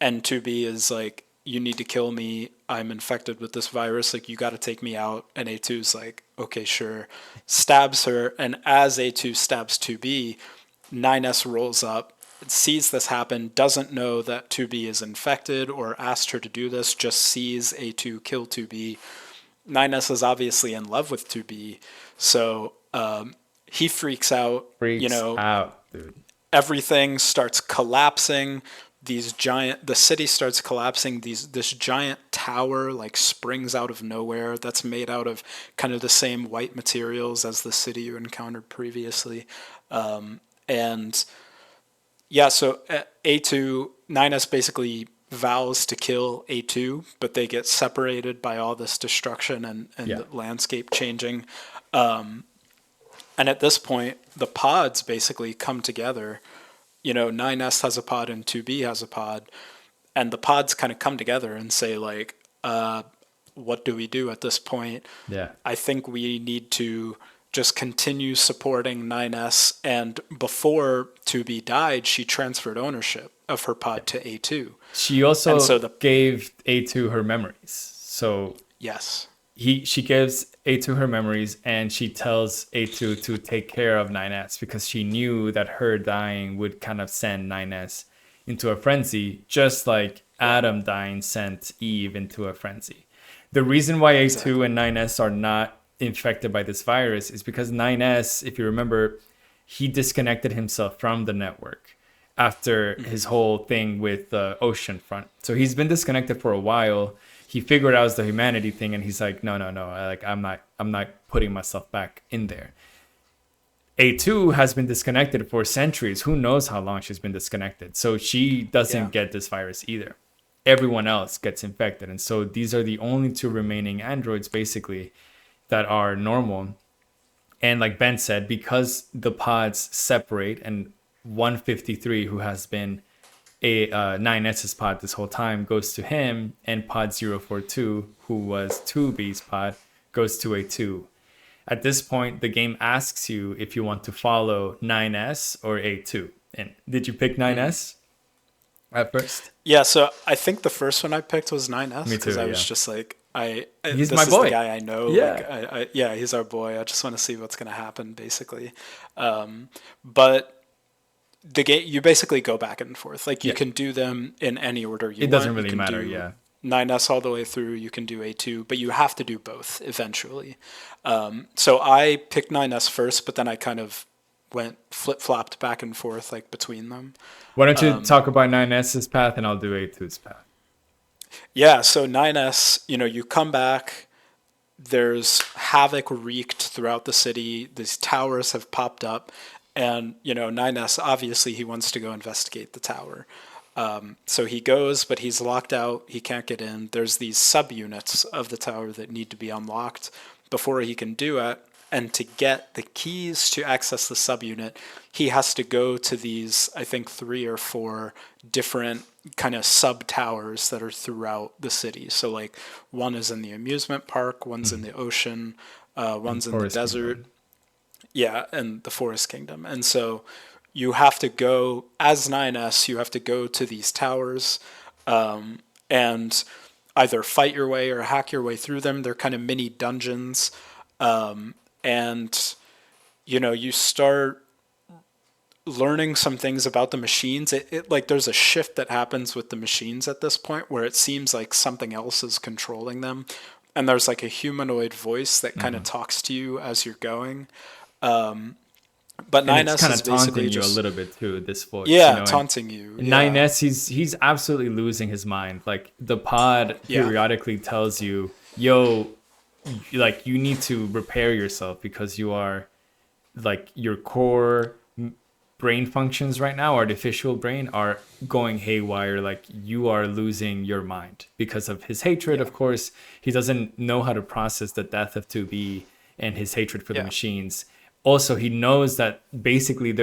and 2B is like, you need to kill me, I'm infected with this virus, like you got to take me out. And A2 is like, okay, sure, stabs her. And as A2 stabs 2B, 9S rolls up, sees this happen, doesn't know that 2B is infected or asked her to do this, just sees A2 kill 2B. 9S is obviously in love with 2B, so he freaks out. Freaks out, dude. Everything starts collapsing. The city starts collapsing. This giant tower like springs out of nowhere. That's made out of kind of the same white materials as the city you encountered previously, and yeah, so A2, 9S basically vows to kill A2, but they get separated by all this destruction and Yeah. the landscape changing. And at this point, the pods basically come together. 9S has a pod and 2B has a pod, and the pods kind of come together and say, like, what do we do at this point? Yeah. I think we need to just continue supporting 9S. And before 2B died, she transferred ownership of her pod to A2. She And also so gave A2 her memories. So yes. she gives A2 her memories, and she tells A2 to take care of 9S because she knew that her dying would kind of send 9S into a frenzy, just like Yeah, Adam dying sent Eve into a frenzy. The reason why A2 exactly. and 9S are not infected by this virus is because 9S, if you remember, he disconnected himself from the network after his whole thing with the ocean front. So he's been disconnected for a while. He figured out the humanity thing, and he's like, no, no, no, like I'm not putting myself back in there. A2 has been disconnected for centuries. Who knows how long she's been disconnected? So she Yeah. doesn't get this virus either. Everyone else gets infected. And so these are the only two remaining androids basically that are normal. And like Ben said, because the pods separate and 153, who has been a 9S's pod this whole time, goes to him, and pod 042, who was 2B's pod, goes to A2. At this point, the game asks you if you want to follow 9S or A2. And did you pick 9S at first? Yeah, so I think the first one I picked was 9S Me because too, I was yeah. just like, He's my this is the boy. guy I know. Like, Yeah. yeah, he's our boy. I just want to see what's gonna happen, basically. But the game, you basically go back and forth. Like, you Yeah. can do them in any order you It doesn't want. You really can matter, do yeah. 9S all the way through. You can do A2, but you have to do both eventually. So I picked 9S first, but then I kind of went flip flopped back and forth like between them. Why don't you talk about 9S's path and I'll do A2's path? Yeah, so 9S, you come back, there's havoc wreaked throughout the city, these towers have popped up, and, 9S, obviously, he wants to go investigate the tower. So he goes, but he's locked out, he can't get in. There's these subunits of the tower that need to be unlocked before he can do it. And to get the keys to access the subunit, he has to go to these, I think, 3 or 4 different kind of sub towers that are throughout the city. So, like, one is in the amusement park, one's in the ocean, And one's in the Forest desert. Kingdom. Yeah, and the Forest Kingdom. And so you have to go, as 9S, you have to go to these towers and either fight your way or hack your way through them. They're kind of mini dungeons. And you start learning some things about the machines. It like there's a shift that happens with the machines at this point where it seems like something else is controlling them, and there's like a humanoid voice that kind of talks to you as you're going. But And it's 9S kind is of taunting basically you a just, little bit too, this voice, yeah, and taunting you. Yeah. 9S, he's absolutely losing his mind. Like the pod Yeah. periodically tells you, yo, like you need to repair yourself because you are like your core brain functions right now, artificial brain, are going haywire. Like you are losing your mind because of his hatred. Yeah. Of course, he doesn't know how to process the death of 2B and his hatred for the Yeah. machines. Also, he knows that basically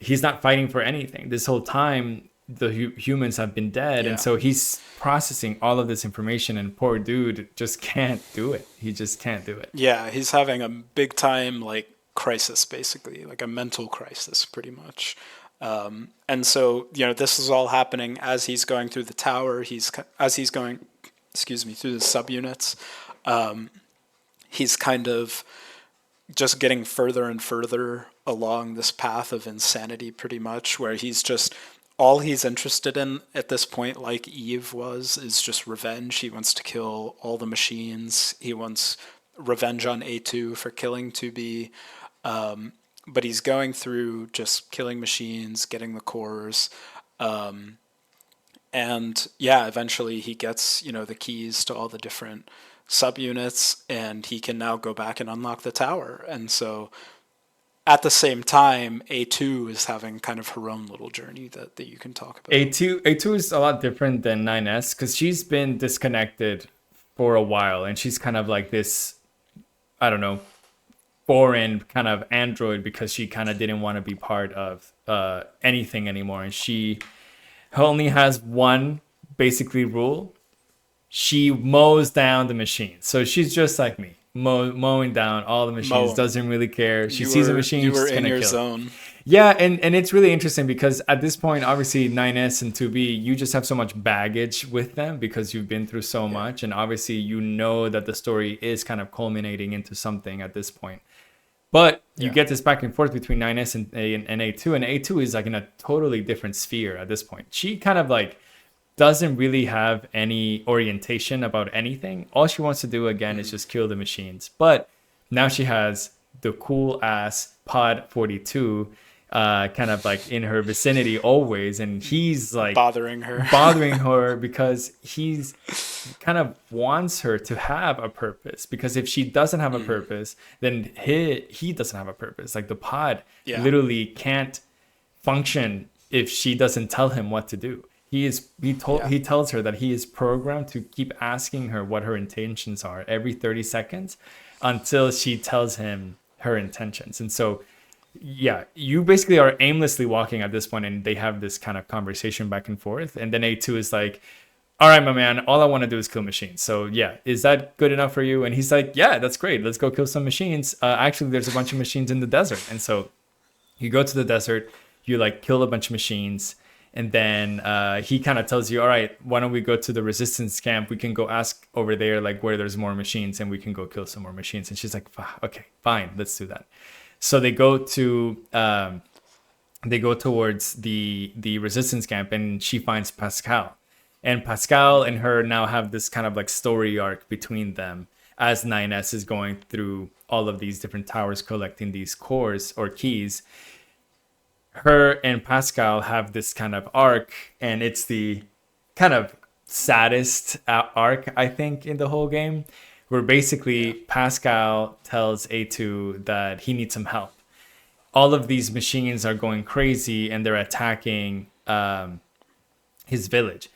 he's not fighting for anything this whole time. The humans have been dead, and Yeah. so he's processing all of this information, and poor dude just can't do it. He just can't do it. Yeah, he's having a big time like crisis, basically, like a mental crisis, pretty much. And so, this is all happening as he's going through the tower. As he's going, excuse me, through the subunits. He's kind of just getting further and further along this path of insanity, pretty much, where he's just all he's interested in at this point, like Eve was, is just revenge. He wants to kill all the machines. He wants revenge on A2 for killing 2B. But he's going through just killing machines, getting the cores. And yeah, eventually he gets, the keys to all the different subunits, and he can now go back and unlock the tower. And so at the same time, A2 is having kind of her own little journey that you can talk about. A2 is a lot different than 9S because she's been disconnected for a while, and she's kind of like this, I don't know, foreign kind of android because she kind of didn't want to be part of anything anymore, and she only has one basically rule. She mows down the machines. So she's just like me, mowing down all the machines, doesn't really care. She sees a machine, you were she's in gonna your kill it. zone. Yeah, and it's really interesting because at this point, obviously 9S and 2B, you just have so much baggage with them because you've been through so much, and obviously you know that the story is kind of culminating into something at this point. But you get this back and forth between 9S and A2, and A2 is like in a totally different sphere at this point. She kind of like doesn't really have any orientation about anything. All she wants to do again is just kill the machines. But now she has the cool ass Pod 42 kind of like in her vicinity always, and he's like bothering her because he's kind of wants her to have a purpose, because if she doesn't have a purpose, then he doesn't have a purpose. Like the pod literally can't function if she doesn't tell him what to do. He tells her that he is programmed to keep asking her what her intentions are every 30 seconds until she tells him her intentions. And so yeah, you basically are aimlessly walking at this point, and they have this kind of conversation back and forth. And then A2 is like, all right, my man, all I want to do is kill machines. So yeah, is that good enough for you? And he's like, yeah, that's great. Let's go kill some machines. Actually, there's a bunch of machines in the desert. And so you go to the desert, you like kill a bunch of machines. And then he kind of tells you, all right, why don't we go to the resistance camp? We can go ask over there, like where there's more machines, and we can go kill some more machines. And she's like, okay, fine, let's do that. So they go towards the resistance camp, and she finds Pascal. And Pascal and her now have this kind of like story arc between them as 9S is going through all of these different towers collecting these cores or keys. Her and Pascal have this kind of arc, and it's the kind of saddest arc, I think, in the whole game, where basically Pascal tells A2 that he needs some help. All of these machines are going crazy, and they're attacking his village.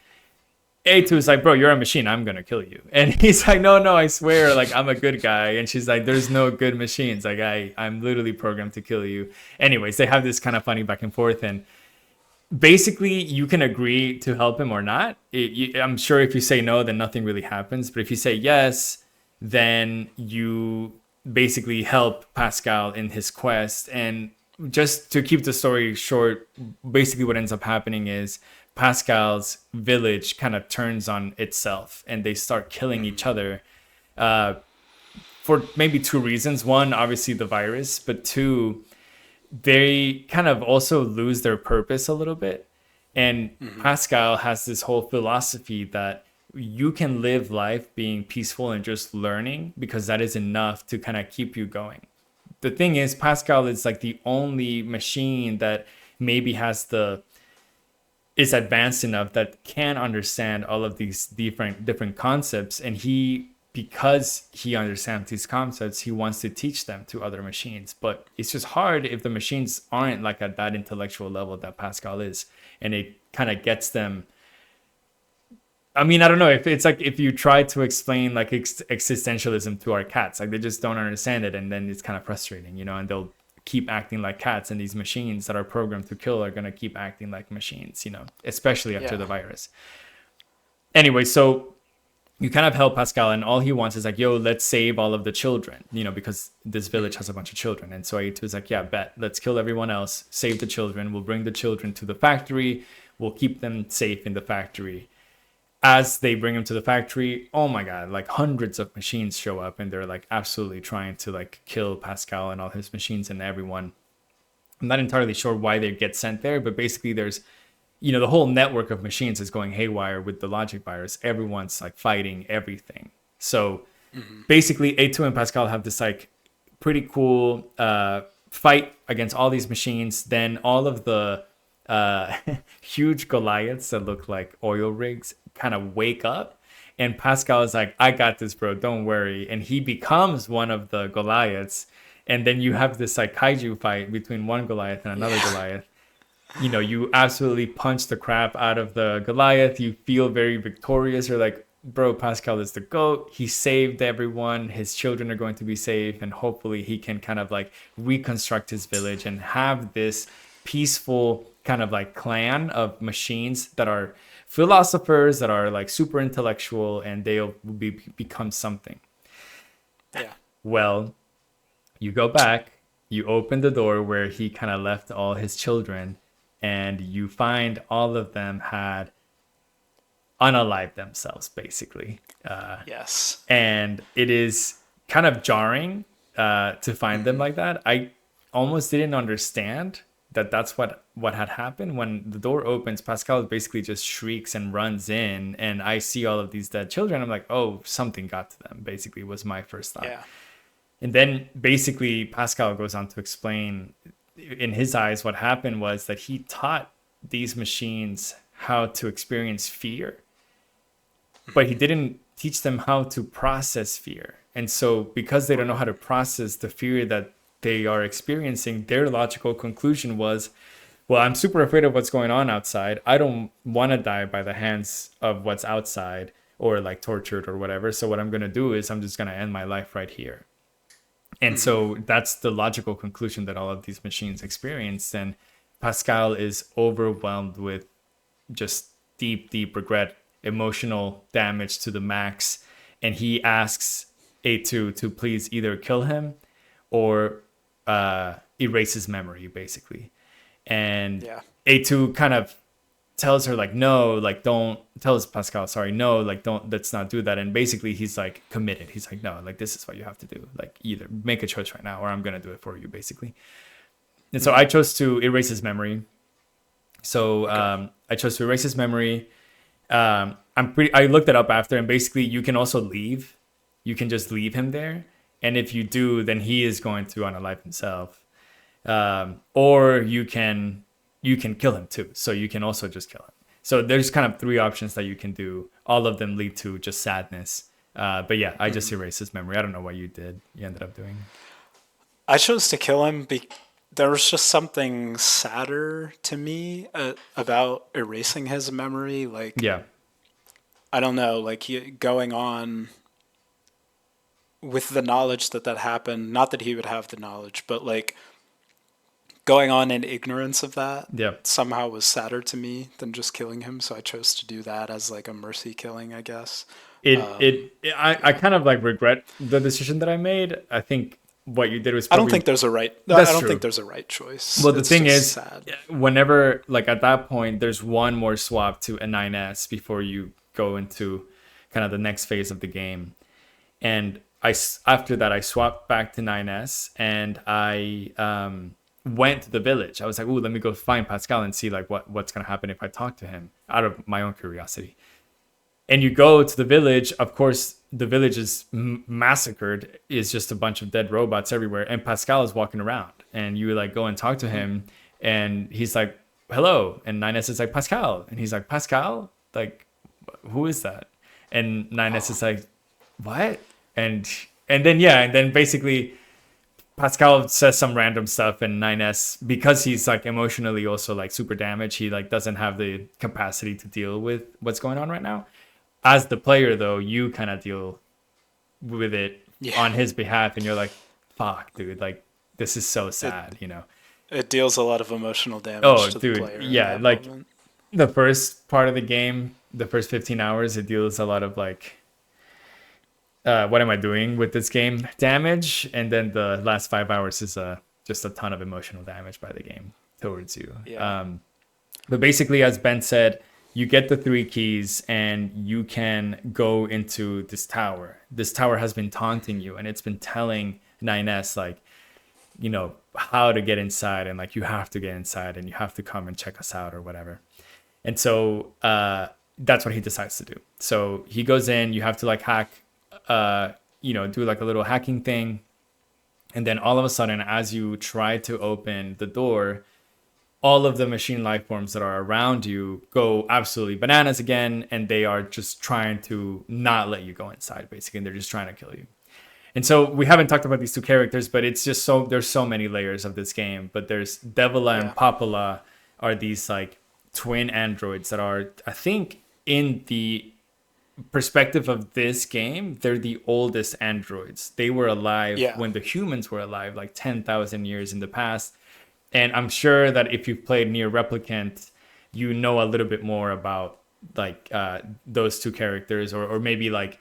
A2 is like, bro, you're a machine. I'm going to kill you. And he's like, no, I swear, like, I'm a good guy. And she's like, there's no good machines. Like, I'm literally programmed to kill you. Anyways, they have this kind of funny back and forth. And basically, you can agree to help him or not. I'm sure if you say no, then nothing really happens. But if you say yes, then you basically help Pascal in his quest. And just to keep the story short, basically what ends up happening is Pascal's village kind of turns on itself, and they start killing each other for maybe two reasons. One, obviously the virus, but two, they kind of also lose their purpose a little bit. And Pascal has this whole philosophy that you can live life being peaceful and just learning, because that is enough to kind of keep you going. the thing is, Pascal is like the only machine that maybe has the is advanced enough that can understand all of these different concepts, and he, because he understands these concepts, he wants to teach them to other machines. But it's just hard if the machines aren't like at that intellectual level that Pascal is, and it kind of gets them. I mean, I don't know if it's like if you try to explain like existentialism to our cats, like they just don't understand it, and then it's kind of frustrating, and they'll keep acting like cats, and these machines that are programmed to kill are going to keep acting like machines, especially after the Yeah. virus. Anyway, so you kind of help Pascal, and all he wants is like, yo, let's save all of the children, because this village has a bunch of children. And so A2 is like, yeah, bet, let's kill everyone else, save the children, we'll bring the children to the factory, we'll keep them safe in the factory. As they bring him to the factory, oh my god, like hundreds of machines show up, and they're like absolutely trying to like kill Pascal and all his machines and everyone. I'm not entirely sure why they get sent there, but basically there's the whole network of machines is going haywire with the logic virus. Everyone's like fighting everything. So basically A2 and Pascal have this like pretty cool fight against all these machines. Then all of the huge Goliaths that look like oil rigs kind of wake up, and Pascal is like, I got this, bro, don't worry, and he becomes one of the Goliaths. And then you have this like kaiju fight between one Goliath and another Goliath. You absolutely punch the crap out of the Goliath. You feel very victorious. You're like, bro, Pascal is the GOAT. He saved everyone. His children are going to be safe. And hopefully he can kind of like reconstruct his village and have this peaceful kind of like clan of machines that are philosophers, that are like super intellectual, and they'll become something. Yeah. Well, you go back, you open the door where he kind of left all his children, and you find all of them had unalived themselves, basically. Yes. And it is kind of jarring to find them like that. I almost didn't understand that that's what had happened. When the door opens, Pascal basically just shrieks and runs in, and I see all of these dead children. I'm like, oh, something got to them, basically, was my first thought. Yeah. And then basically Pascal goes on to explain, in his eyes, what happened was that he taught these machines how to experience fear, but he didn't teach them how to process fear. And so because they don't know how to process the fear that they are experiencing, their logical conclusion was, well, I'm super afraid of what's going on outside. I don't want to die by the hands of what's outside or like tortured or whatever. So what I'm going to do is I'm just going to end my life right here. And so that's the logical conclusion that all of these machines experience. And Pascal is overwhelmed with just deep regret, emotional damage to the max. And he asks A2 to please either kill him or erase his memory, basically. And Yeah. A2 kind of tells her like, no, like don't, tells Pascal, sorry, no, like don't, let's not do that. And basically he's like committed. He's like, no, like this is what you have to do. Like either make a choice right now or I'm gonna do it for you, basically. And so I chose to erase his memory. So I chose to erase his memory. I looked it up after, and basically you can also leave. You can just leave him there. And if you do, then he is going to unalive himself. Or you can kill him too. So you can also just kill him. So there's kind of three options that you can do. All of them lead to just sadness. But yeah, I just erased his memory. I don't know what you did. You ended up doing. I chose to kill him. There was just something sadder to me about erasing his memory. Like, Yeah. I don't know, like going on with the knowledge that happened. Not that he would have the knowledge, but like going on in ignorance of that Yeah. somehow was sadder to me than just killing him. So I chose to do that as like a mercy killing, I guess. I kind of like regret the decision that I made. I think what you did was I don't probably think there's a right. I that's don't true. think there's a right choice. Well, the It's thing just is, sad. whenever like at that point, there's one more swap to a 9S before you go into kind of the next phase of the game, and after that I swapped back to 9S, and I went to the village. I was like, "Ooh, let me go find Pascal and see like what's gonna happen if I talk to him," out of my own curiosity. And you go to the village. Of course, the village is massacred. It's just a bunch of dead robots everywhere. And Pascal is walking around. And you like go and talk to him. And he's like, hello. And 9S is like, Pascal. And he's like, Pascal? Like, who is that? And 9S is like, what? And and then yeah, and then basically Pascal says some random stuff, and 9S, because he's like emotionally also like super damaged, he like doesn't have the capacity to deal with what's going on right now. As the player though, you kind of deal with it Yeah. on his behalf, and you're like, fuck, dude, like this is so It sad, you know. it deals a lot of emotional damage Oh, to the dude, player in yeah, that like moment. the first part of the game, the first 15 hours, it deals a lot of like what am I doing with this game damage, and then the last 5 hours is just a ton of emotional damage by the game towards you. Yeah. But basically, as Ben said, you get the three keys and you can go into this tower. This tower has been taunting you, and it's been telling 9S like, how to get inside, and like you have to get inside and you have to come and check us out or whatever. And so that's what he decides to do. So he goes in. You have to like hack, do like a little hacking thing, and then all of a sudden, as you try to open the door, all of the machine life forms that are around you go absolutely bananas again, and they are just trying to not let you go inside. Basically, and they're just trying to kill you. And so we haven't talked about these two characters, but it's just so there's so many layers of this game. But there's Devila and Yeah. Papala are these like twin androids that are, I think, in the perspective of this game, they're the oldest androids. They were alive Yeah. when the humans were alive, like 10,000 years in the past. And I'm sure that if you've played Nier Replicant, you know a little bit more about like those two characters, or maybe like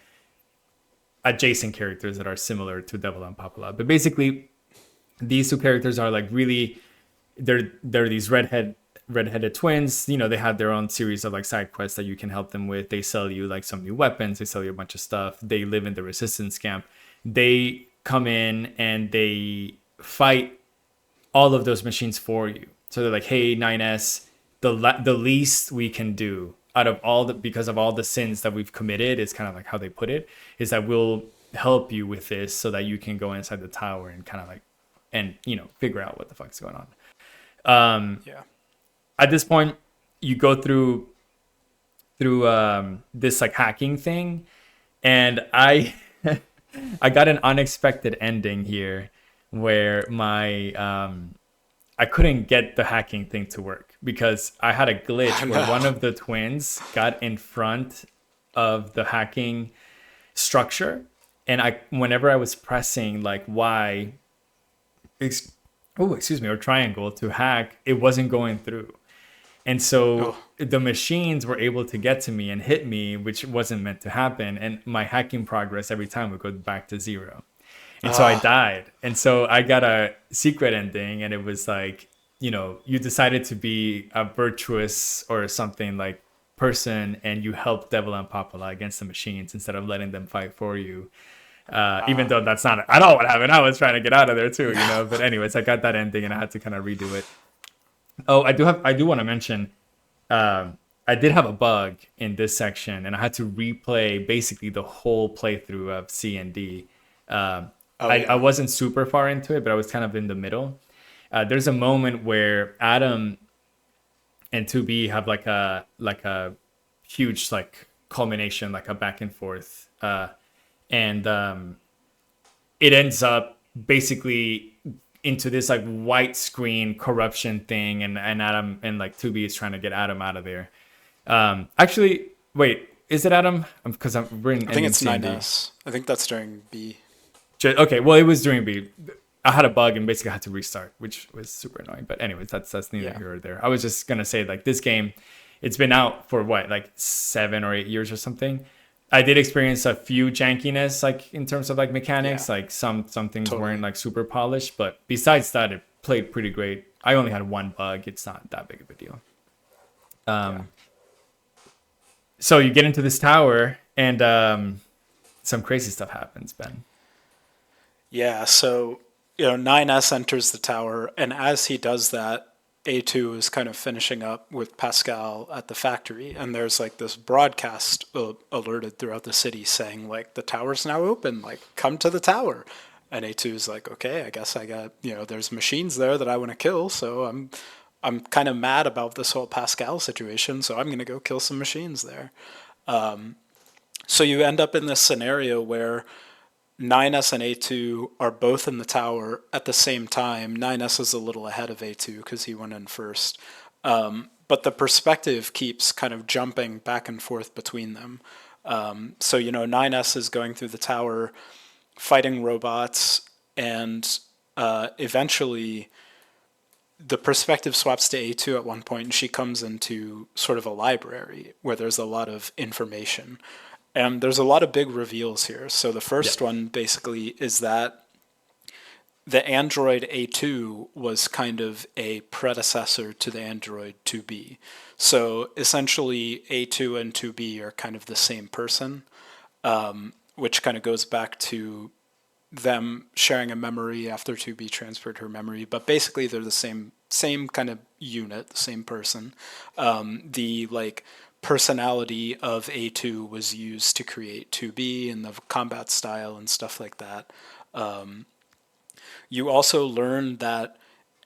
adjacent characters that are similar to Devil and Papala. But basically, these two characters are like really they're these redheaded twins. They have their own series of like side quests that you can help them with. They sell you like some new weapons. They sell you a bunch of stuff. They live in the resistance camp. They come in and they fight all of those machines for you. So they're like, hey, 9S, the least we can do out of all the, because of all the sins that we've committed, is kind of like how they put it, is that we'll help you with this so that you can go inside the tower and kind of like, and figure out what the fuck's going on. Yeah. At this point, you go through this like hacking thing, and I I got an unexpected ending here where my I couldn't get the hacking thing to work because I had a glitch Oh, where no. one of the twins got in front of the hacking structure, and whenever I was pressing like Y, excuse me, or triangle to hack, it wasn't going through. And so Oh. the machines were able to get to me and hit me, which wasn't meant to happen. And my hacking progress every time would go back to zero. And so I Ah. died. And so I got a secret ending, and it was like, you decided to be a virtuous or something like person, and you helped Devil and Papala against the machines instead of letting them fight for you. Even Ah. though that's not at all what happened. I was trying to get out of there too, No. But anyways, I got that ending and I had to kind of redo it. Oh, I do want to mention I did have a bug in this section, and I had to replay basically the whole playthrough of C and D. Oh I yeah. wasn't super far into it, but I was kind of in the middle. There's a moment where Adam and 2B have like a huge like culmination, like a back and forth, and it ends up basically into this like white screen corruption thing, and Adam and like 2B is trying to get Adam out of there. Actually, wait, is it Adam? Because we're I think in it's C and D. 9S. I think that's during B. Okay, well, it was during B. I had a bug and basically had to restart, which was super annoying. But anyways, that's neither Yeah. here or there. I was just gonna say like this game, it's been out for what, like 7 or 8 years or something. I did experience a few jankiness like in terms of like Yeah. mechanics, like some things weren't Totally. like super polished, but besides that, it played pretty great. I only had one bug. It's not that big of a deal. Yeah. So you get into this tower, and some crazy stuff happens, Ben. Yeah. So 9S enters the tower, and as he does that, A2 is kind of finishing up with Pascal at the factory, and there's like this broadcast alerted throughout the city saying like the tower's now open, like come to the tower. And A2 is like, okay, I guess I got, there's machines there that I want to kill, so I'm kind of mad about this whole Pascal situation, so I'm gonna go kill some machines there. So you end up in this scenario where 9S and A2 are both in the tower at the same time. 9S is a little ahead of A2 because he went in first. But the perspective keeps kind of jumping back and forth between them. So, 9S is going through the tower, fighting robots, and eventually the perspective swaps to A2 at one point, and she comes into sort of a library where there's a lot of information. And there's a lot of big reveals here. So the Yeah. first one basically is that the Android A2 was kind of a predecessor to the Android 2B. So essentially, A2 and 2B are kind of the same person, which kind of goes back to them sharing a memory after 2B transferred her memory. But basically, they're the same kind of unit, the same person. The like personality of A2 was used to create 2B and the combat style and stuff like that. You also learn that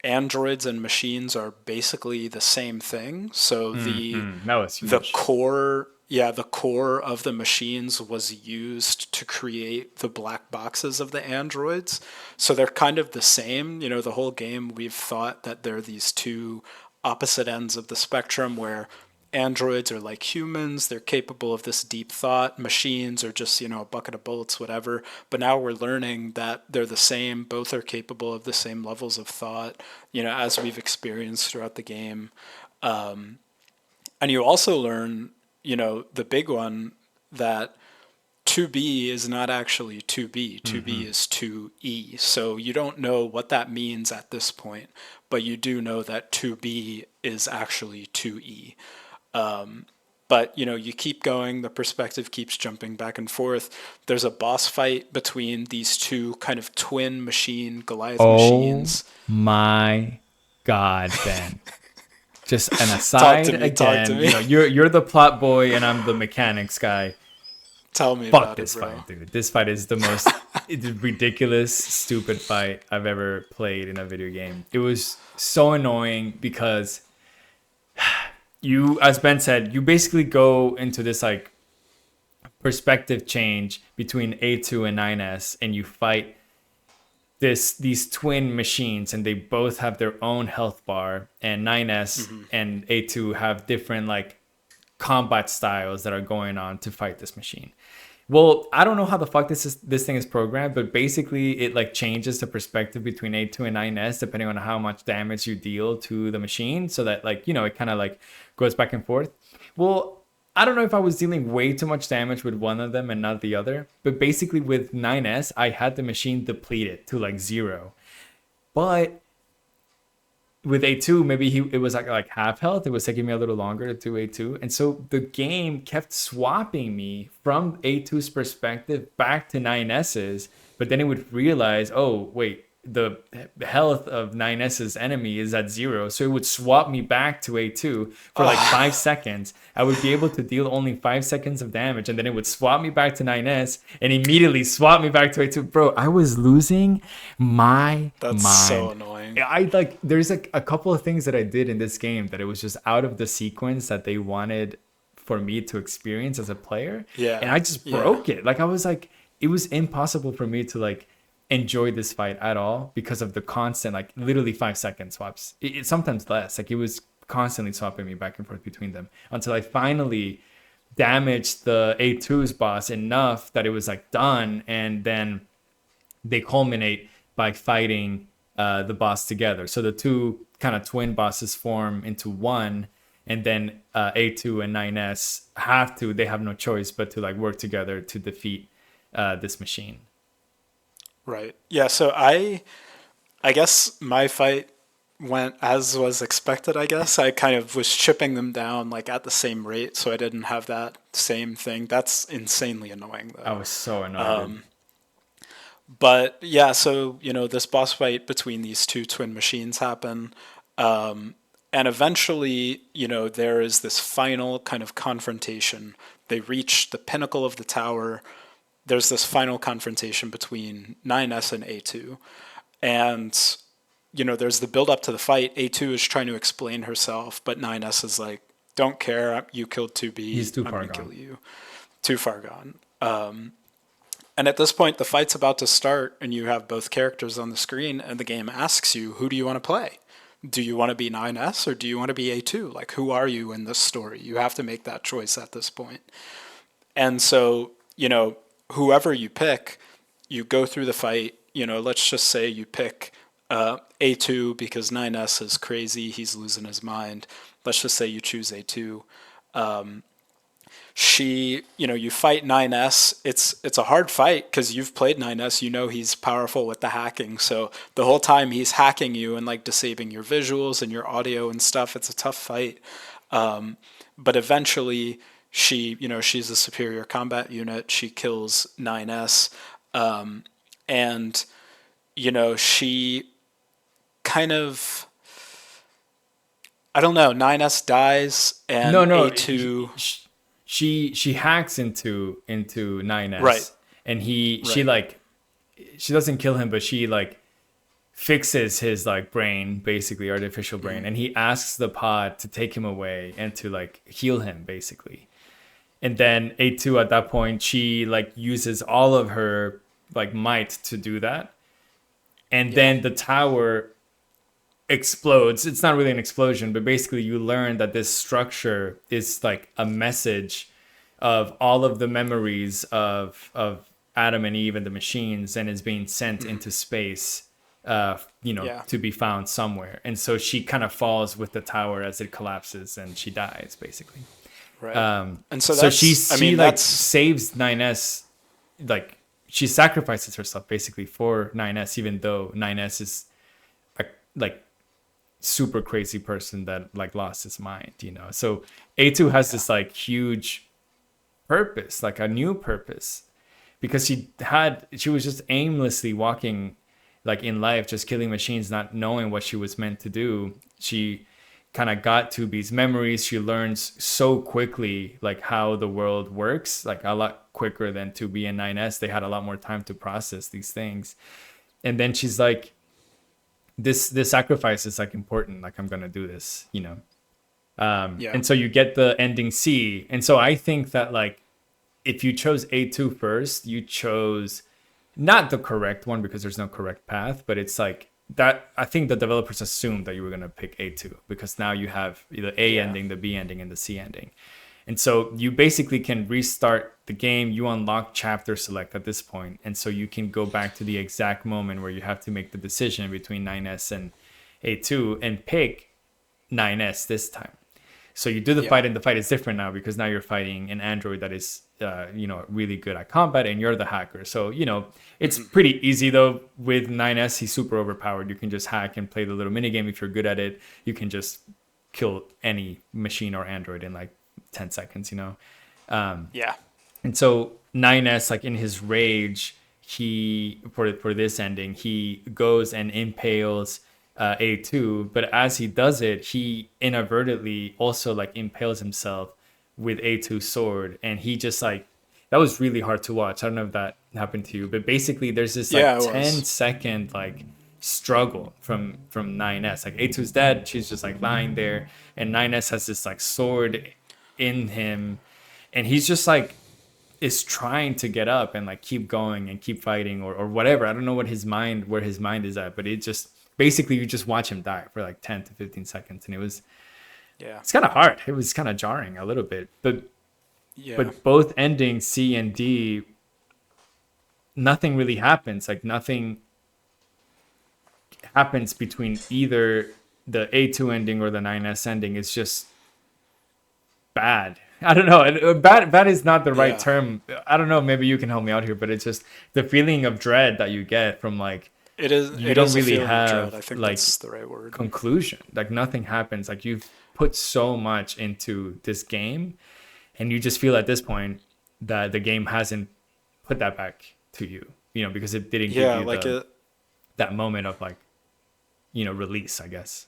androids and machines are basically the same thing. So That was the huge. core the core of the machines was used to create the black boxes of the androids. So they're kind of the same. The whole game we've thought that they're these two opposite ends of the spectrum where androids are like humans, they're capable of this deep thought. Machines are just, a bucket of bullets, whatever. But now we're learning that they're the same, both are capable of the same levels of thought, as we've experienced throughout the game. And you also learn, the big one that 2B is not actually 2B. 2B Hmm. is 2E. So you don't know what that means at this point, but you do know that 2B is actually 2E. But you keep going, the perspective keeps jumping back and forth. There's a boss fight between these two kind of twin machine Goliath Oh machines. my God, Ben. Just an Talk to aside me, talk to again, me. you're the plot boy and I'm the mechanics guy. Tell me Fuck about it, this bro. fight, dude. This fight is the most ridiculous, stupid fight I've ever played in a video game. It was so annoying because as Ben said, you basically go into this like perspective change between A2 and 9S and you fight these twin machines and they both have their own health bar, and 9S and A2 have different like combat styles that are going on to fight this machine. Well, I don't know how the fuck this thing is programmed, but basically it like changes the perspective between A2 and 9S depending on how much damage you deal to the machine, so that like, it kind of like goes back and forth. Well, I don't know if I was dealing way too much damage with one of them and not the other, but basically with 9S, I had the machine depleted to like zero. But with A2, maybe it was like half health. It was taking me a little longer to do A2. And so the game kept swapping me from A2's perspective back to 9S's, but then it would realize, oh, wait, the health of 9S's enemy is at zero. So it would swap me back to A2 for like 5 seconds. I would be able to deal only 5 seconds of damage, and then it would swap me back to 9S and immediately swap me back to A2. Bro, I was losing my That's so mind. annoying. I like there's like a couple of things that I did in this game that it was just out of the sequence that they wanted for me to experience as a player, and Yeah, I just yeah. broke it. Like I was like it was impossible for me to like enjoy this fight at all because of the constant like literally 5 second swaps. It sometimes less. Like it was constantly swapping me back and forth between them until I finally damaged the A2's boss enough that it was like done, and then they culminate by fighting the boss together. So the two kind of twin bosses form into one, and then A2 and 9S they have no choice but to like work together to defeat this machine. Right. Yeah, so I guess my fight went as was expected, I guess. I kind of was chipping them down like at the same rate, so I didn't have that same thing. That's insanely annoying I though. was so annoyed, dude. But yeah, so this boss fight between these two twin machines happen. And eventually, there is this final kind of confrontation. They reach the pinnacle of the tower. There's this final confrontation between 9S and A2. And, there's the build up to the fight. A2 is trying to explain herself, but 9S is like, don't care. You killed He's 2B. too I'm far going to gone. kill you. Too far gone. And at this point, the fight's about to start, and you have both characters on the screen, and the game asks you, who do you want to play? Do you want to be 9S or do you want to be A2? Like, who are you in this story? You have to make that choice at this point. And so, whoever you pick, you go through the fight. Let's just say you pick A2 because 9S is crazy. He's losing his mind. Let's just say you choose A2. You fight 9S. It's a hard fight because you've played 9S. He's powerful with the hacking. So the whole time he's hacking you and like disabling your visuals and your audio and stuff. It's a tough fight. But eventually she's a superior combat unit. She kills 9S. And she kind of, I don't know, 9S dies No, and no, A2. she hacks into Right, 9S, and she right. like she doesn't kill him, but she like fixes his like brain, basically artificial brain, and he asks the pod to take him away and to like heal him, basically. And then A2 at that point, she like uses all of her like might to do that, and Yeah. then the tower explodes. It's not really an explosion, but basically you learn that this structure is like a message of all of the memories of Adam and Eve and the machines, and is being sent into space, Yeah. to be found somewhere. And so she kind of falls with the tower as it collapses, and she dies basically. Right. And so So she that's, I she mean, like that's, saves 9S, like she sacrifices herself basically for 9S, even though 9S is a, like super crazy person that like lost his mind. So A2 has yeah. this like huge purpose, like a new purpose, because she was just aimlessly walking like in life, just killing machines, not knowing what she was meant to do. She kind of got to these memories. She learns so quickly like how the world works, like a lot quicker than 2B and 9S. They had a lot more time to process these things. And then she's like, this sacrifice is like important, like I'm gonna do this. Yeah. And so you get the ending C. And so I think that like if you chose A2 first, you chose not the correct one, because there's no correct path, but it's like that. I think the developers assumed that you were going to pick A2 because now you have the A Yeah. ending, the B ending, and the C ending. And so you basically can restart the game. You unlock chapter select at this point. And so you can go back to the exact moment where you have to make the decision between 9S and A2 and pick 9S this time. So you do the Yeah. fight, and the fight is different now because now you're fighting an android that is, really good at combat, and you're the hacker. So it's pretty easy though. With 9S, he's super overpowered. You can just hack and play the little mini game if you're good at it. You can just kill any machine or android in like 10 seconds. Yeah. And so 9S, like in his rage, he for this ending, he goes and impales A2, but as he does it, he inadvertently also like impales himself with A2's sword, and he just like that was really hard to watch. I don't know if that happened to you, but basically there's this like Yeah, it 10 was. second like struggle from 9S. Like A2's dead, she's just like lying there, and 9S has this like sword in him, and he's just like is trying to get up and like keep going and keep fighting, or whatever. I don't know where his mind is at, but it just basically you just watch him die for like 10 to 15 seconds, and Yeah. it's kind of hard. It was kind of jarring a little bit, but Yeah. both endings C and D, nothing really happens. Like nothing happens between either the A2 ending or the 9S ending. It's just bad. I don't know. Bad is not the right Yeah. term. I don't know. Maybe you can help me out here, but it's just the feeling of dread that you get from like It is you it don't is a really feeling of dread. have I think like that's the right word. conclusion. Like nothing happens. Like you've put so much into this game, and you just feel at this point that the game hasn't put that back to you. Because it didn't give Yeah, you like it that moment of like release, I guess.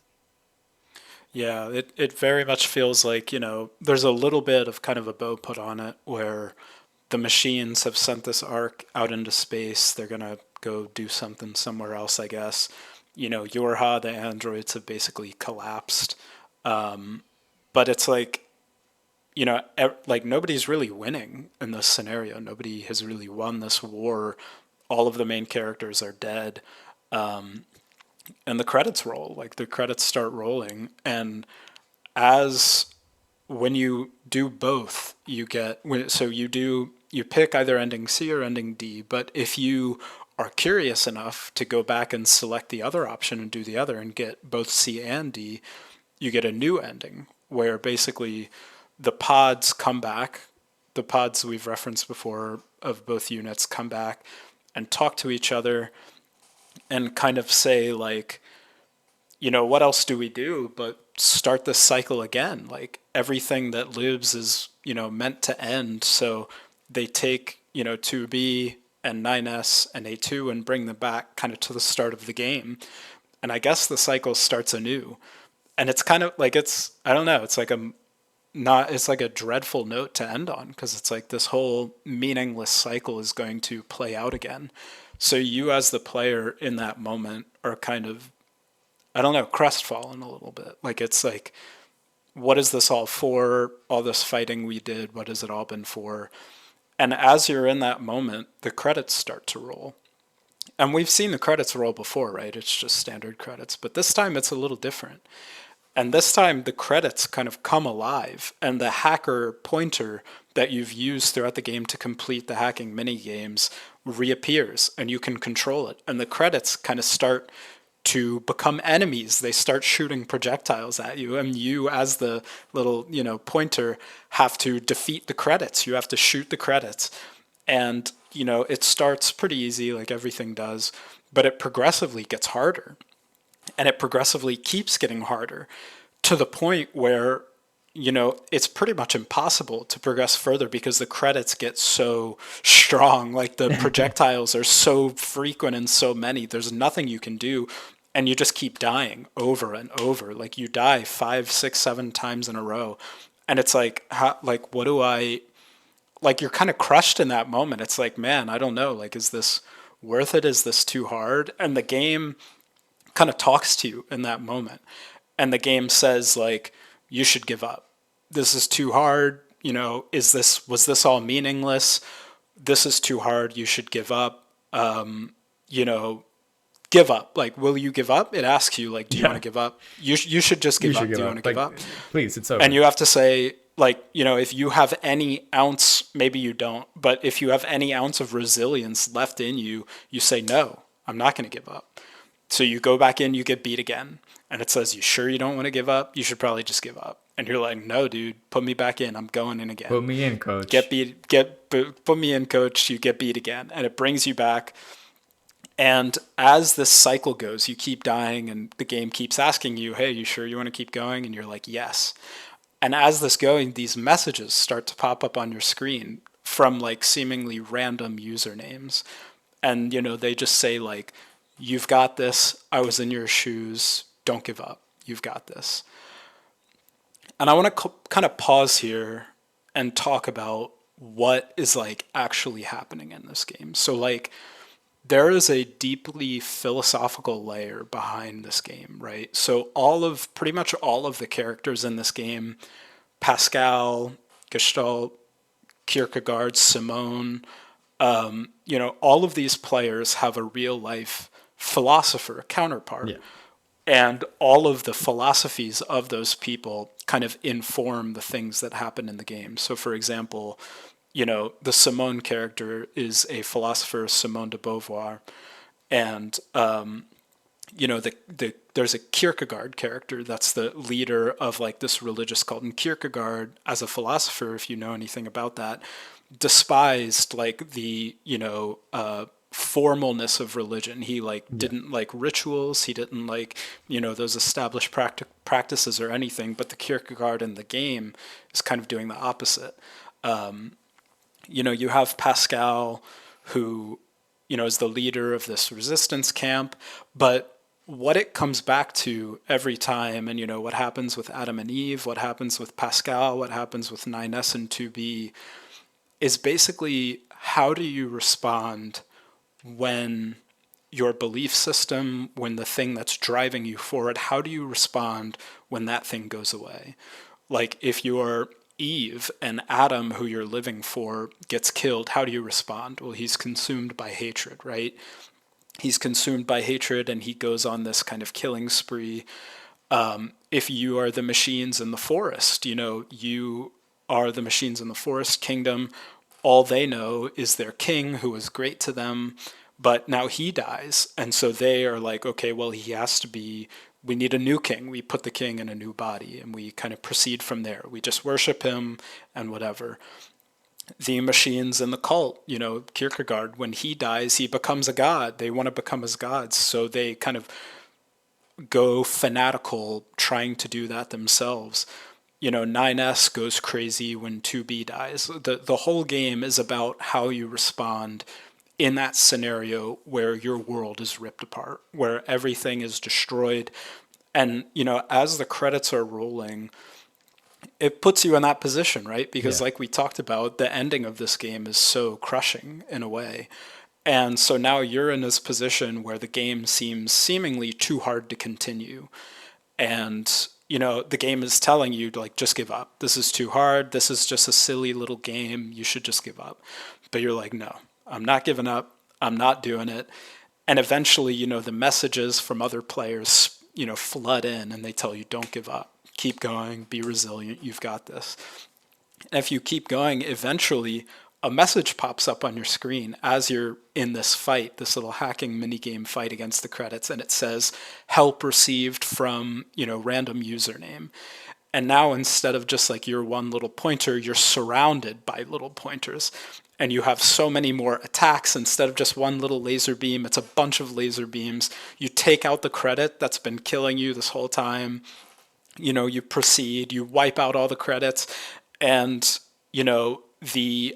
Yeah, it very much feels like, there's a little bit of kind of a bow put on it where the machines have sent this arc out into space. They're going to go do something somewhere else, I guess. Yorha, the androids have basically collapsed. But it's like, like nobody's really winning in this scenario. Nobody has really won this war. All of the main characters are dead. And the credits roll, like the credits start rolling. And as when you do both, you pick either ending C or ending D. But if you are curious enough to go back and select the other option and do the other and get both C and D, you get a new ending where basically the pods come back. The pods we've referenced before of both units come back and talk to each other and kind of say, like, what else do we do but start this cycle again? Like everything that lives is, meant to end. So they take, 2B and 9S and A2 and bring them back kind of to the start of the game. And I guess the cycle starts anew. And it's kind of like, I don't know, it's like it's like a dreadful note to end on because it's like this whole meaningless cycle is going to play out again. So you as the player in that moment are kind of, I don't know, crestfallen a little bit. Like it's like, what is this all for? All this fighting we did, what has it all been for? And as you're in that moment, the credits start to roll. And we've seen the credits roll before, right? It's just standard credits, but this time it's a little different. And this time the credits kind of come alive, and the hacker pointer that you've used throughout the game to complete the hacking mini games reappears, and you can control it. And the credits kind of start to become enemies. They start shooting projectiles at you, and you, as the little pointer, have to defeat the credits. You have to shoot the credits, and it starts pretty easy, like everything does, but it progressively gets harder, and it progressively keeps getting harder to the point where it's pretty much impossible to progress further because the credits get so strong. Like the projectiles are so frequent and so many. There's nothing you can do. And you just keep dying over and over. Like you die 5, 6, 7 times in a row. And it's like, what do I, like, you're kind of crushed in that moment. It's like, man, I don't know. Like, is this worth it? Is this too hard? And the game kind of talks to you in that moment. And the game says, like, you should give up. This is too hard. Was this all meaningless? This is too hard. You should give up. You know, give up. Like, will you give up? It asks you, like, do you want to Yeah, give up? You should just you give should up. give Do you want up. to give Like, up? please, it's And over. you have to say, like, if you have any ounce, maybe you don't, but if you have any ounce of resilience left in you, you say, no, I'm not going to give up. So you go back in, you get beat again. And it says, you sure you don't want to give up? You should probably just give up. And you're like, no, dude, put me back in. I'm going in Put again. me in, coach. Put me in, coach. You get beat again. And it brings you back. And as this cycle goes, you keep dying, and the game keeps asking you, hey, you sure you want to keep going? And you're like, yes. And as this going, these messages start to pop up on your screen from like seemingly random usernames. And, they just say, like, you've got this. I was in your shoes. Don't give up. You've got this. And I want to kind of pause here and talk about what is like actually happening in this game. So, like, there is a deeply philosophical layer behind this game, right? So pretty much all of the characters in this game, Pascal, Gestalt, Kierkegaard, Simone, all of these players have a real life philosopher counterpart. Yeah. And all of the philosophies of those people kind of inform the things that happen in the game. So, for example, the Simone character is a philosopher, Simone de Beauvoir, and there's a Kierkegaard character that's the leader of like this religious cult. And Kierkegaard, as a philosopher, if you know anything about that, despised like the formalness of religion. He like Yeah. didn't like rituals. He didn't like those established practices or anything. But the Kierkegaard in the game is kind of doing the opposite. You have Pascal, who is the leader of this resistance camp, but what it comes back to every time, and what happens with Adam and Eve, what happens with Pascal, what happens with 9S and 2B, is basically how do you respond when your belief system, when the thing that's driving you forward, how do you respond when that thing goes away? Like if you're Eve and Adam, who you're living for, gets killed, how do you respond? Well, he's consumed by hatred, right? He's consumed by hatred and he goes on this kind of killing spree. If you are the machines in the forest, you are the machines in the forest kingdom. All they know is their king, who is great to them, but now he dies. And so they are like, okay, well, he has to be, we need a new king. We put the king in a new body and we kind of proceed from there. We just worship him and whatever. The machines in the cult, Kierkegaard, when he dies, he becomes a god. They want to become as gods. So they kind of go fanatical trying to do that themselves. 9S goes crazy when 2B dies. The whole game is about how you respond in that scenario where your world is ripped apart, where everything is destroyed. And, as the credits are rolling, it puts you in that position, right? Because, Yeah. like we talked about, the ending of this game is so crushing in a way. And so now you're in this position where the game seems seemingly too hard to continue. And, the game is telling you, like, just give up. This is too hard. This is just a silly little game. You should just give up. But you're like, no, I'm not giving up. I'm not doing it. And eventually, the messages from other players, flood in and they tell you, don't give up. Keep going. Be resilient. You've got this. And if you keep going, eventually a message pops up on your screen as you're in this fight, this little hacking minigame fight against the credits, and it says, help received from, random username. And now instead of just like your one little pointer, you're surrounded by little pointers. And you have so many more attacks. Instead of just one little laser beam, it's a bunch of laser beams. You take out the credit that's been killing you this whole time. You proceed, you wipe out all the credits, and, the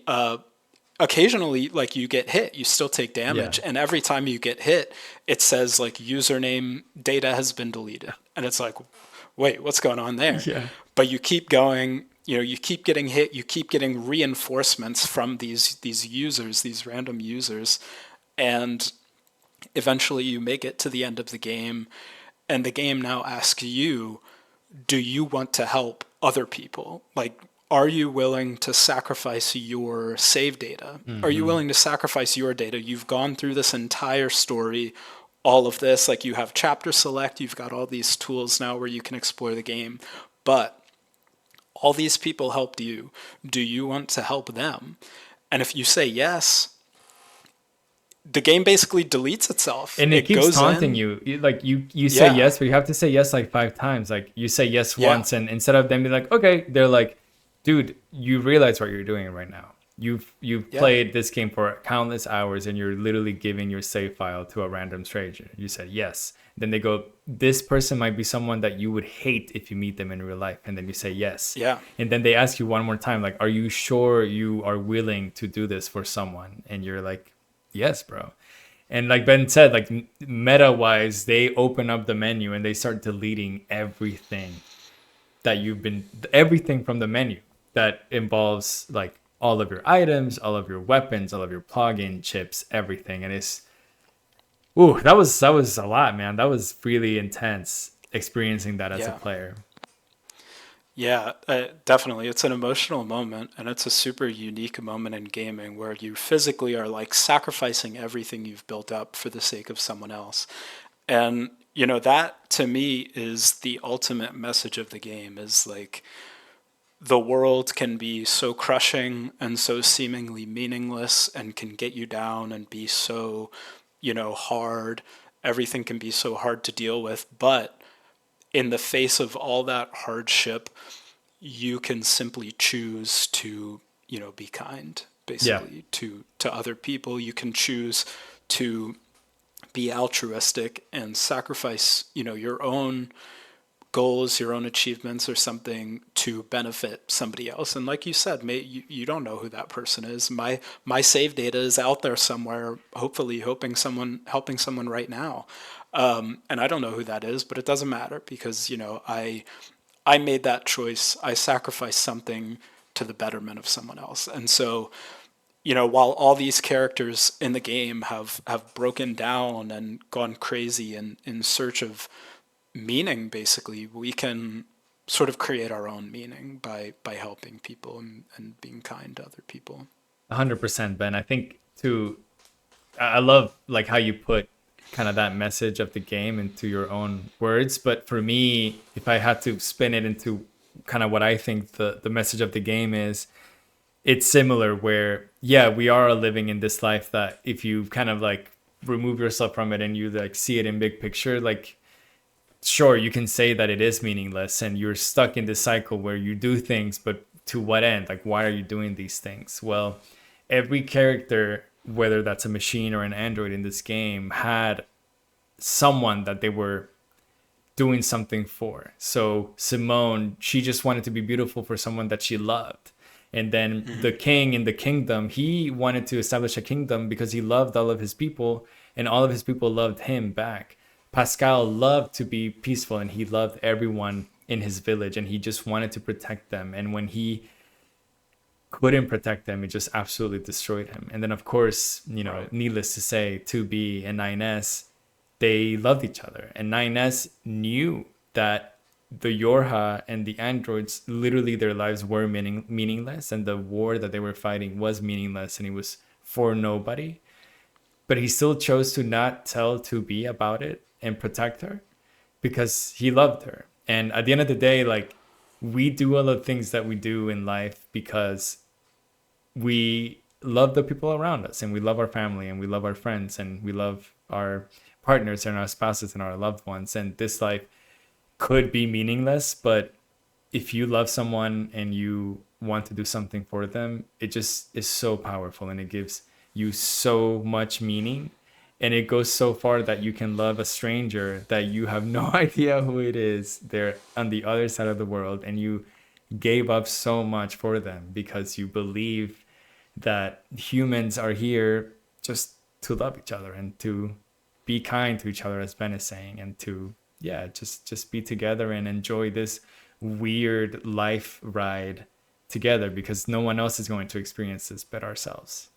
occasionally, like, you get hit, you still take damage, Yeah. and every time you get hit, it says like username data has been deleted, and it's like, wait, what's going on there? Yeah. But you keep going, you keep getting hit, you keep getting reinforcements from these users, these random users, and eventually you make it to the end of the game, and the game now asks you, do you want to help other people? Like, are you willing to sacrifice your save data? Are you Mm-hmm. willing to sacrifice your data? You've gone through this entire story, all of this, like you have chapter select, you've got all these tools now where you can explore the game, but all these people helped you. Do you want to help them? And if you say yes, the game basically deletes itself. And it It keeps goes taunting in. you. Like you say Yeah. yes, but you have to say yes like 5 times. Like you say yes Yeah. once, and instead of them being like, okay, they're like, dude, you realize what you're doing right now. You've Yeah. played this game for countless hours, and you're literally giving your save file to a random stranger. You said yes. Then they go, this person might be someone that you would hate if you meet them in real life, and then you say yes. Yeah. And then they ask you one more time, like, are you sure you are willing to do this for someone? And you're like, yes, bro. And like Ben said, like meta wise, they open up the menu and they start deleting everything from the menu that involves like all of your items, all of your weapons, all of your plugin chips, everything. And it's, ooh, that was a lot, man. That was really intense experiencing that as a Yeah. player. Yeah, definitely. It's an emotional moment, and it's a super unique moment in gaming where you physically are like sacrificing everything you've built up for the sake of someone else. And, that to me is the ultimate message of the game is like the world can be so crushing and so seemingly meaningless and can get you down and be so, hard. Everything can be so hard to deal with, but in the face of all that hardship, you can simply choose to, be kind, Yeah. basically, to other people. You can choose to be altruistic and sacrifice, your own goals, your own achievements or something to benefit somebody else. And like you said, you don't know who that person is. My save data is out there somewhere, hopefully helping someone right now. And I don't know who that is, but it doesn't matter because I made that choice. I sacrificed something to the betterment of someone else. And so, while all these characters in the game have broken down and gone crazy in search of meaning, basically, we can sort of create our own meaning by helping people and being kind to other people. 100%, Ben. I think too. I love like how you put kind of that message of the game into your own words. But for me, if I had to spin it into kind of what I think the message of the game is, it's similar where yeah, we are living in this life that if you kind of like remove yourself from it and you like see it in big picture, like sure you can say that it is meaningless and you're stuck in this cycle where you do things, but to what end? Like why are you doing these things? Well, every character, whether that's a machine or an android in this game, had someone that they were doing something for. So Simone, she just wanted to be beautiful for someone that she loved. And then the king in the kingdom, he wanted to establish a kingdom because he loved all of his people and all of his people loved him back. Pascal loved to be peaceful and he loved everyone in his village and he just wanted to protect them. And when he couldn't protect them, it just absolutely destroyed him. And then, of course, Right. needless to say, 2B and 9S, they loved each other. And 9S knew that the Yorha and the androids, literally their lives were meaningless, and the war that they were fighting was meaningless, and it was for nobody. But he still chose to not tell 2B about it and protect her because he loved her. And at the end of the day, like, we do all the things that we do in life because we love the people around us and we love our family and we love our friends and we love our partners and our spouses and our loved ones. And this life could be meaningless, but if you love someone and you want to do something for them, it just is so powerful and it gives you so much meaning. And it goes so far that you can love a stranger that you have no idea who it is. They're on the other side of the world and you gave up so much for them because you believe that humans are here just to love each other and to be kind to each other, as Ben is saying, and to yeah, just be together and enjoy this weird life ride together because no one else is going to experience this but ourselves.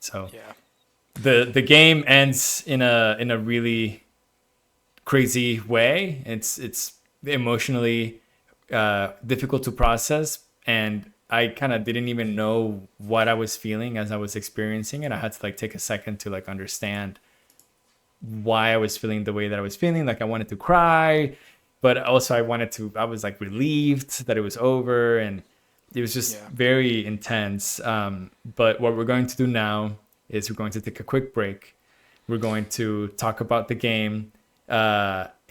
So Yeah. the game ends in a really crazy way. It's emotionally difficult to process, and I kind of didn't even know what I was feeling as I was experiencing it. I had to like take a second to like understand why I was feeling the way that I was feeling. Like I wanted to cry, but also I was like relieved that it was over, and it was just Yeah. very intense. But what we're going to do now is we're going to take a quick break. We're going to talk about the game and the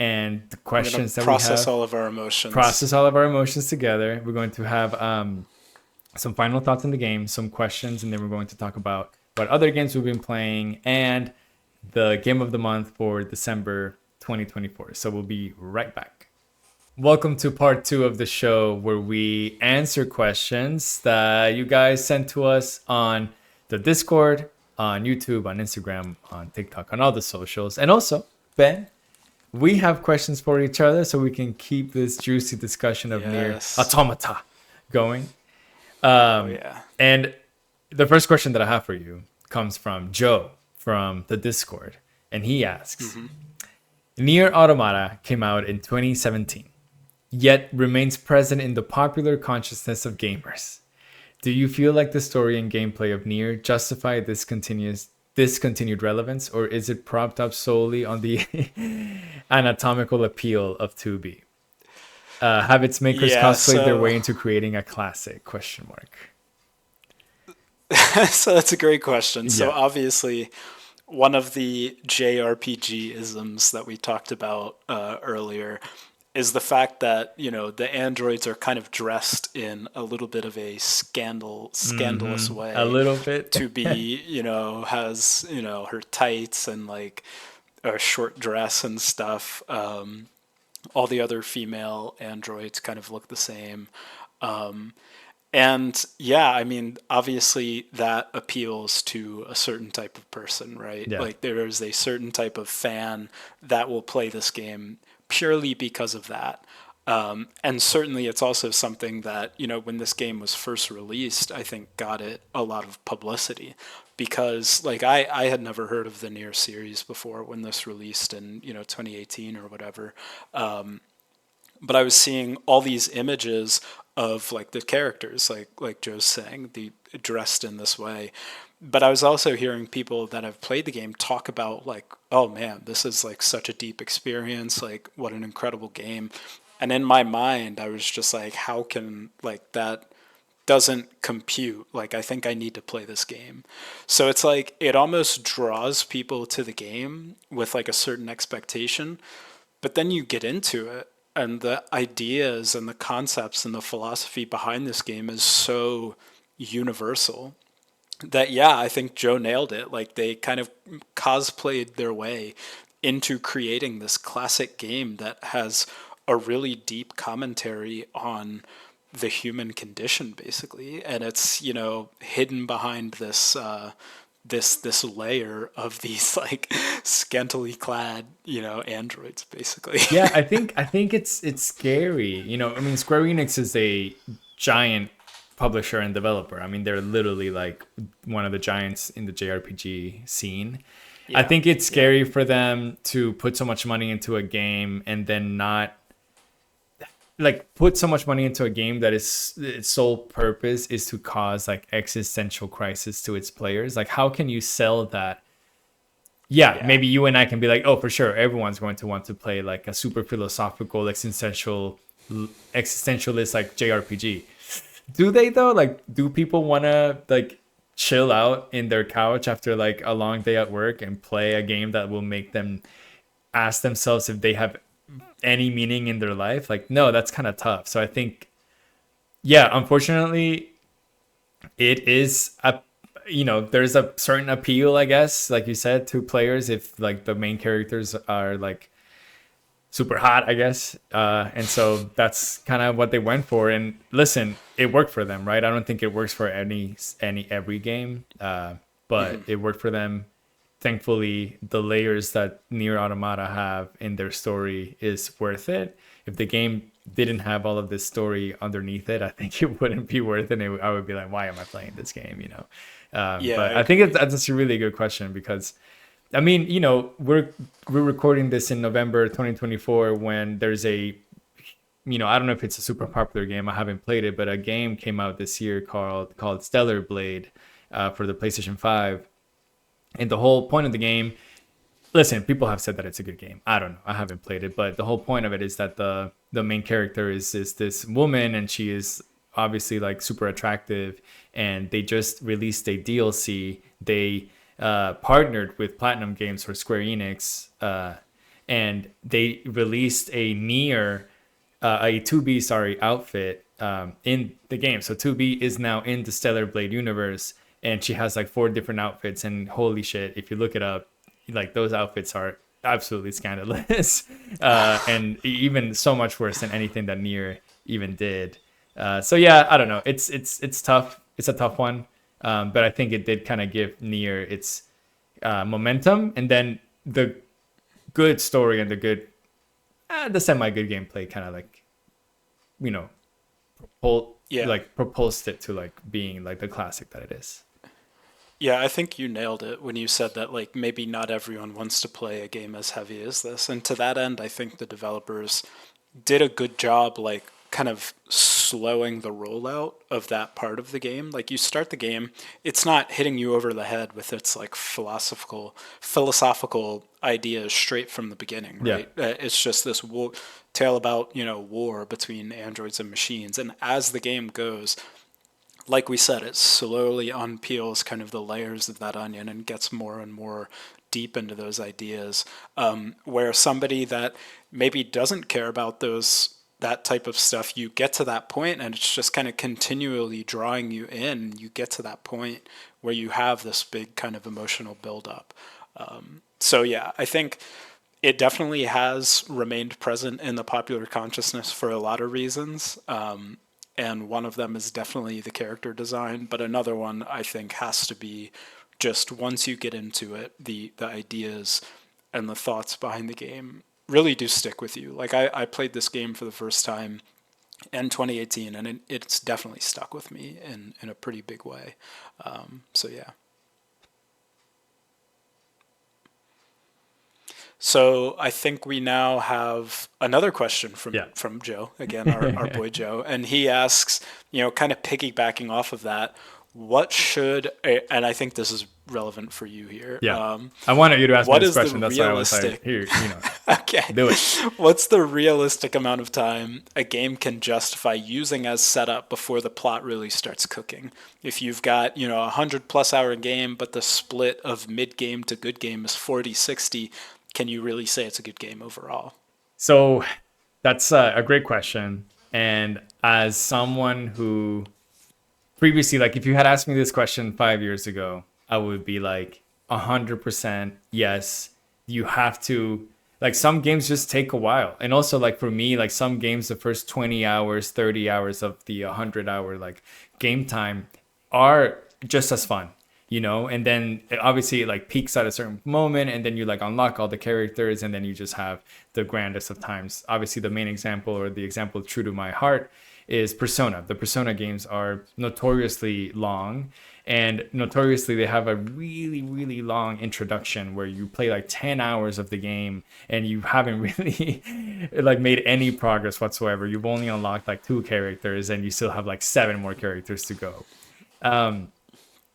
We're going to questions that we process have, all of our emotions. process all of our emotions together. We're going to have some final thoughts on the game, some questions, and then we're going to talk about what other games we've been playing and the game of the month for December 2024. So we'll be right back. Welcome to part two of the show where we answer questions that you guys sent to us on the Discord, on YouTube, on Instagram, on TikTok, on all the socials. And also, Ben, we have questions for each other so we can keep this juicy discussion of Nier Yes. Automata going. Oh, Um, yeah. and the first question that I have for you comes from Joe from the Discord. And he asks, Hmm. Nier Automata came out in 2017, yet remains present in the popular consciousness of gamers. Do you feel like the story and gameplay of Nier justify this discontinued relevance, or is it propped up solely on the anatomical appeal of 2B? Have its makers Yeah. cosplayed their So, way into creating a classic? Question mark. so that's a great question. So Yeah. obviously, one of the JRPG isms that we talked about earlier is the fact that the androids are kind of dressed in a little bit of a scandalous A way. little bit. To be has her tights and like a short dress and stuff. All the other female androids kind of look the same. And yeah, I mean, obviously that appeals to a certain type of person, right? Yeah. Like there is a certain type of fan that will play this game purely because of that. And certainly it's also something that, when this game was first released, I think got it a lot of publicity because like I had never heard of the Nier series before when this released in, 2018 or whatever. But I was seeing all these images of like the characters, like Joe's saying, the dressed in this way. But I was also hearing people that have played the game talk about like, oh man, this is like such a deep experience. Like, what an incredible game. And in my mind, I was just like, how can like that doesn't compute? Like, I think I need to play this game. So it's like it almost draws people to the game with like a certain expectation, but then you get into it, and the ideas and the concepts and the philosophy behind this game is so universal that, yeah, I think Joe nailed it. Like, they kind of cosplayed their way into creating this classic game that has a really deep commentary on the human condition, basically, and it's hidden behind this layer of these like scantily clad androids, basically. Yeah, I think it's scary. I mean, Square Enix is a giant publisher and developer. I mean, they're literally like one of the giants in the JRPG scene. I Yeah, think it's yeah, scary for them to put so much money into a game and then not like put so much money into a game that is its sole purpose is to cause like existential crisis to its players. Like, how can you sell that? Yeah, yeah. maybe you and I can be like, oh, for sure, everyone's going to want to play like a super philosophical, existentialist like JRPG. Do they though? Like, do people want to like chill out in their couch after like a long day at work and play a game that will make them ask themselves if they have any meaning in their life? Like, no, that's kind of tough. So I think, yeah, unfortunately, it is a there's a certain appeal, I guess, like you said, to players if like the main characters are like super hot, I guess. And so that's kind of what they went for. And listen, it worked for them, right? I don't think it works for any every game, but it worked for them. Thankfully, the layers that Nier Automata have in their story is worth it. If the game didn't have all of this story underneath it, I think it wouldn't be worth it. I would be like, why am I playing this game? Yeah, I But I think agree. that's a really good question because I mean, we're recording this in November 2024 when there's I don't know if it's a super popular game. I haven't played it, but a game came out this year called Stellar Blade for the PlayStation 5. And the whole point of the game, listen, people have said that it's a good game. I don't know. I haven't played it, but the whole point of it is that the main character is this woman and she is obviously like super attractive and they just released a DLC. They partnered with Platinum Games for Square Enix and they released a 2B sorry outfit in the game. So 2B is now in the Stellar Blade universe and she has like four different outfits and holy shit, if you look it up, like those outfits are absolutely scandalous and even so much worse than anything that Nier even did. So yeah, I don't know. It's tough. It's a tough one, but I think it did kind of give Nier its momentum, and then the good story and the semi good gameplay kind of like you know Yeah. propulsed it to like being like the classic that it is. Yeah, I think you nailed it when you said that like maybe not everyone wants to play a game as heavy as this. And to that end, I think the developers did a good job like kind of slowing the rollout of that part of the game. Like you start the game, it's not hitting you over the head with its like philosophical ideas straight from the beginning, Yeah. right? It's just this tale about, war between androids and machines. And as the game goes, like we said, it slowly unpeels kind of the layers of that onion and gets more and more deep into those ideas. Where somebody that maybe doesn't care about that type of stuff, you get to that point and it's just kind of continually drawing you in. You get to that point where you have this big kind of emotional buildup. So yeah, I think it definitely has remained present in the popular consciousness for a lot of reasons. and one of them is definitely the character design, but another one I think has to be just once you get into it, the ideas and the thoughts behind the game really do stick with you. Like I played this game for the first time in 2018, and it's definitely stuck with me in a pretty big way. So yeah. So I think we now have another question Yeah. from Joe, again, our boy Joe, and he asks, kind of piggybacking off of that, what should, and I think this is relevant for you here. Yeah. I wanted you to ask me What this is the question. That's why I was like, realistic, here, okay, do it. what's the realistic amount of time a game can justify using as setup before the plot really starts cooking? If you've got, 100+ hour game, but the split of mid game to good game is 40/60, can you really say it's a good game overall? So that's a great question. And as someone who previously, like, if you had asked me this question 5 years ago, I would be like 100% yes. You have to, like, some games just take a while. And also, like, for me, like, some games, the first 20 hours, 30 hours of the 100-hour, like, game time are just as fun, and then obviously it like peaks at a certain moment, and then you like unlock all the characters, and then you just have the grandest of times. Obviously, the main example, or the example true to my heart, is Persona. The Persona games are notoriously long, and notoriously they have a really, really long introduction where you play like 10 hours of the game and you haven't really like made any progress whatsoever. You've only unlocked like two characters and you still have like seven more characters to go.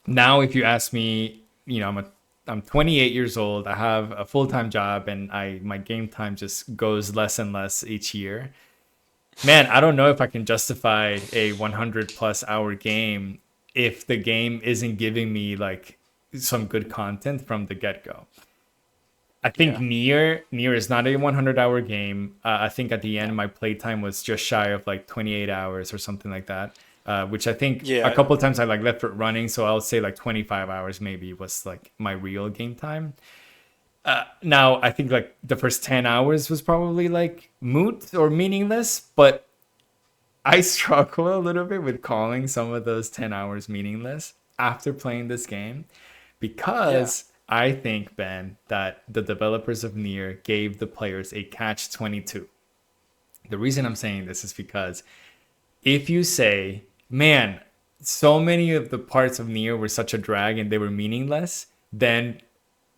Now if you ask me, I'm 28 years old, I have a full-time job, and my game time just goes less and less each year. Man, I don't know if I can justify a 100+ hour game if the game isn't giving me like some good content from the get-go. I think Yeah. Nier is not a 100-hour game. I think at the Yeah. end my playtime was just shy of like 28 hours or something like that. Which I think a Yeah. couple of times I like left it running, so I would say like 25 hours maybe was like my real game time. Now I think like the first 10 hours was probably like moot or meaningless, but I struggle a little bit with calling some of those 10 hours meaningless after playing this game, Yeah. because I think, Ben, that the developers of Nier gave the players a catch 22. The reason I'm saying this is because if you say, man, so many of the parts of Nier were such a drag and they were meaningless, then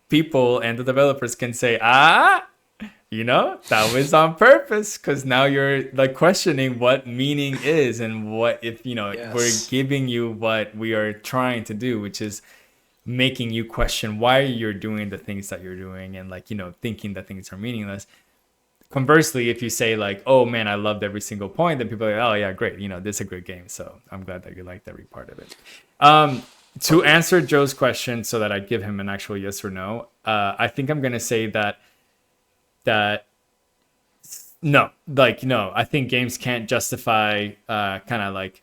people and the developers can say, that was on purpose, because now you're like questioning what meaning is, and what if, we're Yes. giving you what we are trying to do, which is making you question why you're doing the things that you're doing, and like, thinking that things are meaningless. Conversely, if you say like, oh man, I loved every single point, then people are like, oh yeah, great, this is a great game, so I'm glad that you liked every part of it. To Totally. answer Joe's question so that I give him an actual yes or no, I think I'm gonna say that no, like, no, I think games can't justify kind of like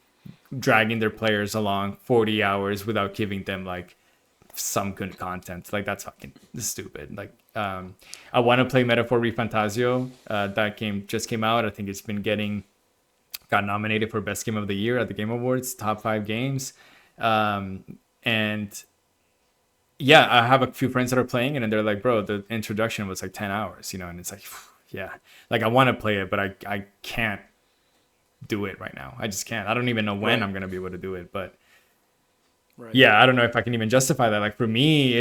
dragging their players along 40 hours without giving them like some good content. Like, that's fucking stupid. Like, I want to play Metaphor Refantasio. That game just came out. I think it's been got nominated for best game of the year at the Game Awards, top 5 games. And yeah, I have a few friends that are playing it, and they're like, bro, the introduction was like 10 hours, and it's like, yeah, like I want to play it, but I can't do it right now. I just can't. I don't even know when Right. I'm going to be able to do it. But Right. yeah, I don't know if I can even justify that. Like, for me,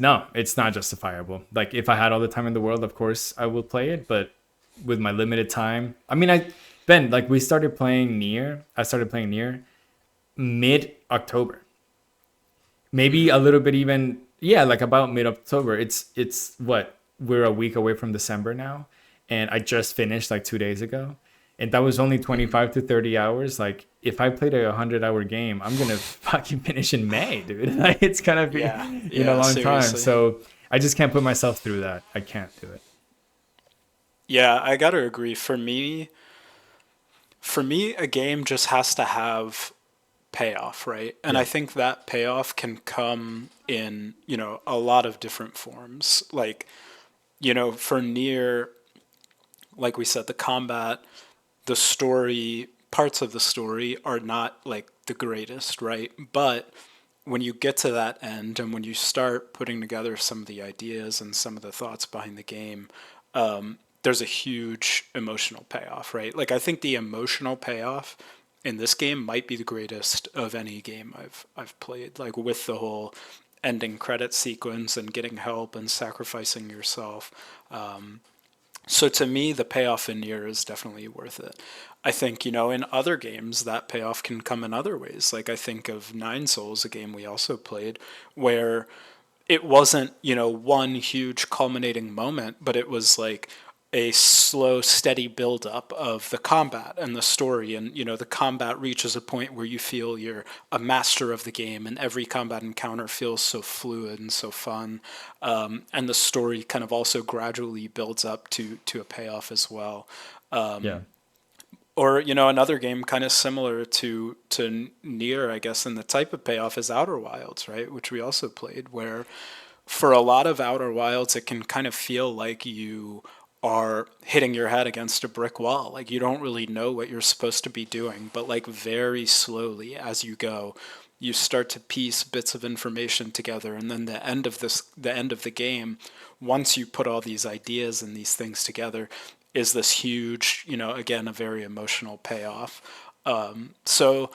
no, it's not justifiable. Like, if I had all the time in the world, of course I would play it, but with my limited time, I mean, Ben, like, we started playing Nier. I started playing Nier mid October, maybe a little bit even, yeah, like about mid October. It's what, we're a week away from December now, and I just finished like 2 days ago, and that was only Mm-hmm. 25 to 30 hours. Like, if I played a 100-hour game, I'm gonna fucking finish in May, dude. Like, it's gonna be Yeah. a Yeah. long time. Seriously. So I just can't put myself through that. I can't do it. Yeah, I gotta agree. For me, a game just has to have payoff, right? And Yeah. I think that payoff can come in, a lot of different forms. Like, for Nier, like we said, the combat, the story, parts of the story are not like the greatest, right? But when you get to that end and when you start putting together some of the ideas and some of the thoughts behind the game, there's a huge emotional payoff, right? Like I think the emotional payoff in this game might be the greatest of any game I've played. Like with the whole ending credit sequence and getting help and sacrificing yourself. So to me, the payoff in Nier is definitely worth it. I think, in other games, that payoff can come in other ways. Like I think of Nine Souls, a game we also played, where it wasn't, one huge culminating moment, but it was like a slow, steady build-up of the combat and the story. And, the combat reaches a point where you feel you're a master of the game, and every combat encounter feels so fluid and so fun. And the story kind of also gradually builds up to a payoff as well. Yeah. Or another game kind of similar to Nier, I guess, in the type of payoff is Outer Wilds, right? Which we also played, where for a lot of Outer Wilds, it can kind of feel like you are hitting your head against a brick wall. Like you don't really know what you're supposed to be doing, but like very slowly as you go, you start to piece bits of information together, and then the end of the game, once you put all these ideas and these things together, is this huge, again, a very emotional payoff. So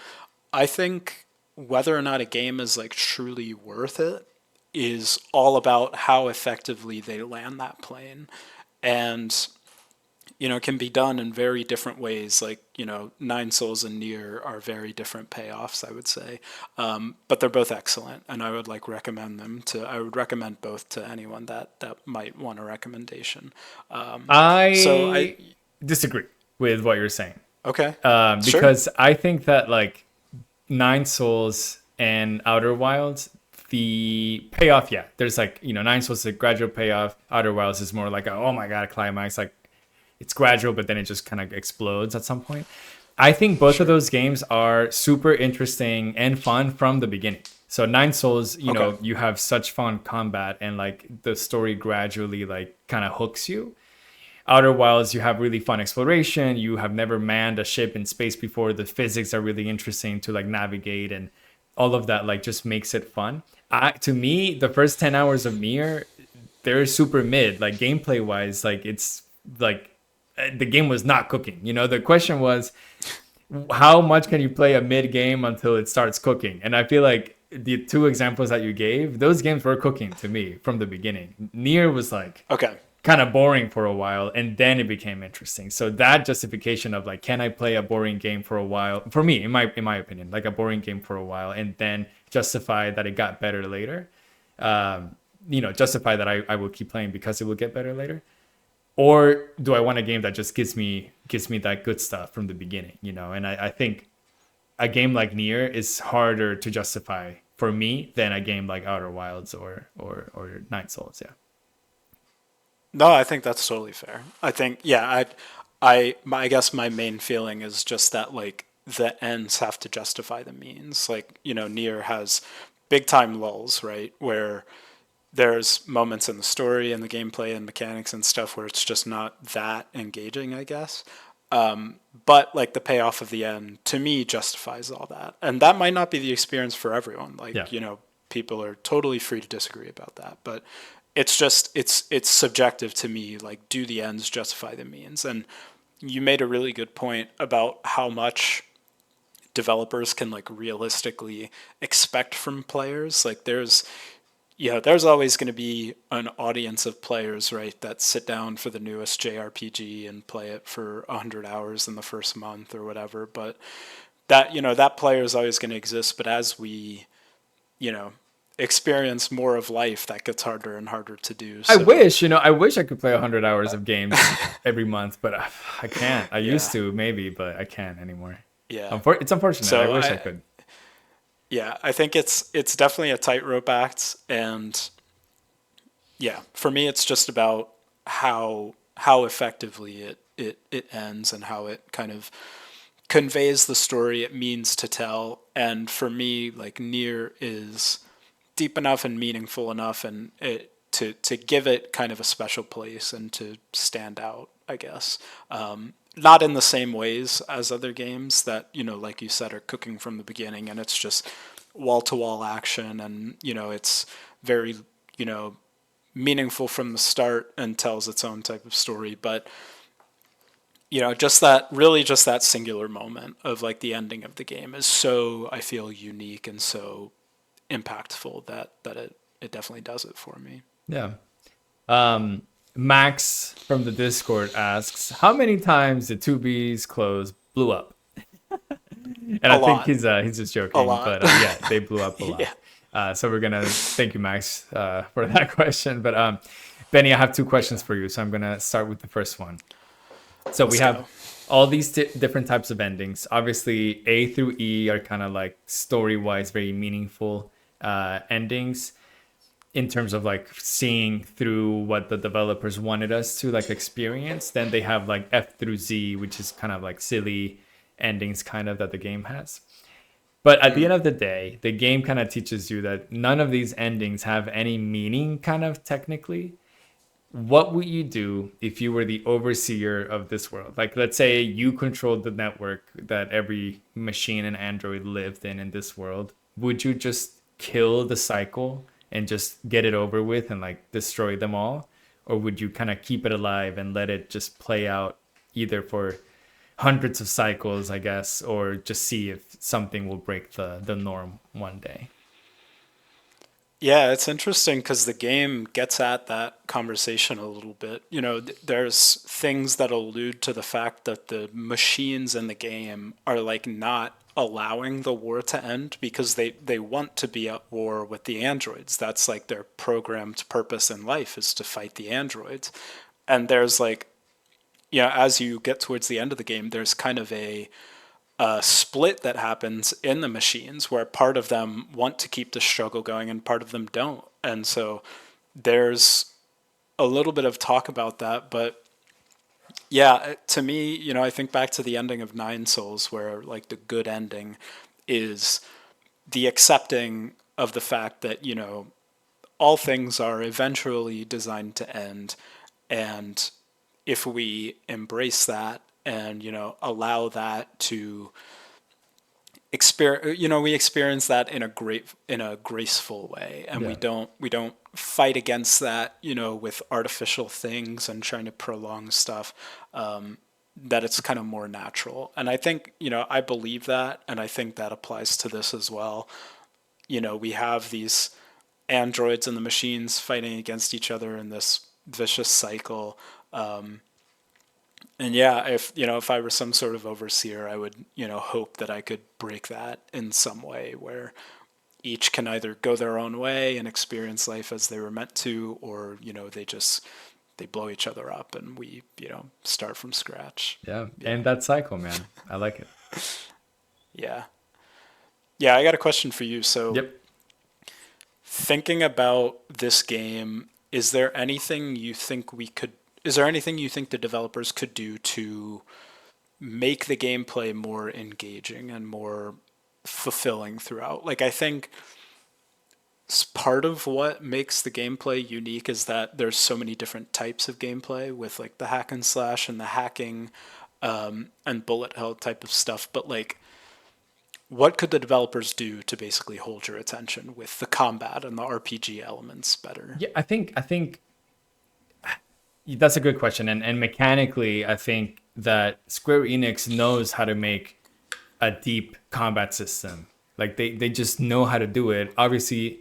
I think whether or not a game is like truly worth it is all about how effectively they land that plane. And it can be done in very different ways. Like, Nine Souls and Nier are very different payoffs, I would say. But they're both excellent, and I would I would recommend both to anyone that might want a recommendation. So I disagree with what you're saying. Okay, sure. Because I think that like Nine Souls and Outer Wilds, the payoff, yeah, there's like, Nine Souls is a gradual payoff. Outer Wilds is more like a, oh my God, climax. Like it's gradual, but then it just kind of explodes at some point. I think both of Sure. those games are super interesting and fun from the beginning. So Nine Souls, Okay. you have such fun combat and like the story gradually like kind of hooks you. Outer Wilds, you have really fun exploration. You have never manned a ship in space before. The physics are really interesting to like navigate, and all of that like just makes it fun. To me, the first 10 hours of Nier, they're super mid. Like gameplay wise, like it's like the game was not cooking. The question was how much can you play a mid game until it starts cooking? And I feel like the two examples that you gave, those games were cooking to me from the beginning. Nier was like Okay. kind of boring for a while, and then it became interesting. So that justification of like, can I play a boring game for a while, for me, in my opinion, like a boring game for a while and then justify that it got better later, justify that I will keep playing because it will get better later, or do I want a game that just gives me that good stuff from the beginning? And I think a game like Nier is harder to justify for me than a game like Outer Wilds or Night Souls. Yeah. No, I think that's totally fair. I think, yeah, I guess my main feeling is just that like the ends have to justify the means. Like, Nier has big time lulls, right? Where there's moments in the story and the gameplay and mechanics and stuff where it's just not that engaging, I guess. But like the payoff of the end to me justifies all that. And that might not be the experience for everyone. Yeah. Like, people are totally free to disagree about that. But it's just it's subjective to me. Like, do the ends justify the means? And you made a really good point about how much developers can like realistically expect from players. Like there's always going to be an audience of players, right, that sit down for the newest JRPG and play it for 100 hours in the first month or whatever. But that player is always going to exist. But as we, you know, experience more of life, that gets harder and harder to do. So I wish I could play 100 hours of games every month, but I can't. I used yeah, to maybe, but I can't anymore. yeah. It's unfortunate. I So wish I could. yeah, I think it's definitely a tightrope act, and yeah, for me, it's just about how effectively it ends and how it kind of conveys the story it means to tell. And for me, like Nier is deep enough and meaningful enough, and it to give it kind of a special place and to stand out, I guess. not in the same ways as other games that, like you said, are cooking from the beginning, and it's just wall to wall action, and it's very, you know meaningful from the start and tells its own type of story. But just that singular moment of like the ending of the game is so, I feel, unique and so impactful that it definitely does it for me. Yeah. Um, Max from the Discord asks, how many times did 2B's clothes blew up? And A I think lot. he's just A joking, lot. but yeah, they blew up a lot. Yeah. So we're gonna thank you, Max, for that question. But Benny, I have two questions Yeah. for you, so I'm gonna start with the first one. So we Let's have go. all these different types of endings. Obviously, A through E are kind of like story-wise very meaningful endings in terms of like seeing through what the developers wanted us to like experience. Then they have like F through Z, which is kind of like silly endings kind of that the game has. But at the end of the day, the game kind of teaches you that none of these endings have any meaning kind of technically. What would you do if you were the overseer of this world? Like, let's say you controlled the network that every machine and android lived in this world. Would you just kill the cycle and just get it over with and like destroy them all? Or would you kind of keep it alive and let it just play out either for hundreds of cycles, I guess, or just see if something will break the norm one day? Yeah, it's interesting because the game gets at that conversation a little bit. There's things that allude to the fact that the machines in the game are like not allowing the war to end because they want to be at war with the androids. That's like their programmed purpose in life, is to fight the androids. And there's like, as you get towards the end of the game, there's kind of a split that happens in the machines where part of them want to keep the struggle going and part of them don't. And so there's a little bit of talk about that. But yeah, to me, I think back to the ending of Nine Souls, where like the good ending is the accepting of the fact that, all things are eventually designed to end. And if we embrace that and, allow that to we experience that in a graceful way, and Yeah. we don't fight against that, with artificial things and trying to prolong stuff. That it's kind of more natural, and I think, I believe that, and I think that applies to this as well. We have these androids and the machines fighting against each other in this vicious cycle. And yeah, if I were some sort of overseer, I would, hope that I could break that in some way where each can either go their own way and experience life as they were meant to, or, they blow each other up and we, start from scratch. Yeah. Yeah. And that cycle, man. I like it. Yeah. Yeah, I got a question for you. So, Yep. thinking about this game, is there anything you think the developers could do to make the gameplay more engaging and more fulfilling throughout? Like, I think part of what makes the gameplay unique is that there's so many different types of gameplay with like the hack and slash and the hacking, and bullet hell type of stuff. But like, what could the developers do to basically hold your attention with the combat and the RPG elements better? Yeah, I think that's a good question. And mechanically, I think that Square Enix knows how to make a deep combat system. Like they just know how to do it. Obviously,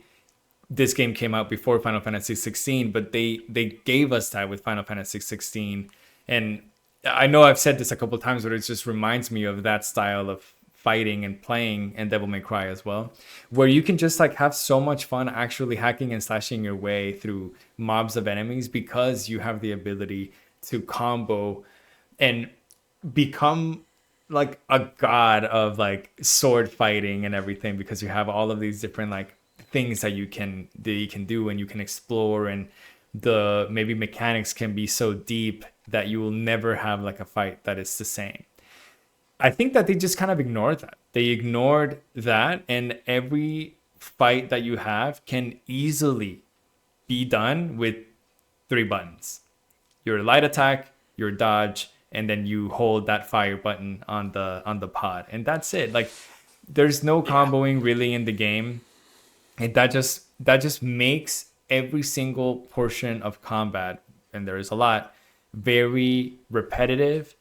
this game came out before Final Fantasy 16, but they gave us that with Final Fantasy 16. And I know I've said this a couple of times, but it just reminds me of that style of fighting and playing and Devil May Cry as well, where you can just like have so much fun actually hacking and slashing your way through mobs of enemies because you have the ability to combo and become like a god of like sword fighting and everything because you have all of these different like things that you can do and you can explore, and the maybe mechanics can be so deep that you will never have like a fight that is the same. I think that they just kind of ignored that. They ignored that, and every fight that you have can easily be done with three buttons: your light attack, your dodge, and then you hold that fire button on the pod, and that's it. Like there's no Yeah. comboing really in the game, and that just makes every single portion of combat, and there is a lot, very repetitive,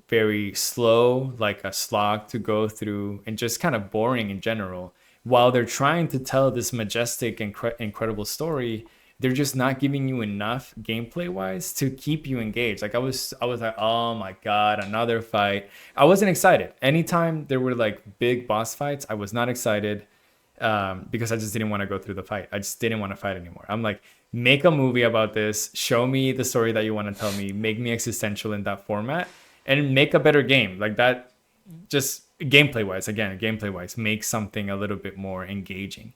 very slow, like a slog to go through, and just kind of boring in general. While they're trying to tell this majestic, incredible story, they're just not giving you enough gameplay wise to keep you engaged. Like I was like, oh my god, another fight. I wasn't excited. Anytime there were like big boss fights, I was not excited because I just didn't want to go through the fight. I just didn't want to fight anymore. I'm like, make a movie about this. Show me the story that you want to tell me. Make me existential in that format, and make a better game like that. Just gameplay wise, make something a little bit more engaging.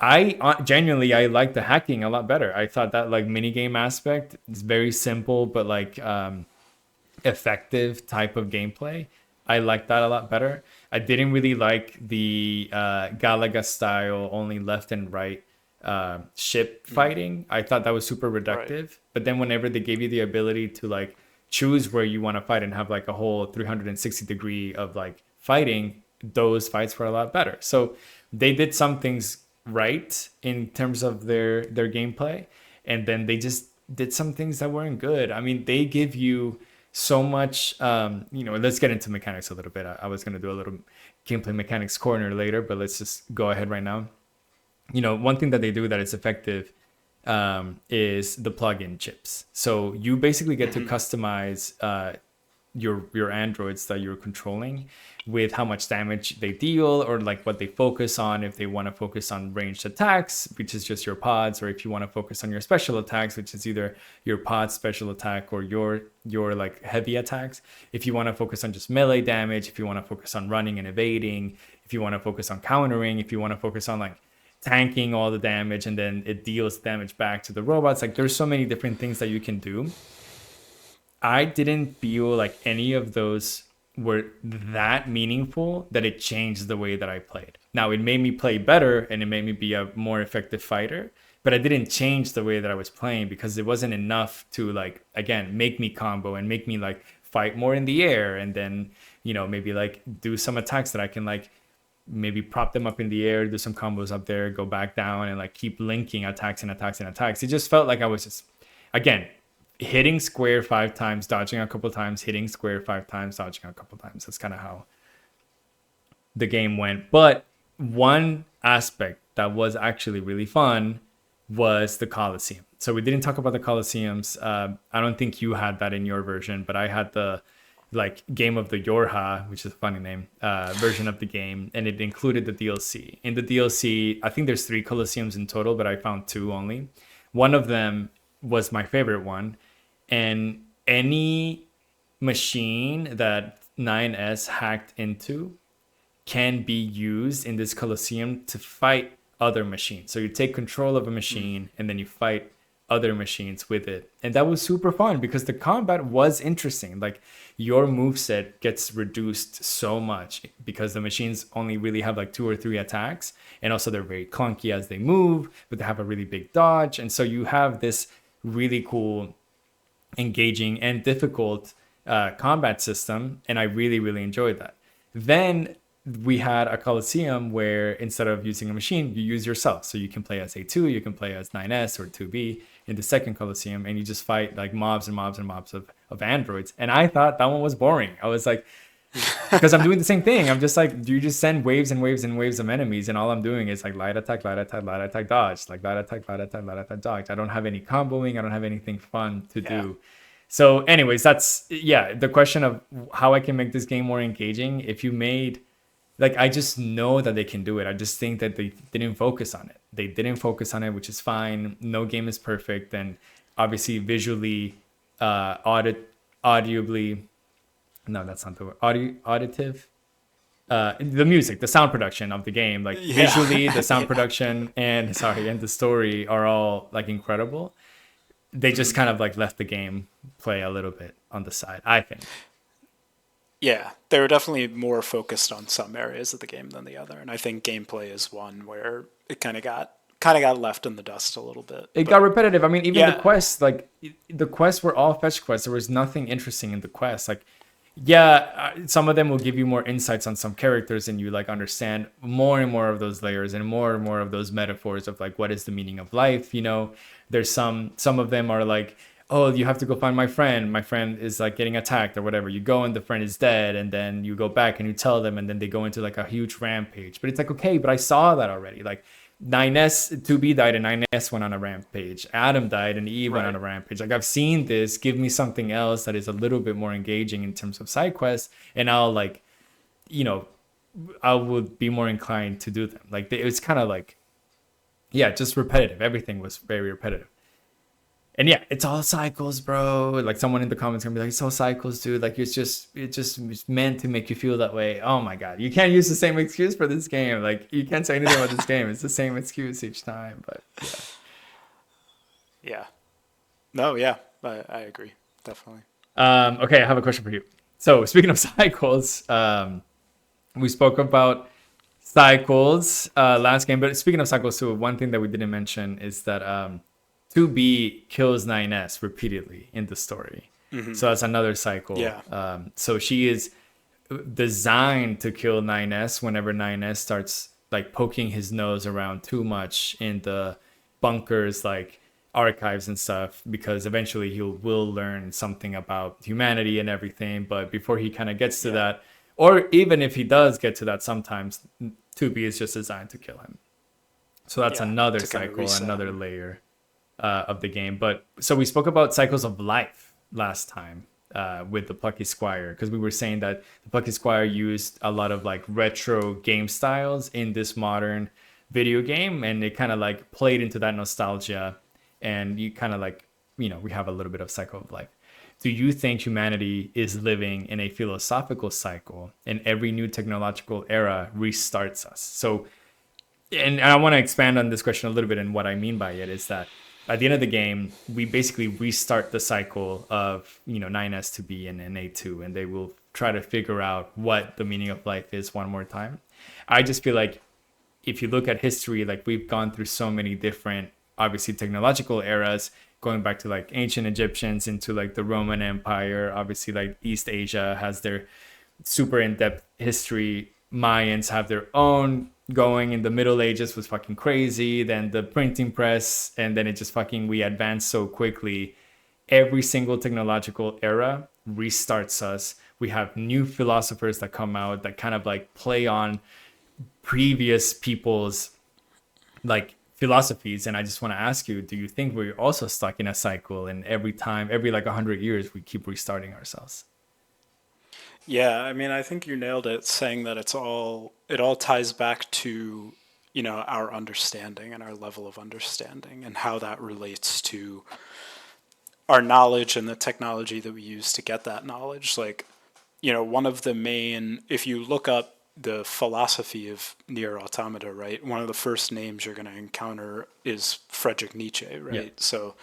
I genuinely I like the hacking a lot better. I thought that like mini game aspect is very simple, but like effective type of gameplay. I like that a lot better. I didn't really like the Galaga style, only left and right ship fighting. I thought that was super Right. reductive. But then whenever they gave you the ability to like choose where you want to fight and have like a whole 360-degree of like fighting, those fights were a lot better. So they did some things right in terms of their gameplay, and then they just did some things that weren't good. I mean, they give you so much. Let's get into mechanics a little bit. I was gonna do a little gameplay mechanics corner later, but let's just go ahead right now. One thing that they do that is effective is the plug-in chips. So you basically get to customize your androids that you're controlling with how much damage they deal, or like what they focus on. If they want to focus on ranged attacks, which is just your pods, or if you want to focus on your special attacks, which is either your pod special attack or your like heavy attacks. If you want to focus on just melee damage, if you want to focus on running and evading, if you want to focus on countering, if you want to focus on like tanking all the damage and then it deals damage back to the robots. Like there's so many different things that you can do. I didn't feel like any of those were that meaningful that it changed the way that I played. Now, it made me play better and it made me be a more effective fighter, but I didn't change the way that I was playing because it wasn't enough to, like, again, make me combo and make me like fight more in the air, and then, maybe like do some attacks that I can like maybe prop them up in the air, do some combos up there, go back down, and like keep linking attacks and attacks and attacks. It just felt like I was just, again, hitting square 5 times, dodging a couple times, hitting square 5 times, dodging a couple times. That's kind of how the game went. But one aspect that was actually really fun was the Coliseum. So we didn't talk about the Coliseums. I don't think you had that in your version, but I had the like Game of the Yorha, which is a funny name, version of the game, and it included the DLC. In the DLC, I think there's 3 Colosseums in total, but I found 2 only. One of them was my favorite one, and any machine that 9S hacked into can be used in this Colosseum to fight other machines. So you take control of a machine and then you fight other machines with it. And that was super fun because the combat was interesting. Like your moveset gets reduced so much because the machines only really have like 2 or 3 attacks. And also they're very clunky as they move, but they have a really big dodge. And so you have this really cool, engaging, and difficult combat system. And I really, really enjoyed that. Then we had a Coliseum where instead of using a machine, you use yourself. So you can play as A2, you can play as 9S or 2B in the second Coliseum, and you just fight like mobs and mobs and mobs of androids. And I thought that one was boring. I was like, because I'm doing the same thing. I'm just like, you just send waves and waves and waves of enemies, and all I'm doing is like light attack, light attack, light attack, dodge, like light attack, light attack, light attack, dodge. I don't have any comboing. I don't have anything fun to Yeah. do. So, anyways, that's yeah. The question of how I can make this game more engaging. If you made like, I just know that they can do it. I just think that they didn't focus on it. They didn't focus on it, which is fine. No game is perfect, and obviously visually, audibly, no, that's not the word. Auditive. The music, the sound production of the game, like Yeah. visually, the sound Yeah. production, and the story are all like incredible. They just kind of like left the game play a little bit on the side, I think. Yeah, they were definitely more focused on some areas of the game than the other, and I think gameplay is one where it kind of got kind of got left in the dust a little bit. It got But repetitive. I mean, even the yeah, quests, like the quests were all fetch quests. There was nothing interesting in the quests. Like, yeah, some of them will give you more insights on some characters, and you like understand more and more of those layers and more of those metaphors of like what is the meaning of life. You know, there's some of them are like, oh, you have to go find my friend. My friend is like getting attacked or whatever. You go and the friend is dead, and then you go back and you tell them, and then they go into like a huge rampage. But it's like, okay, but I saw that already. Like 9S 2B died and 9S went on a rampage. Adam died and Eve went on right. a rampage. Like I've seen this. Give me something else that is a little bit more engaging in terms of side quests, and I'll like, you know, I would be more inclined to do them. Like it's kind of like, yeah, just repetitive. Everything was very repetitive. And yeah, it's all cycles, bro. Like someone in the comments gonna be like, "It's all cycles, dude." Like it's meant to make you feel that way. Oh my god, you can't use the same excuse for this game. Like you can't say anything about this game. It's the same excuse each time. But yeah. Yeah. No, yeah, I agree. Definitely. Okay, I have a question for you. So speaking of cycles, we spoke about cycles last game, but speaking of cycles too, one thing that we didn't mention is that 2B kills 9S repeatedly in the story. Hmm. So that's another cycle. Yeah. So she is designed to kill 9S whenever 9S starts like poking his nose around too much in the bunkers, like archives and stuff, because eventually he will learn something about humanity and everything. But before he kind of gets to Yeah. that, or even if he does get to that, sometimes 2B is just designed to kill him. So that's Yeah. another To kind of cycle, reset another him. layer of the game. But so we spoke about cycles of life last time with the Plucky Squire, because we were saying that the Plucky Squire used a lot of like retro game styles in this modern video game, and it kind of like played into that nostalgia, and you kind of like, you know, we have a little bit of cycle of life. Do you think humanity is living in a philosophical cycle and every new technological era restarts us? So and I want to expand on this question a little bit. And what I mean by it is that at the end of the game, we basically restart the cycle of, you know, 9S to B and A2, and they will try to figure out what the meaning of life is one more time. I just feel like if you look at history, like we've gone through so many different, obviously, technological eras, going back to like ancient Egyptians into like the Roman Empire. Obviously, like East Asia has their super in-depth history. Mayans have their own going. In the Middle Ages was fucking crazy. Then the printing press, and then it just fucking we advanced so quickly. Every single technological era restarts us. We have new philosophers that come out that kind of like play on previous people's like philosophies. And I just want to ask you, do you think we're also stuck in a cycle, and every time, every like 100 years, we keep restarting ourselves? Yeah, I mean, I think you nailed it saying that it all ties back to, our understanding and our level of understanding and how that relates to our knowledge and the technology that we use to get that knowledge. Like, one of the main, if you look up the philosophy of Nier Automata, right, one of the first names you're going to encounter is Friedrich Nietzsche, Yeah. right? So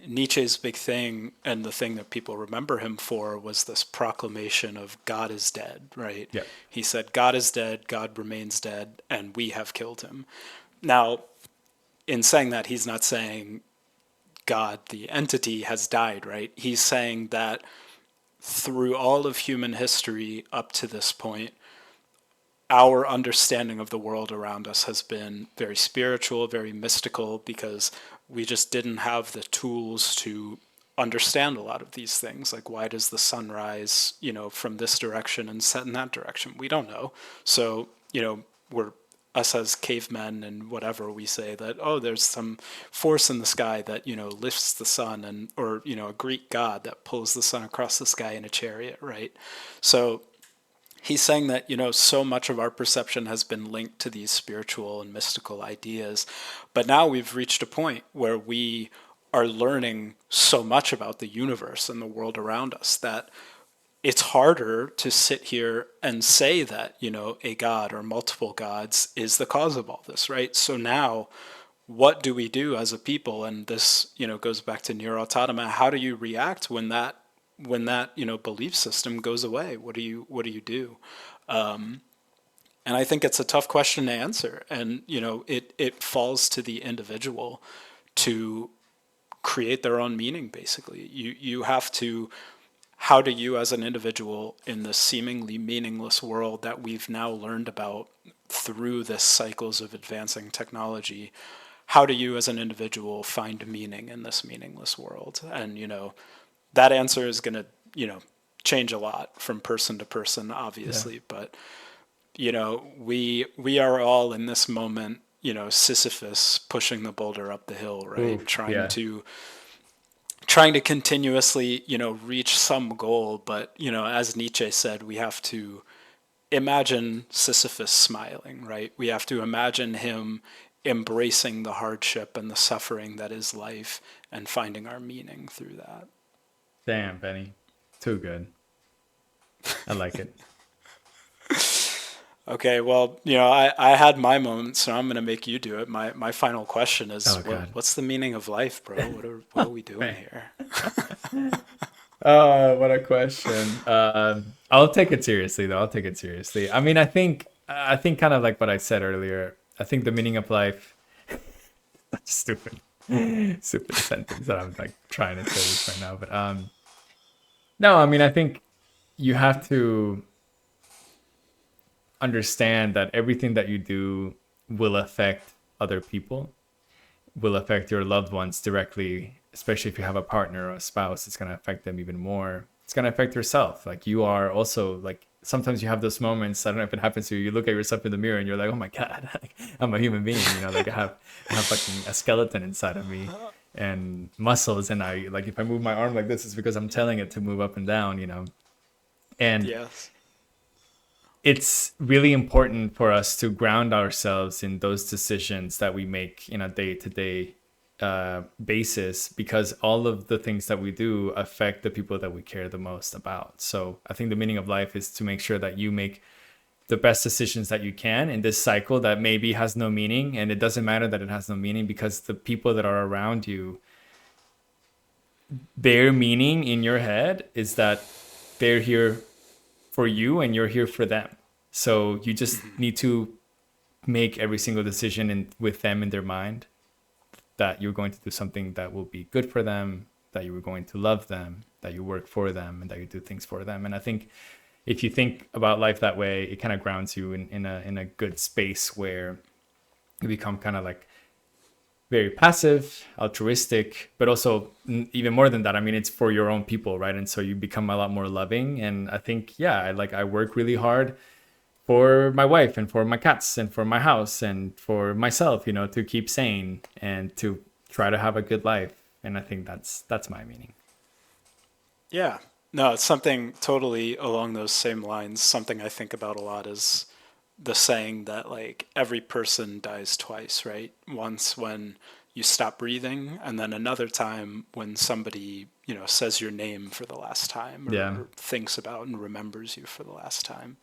Nietzsche's big thing and the thing that people remember him for was this proclamation of God is dead, right? Yeah. He said, God is dead, God remains dead, and we have killed him. Now, in saying that, he's not saying God, the entity, has died, right? He's saying that through all of human history up to this point, our understanding of the world around us has been very spiritual, very mystical, because we just didn't have the tools to understand a lot of these things. Like, why does the sun rise, from this direction and set in that direction? We don't know. So, we're us as cavemen and whatever, we say that, oh, there's some force in the sky that lifts the sun, and or a Greek god that pulls the sun across the sky in a chariot, right? So he's saying that so much of our perception has been linked to these spiritual and mystical ideas, but now we've reached a point where we are learning so much about the universe and the world around us that it's harder to sit here and say that a god or multiple gods is the cause of all this, right? So now what do we do as a people? And this goes back to Nier Automata. How do you react when that belief system goes away? What do you do? And I think it's a tough question to answer. And, it falls to the individual to create their own meaning, basically. You have to, how do you as an individual in the seemingly meaningless world that we've now learned about through this cycles of advancing technology, how do you as an individual find meaning in this meaningless world? And, that answer is going to, change a lot from person to person, Yeah. obviously. But, we are all in this moment, Sisyphus pushing the boulder up the hill, right? Ooh, Trying yeah. to continuously, reach some goal. But, as Nietzsche said, we have to imagine Sisyphus smiling, right? We have to imagine him embracing the hardship and the suffering that is life and finding our meaning through that. Damn, Benny. Too good. I like it. Okay, well, I had my moment, so I'm going to make you do it. My final question is, Oh God. what's the meaning of life, bro? What are we doing Man. here? Oh, what a question. I'll take it seriously though. I'll take it seriously. I mean, I think kind of like what I said earlier. I think the meaning of life. That's stupid, stupid sentence that I'm like trying to say this right now. But no, I mean, I think you have to understand that everything that you do will affect other people, will affect your loved ones directly, especially if you have a partner or a spouse. It's going to affect them even more. It's going to affect yourself. Like you are also like sometimes you have those moments. I don't know if it happens to you. You look at yourself in the mirror and you're like, oh my god, like, I'm a human being. Like I have fucking a skeleton inside of me and muscles, and I like if I move my arm like this, it's because I'm telling it to move up and down. And Yes. it's really important for us to ground ourselves in those decisions that we make in a day-to-day basis, because all of the things that we do affect the people that we care the most about. So I think the meaning of life is to make sure that you make the best decisions that you can in this cycle that maybe has no meaning. And it doesn't matter that it has no meaning, because the people that are around you, their meaning in your head is that they're here for you and you're here for them. So you just need to make every single decision with them in their mind, that you're going to do something that will be good for them, that you are going to love them, that you work for them, and that you do things for them. And I think if you think about life that way, it kind of grounds you in a good space where you become kind of like very passive, altruistic, but also even more than that. I mean, it's for your own people, right? And so you become a lot more loving. And I think, yeah, I work really hard for my wife and for my cats and for my house and for myself, to keep sane and to try to have a good life. And I think that's my meaning. Yeah. No, it's something totally along those same lines. Something I think about a lot is the saying that like every person dies twice, right? Once when you stop breathing, and then another time when somebody, says your name for the last time, or, Yeah. or thinks about and remembers you for the last time.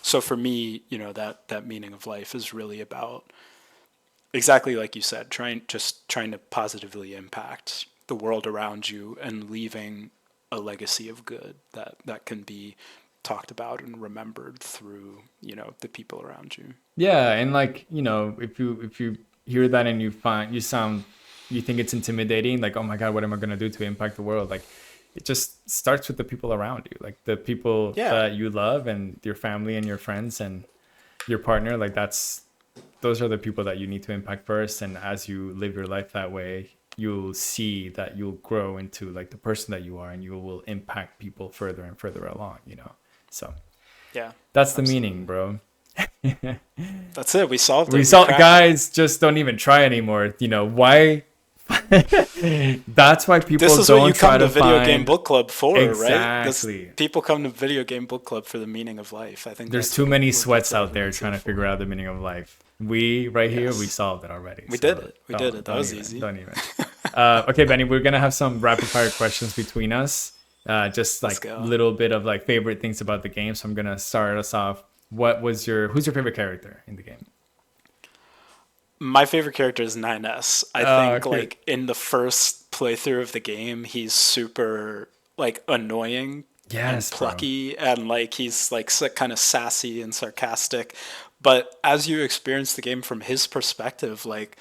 So for me, that meaning of life is really about exactly like you said, trying to positively impact the world around you and leaving a legacy of good that can be talked about and remembered through, the people around you. Yeah. And like, if you hear that and you think it's intimidating, like, oh my God, what am I going to do to impact the world? Like, it just starts with the people around you, like the people Yeah. that you love and your family and your friends and your partner. Like those are the people that you need to impact first. And as you live your life that way, you'll see that you'll grow into like the person that you are, and you will impact people further and further along. So Yeah. that's the meaning, Absolutely. bro. That's it. We solved We it. We saw cracked it. guys just don't even try anymore. Why? That's why This people is what you don't try come to to video game find book club for, right? This exactly. people come to video game book club for the meaning of life. I think There's that's too what many that's sweats what out there everyone's trying here to figure for. out the meaning of life. We right here, we Yes. solved it already. We did So it. We did don't it. That don't was even easy. don't even. Okay, Benny, we're gonna have some rapid fire questions between us. Just Let's like go. little bit of like favorite things about the game. So I'm gonna start us off. Who's your favorite character in the game? My favorite character is 9S. I think Okay. like in the first playthrough of the game, he's super like annoying and Yes, bro. plucky, and like he's like kind of sassy and sarcastic. But as you experience the game from his perspective, like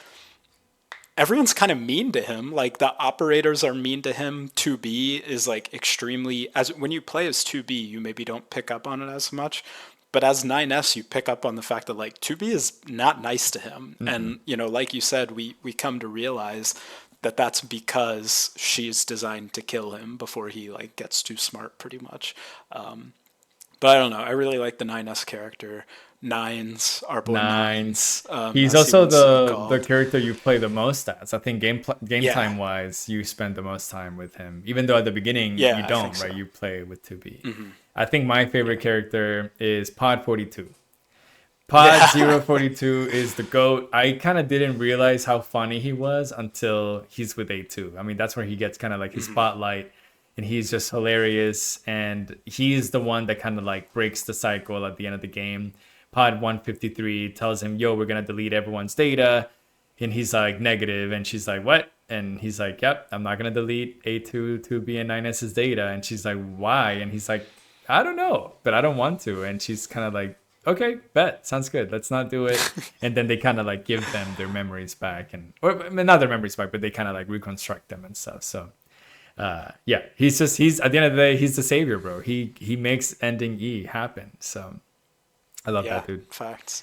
everyone's kind of mean to him. Like the operators are mean to him. 2B is like extremely, as when you play as 2B, you maybe don't pick up on it as much. But as 9S, you pick up on the fact that like 2B is not nice to him. Mm-mm. And, you know, like you said, we come to realize that that's because she's designed to kill him before he like gets too smart pretty much. But I don't know. I really like the 9S character. Nines, our boy Nines. Nines, He's as he also wants to be the called. character you play the most as. I think game Yeah, time wise, you spend the most time with him. Even though at the beginning you yeah, I think don't, right? so. You play with 2B. I think my favorite Yeah. character is Pod 42. Pod Yeah. 042 is the GOAT. I kind of didn't realize how funny he was until he's with A2. I mean, that's where he gets kind of like his spotlight and he's just hilarious. And he's the one that kind of like breaks the cycle at the end of the game. Pod 153 tells him, yo, we're going to delete everyone's data. And he's like, negative. And she's like, what? And he's like, yep, I'm not going to delete A2, 2B, and 9S's data. And she's like, why? And he's like, I don't know, but I don't want to. And she's kind of like, okay, bet, sounds good. Let's not do it. And then they kind of like give them their memories back, and or I mean, not their memories back, but they kind of like reconstruct them and stuff. So yeah, he's at the end of the day, he's the savior, bro. He makes ending E happen. So I love Yeah, that dude. facts.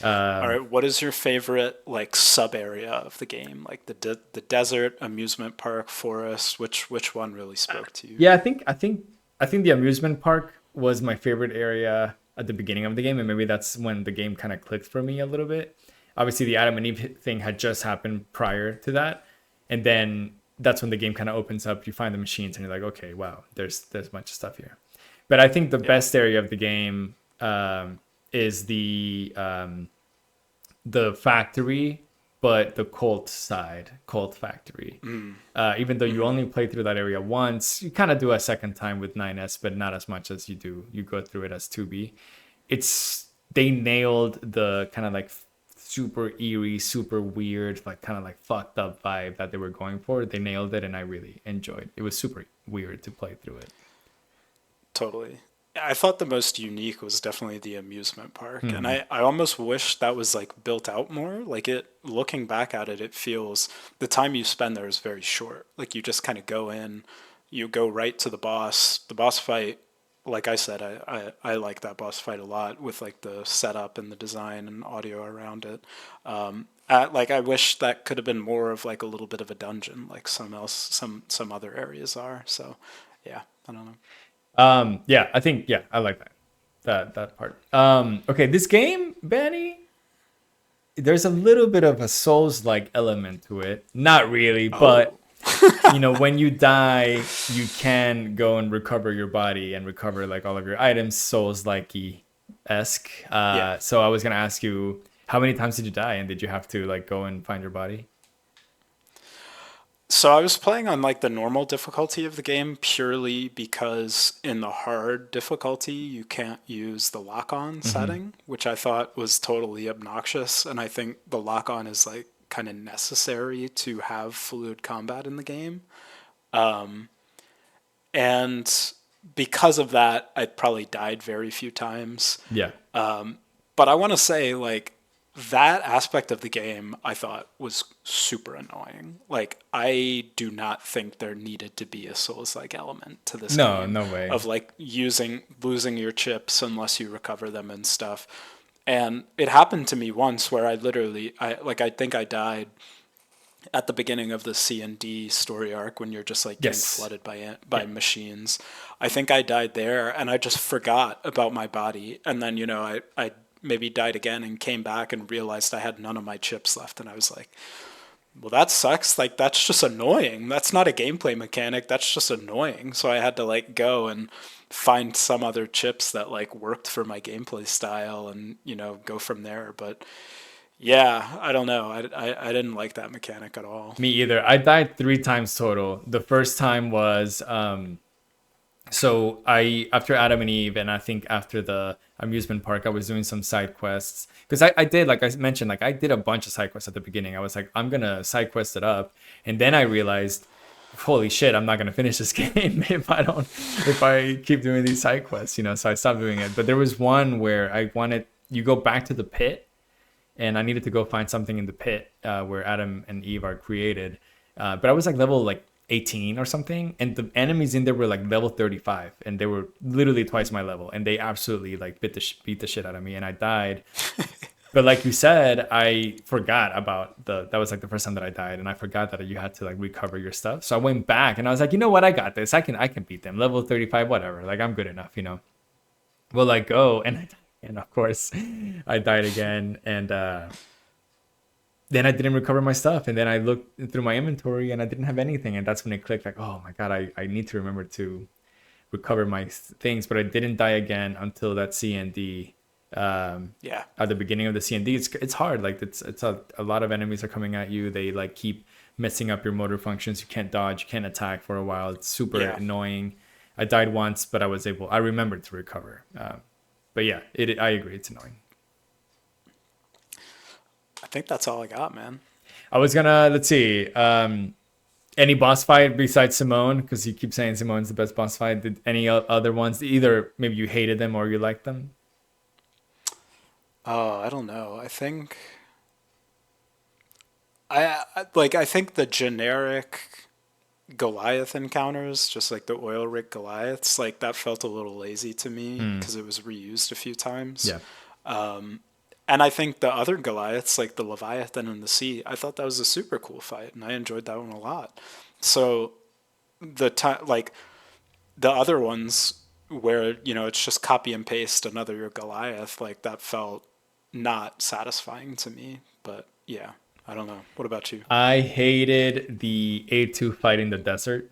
All Um, right, what is your favorite like sub area of the game? Like the desert, amusement park, forest. Which one really spoke to you? yeah, I think the amusement park was my favorite area at the beginning of the game, and maybe that's when the game kind of clicked for me a little bit. Obviously, the Adam and Eve thing had just happened prior to that, and then that's when the game kind of opens up. You find the machines, and you're like, okay, wow, there's a bunch of stuff here. But I think the Yeah. best area of the game is the factory, but the cult factory. Even though you only play through that area once, you kind of do a second time with 9S, but not as much as you go through it as 2B. It's they nailed the kind of like super eerie, super weird, like kind of like fucked up vibe that they were going for. They nailed it, and I really enjoyed. It was super weird to play through it. Totally. I thought the most unique was definitely the amusement park. And Hmm. I almost wish that was like built out more. Like it looking back at it, it feels the time you spend there is very short. Like you just kind of go in, you go right to the boss. The boss fight, like I said, I like that boss fight a lot with like the setup and the design and audio around it. Like I wish that could have been more of like a little bit of a dungeon, like some other areas are. So yeah, I don't know. Yeah, I think yeah, I like that part. Okay, this game, Benny, there's a little bit of a Souls-like element to it. Not really, but Oh. when you die, you can go and recover your body and recover like all of your items, Souls-like esque. Yeah. So I was gonna ask you, how many times did you die, and did you have to like go and find your body? So I was playing on like the normal difficulty of the game purely because in the hard difficulty you can't use the lock-on Hmm. setting, which I thought was totally obnoxious, and I think the lock-on is like kind of necessary to have fluid combat in the game. And because of that, I probably died very few times. Yeah. But I want to say, like, that aspect of the game I thought was super annoying. Like, I do not think there needed to be a Souls like element to this No, game no way. of like losing your chips unless you recover them and stuff. And it happened to me once where I think I died at the beginning of the C and D story arc when you're just like getting Yes. flooded by Yeah. machines. I think I died there and I just forgot about my body. And then, I maybe died again and came back and realized I had none of my chips left. And I was like, well, that sucks. Like, that's just annoying. That's not a gameplay mechanic. That's just annoying. So I had to like go and find some other chips that like worked for my gameplay style and, go from there. But yeah, I don't know. I didn't like that mechanic at all. Me either. I died 3 times total. The first time was so I after Adam and Eve, and I think after the amusement park, I was doing some side quests because I did, like I mentioned, like I did a bunch of side quests at the beginning. I was like, I'm gonna side quest it up, and then I realized holy shit, I'm not gonna finish this game if I keep doing these side quests, you know. So I stopped doing it. But there was one where I wanted you go back to the pit, and I needed to go find something in the pit where Adam and Eve are created. But I was like level like 18 or something, and the enemies in there were like level 35, and they were literally twice my level, and they absolutely like beat the shit out of me, and I died. But like you said, I forgot about that was like the first time that I died, and I forgot that you had to like recover your stuff. So I went back and I was like, you know what, I got this. I can beat them. Level 35, whatever. Like I'm good enough, you know. Well, I go and of course I died again, and then I didn't recover my stuff, and then I looked through my inventory and I didn't have anything, and that's when it clicked like, oh my god, I need to remember to recover my things. But I didn't die again until that CND. Yeah. At the beginning of the CND, it's hard. Like it's a lot of enemies are coming at you. They like keep messing up your motor functions. You can't dodge, you can't attack for a while. It's super annoying. I died once, but I remembered to recover. But yeah, I agree, it's annoying. I think that's all I got, man. I was gonna let's see. Any boss fight besides Simone? Because you keep saying Simone's the best boss fight. Did any other ones? Either maybe you hated them or you liked them. Oh, I don't know. I think the generic Goliath encounters, just like the oil rig Goliaths, like that felt a little lazy to me because it was reused a few times. Yeah. And I think the other Goliaths, like the Leviathan and the Sea, I thought that was a super cool fight, and I enjoyed that one a lot. So like the other ones where it's just copy and paste another Goliath, like that felt not satisfying to me. But yeah, I don't know. What about you? I hated the A2 fight in the desert.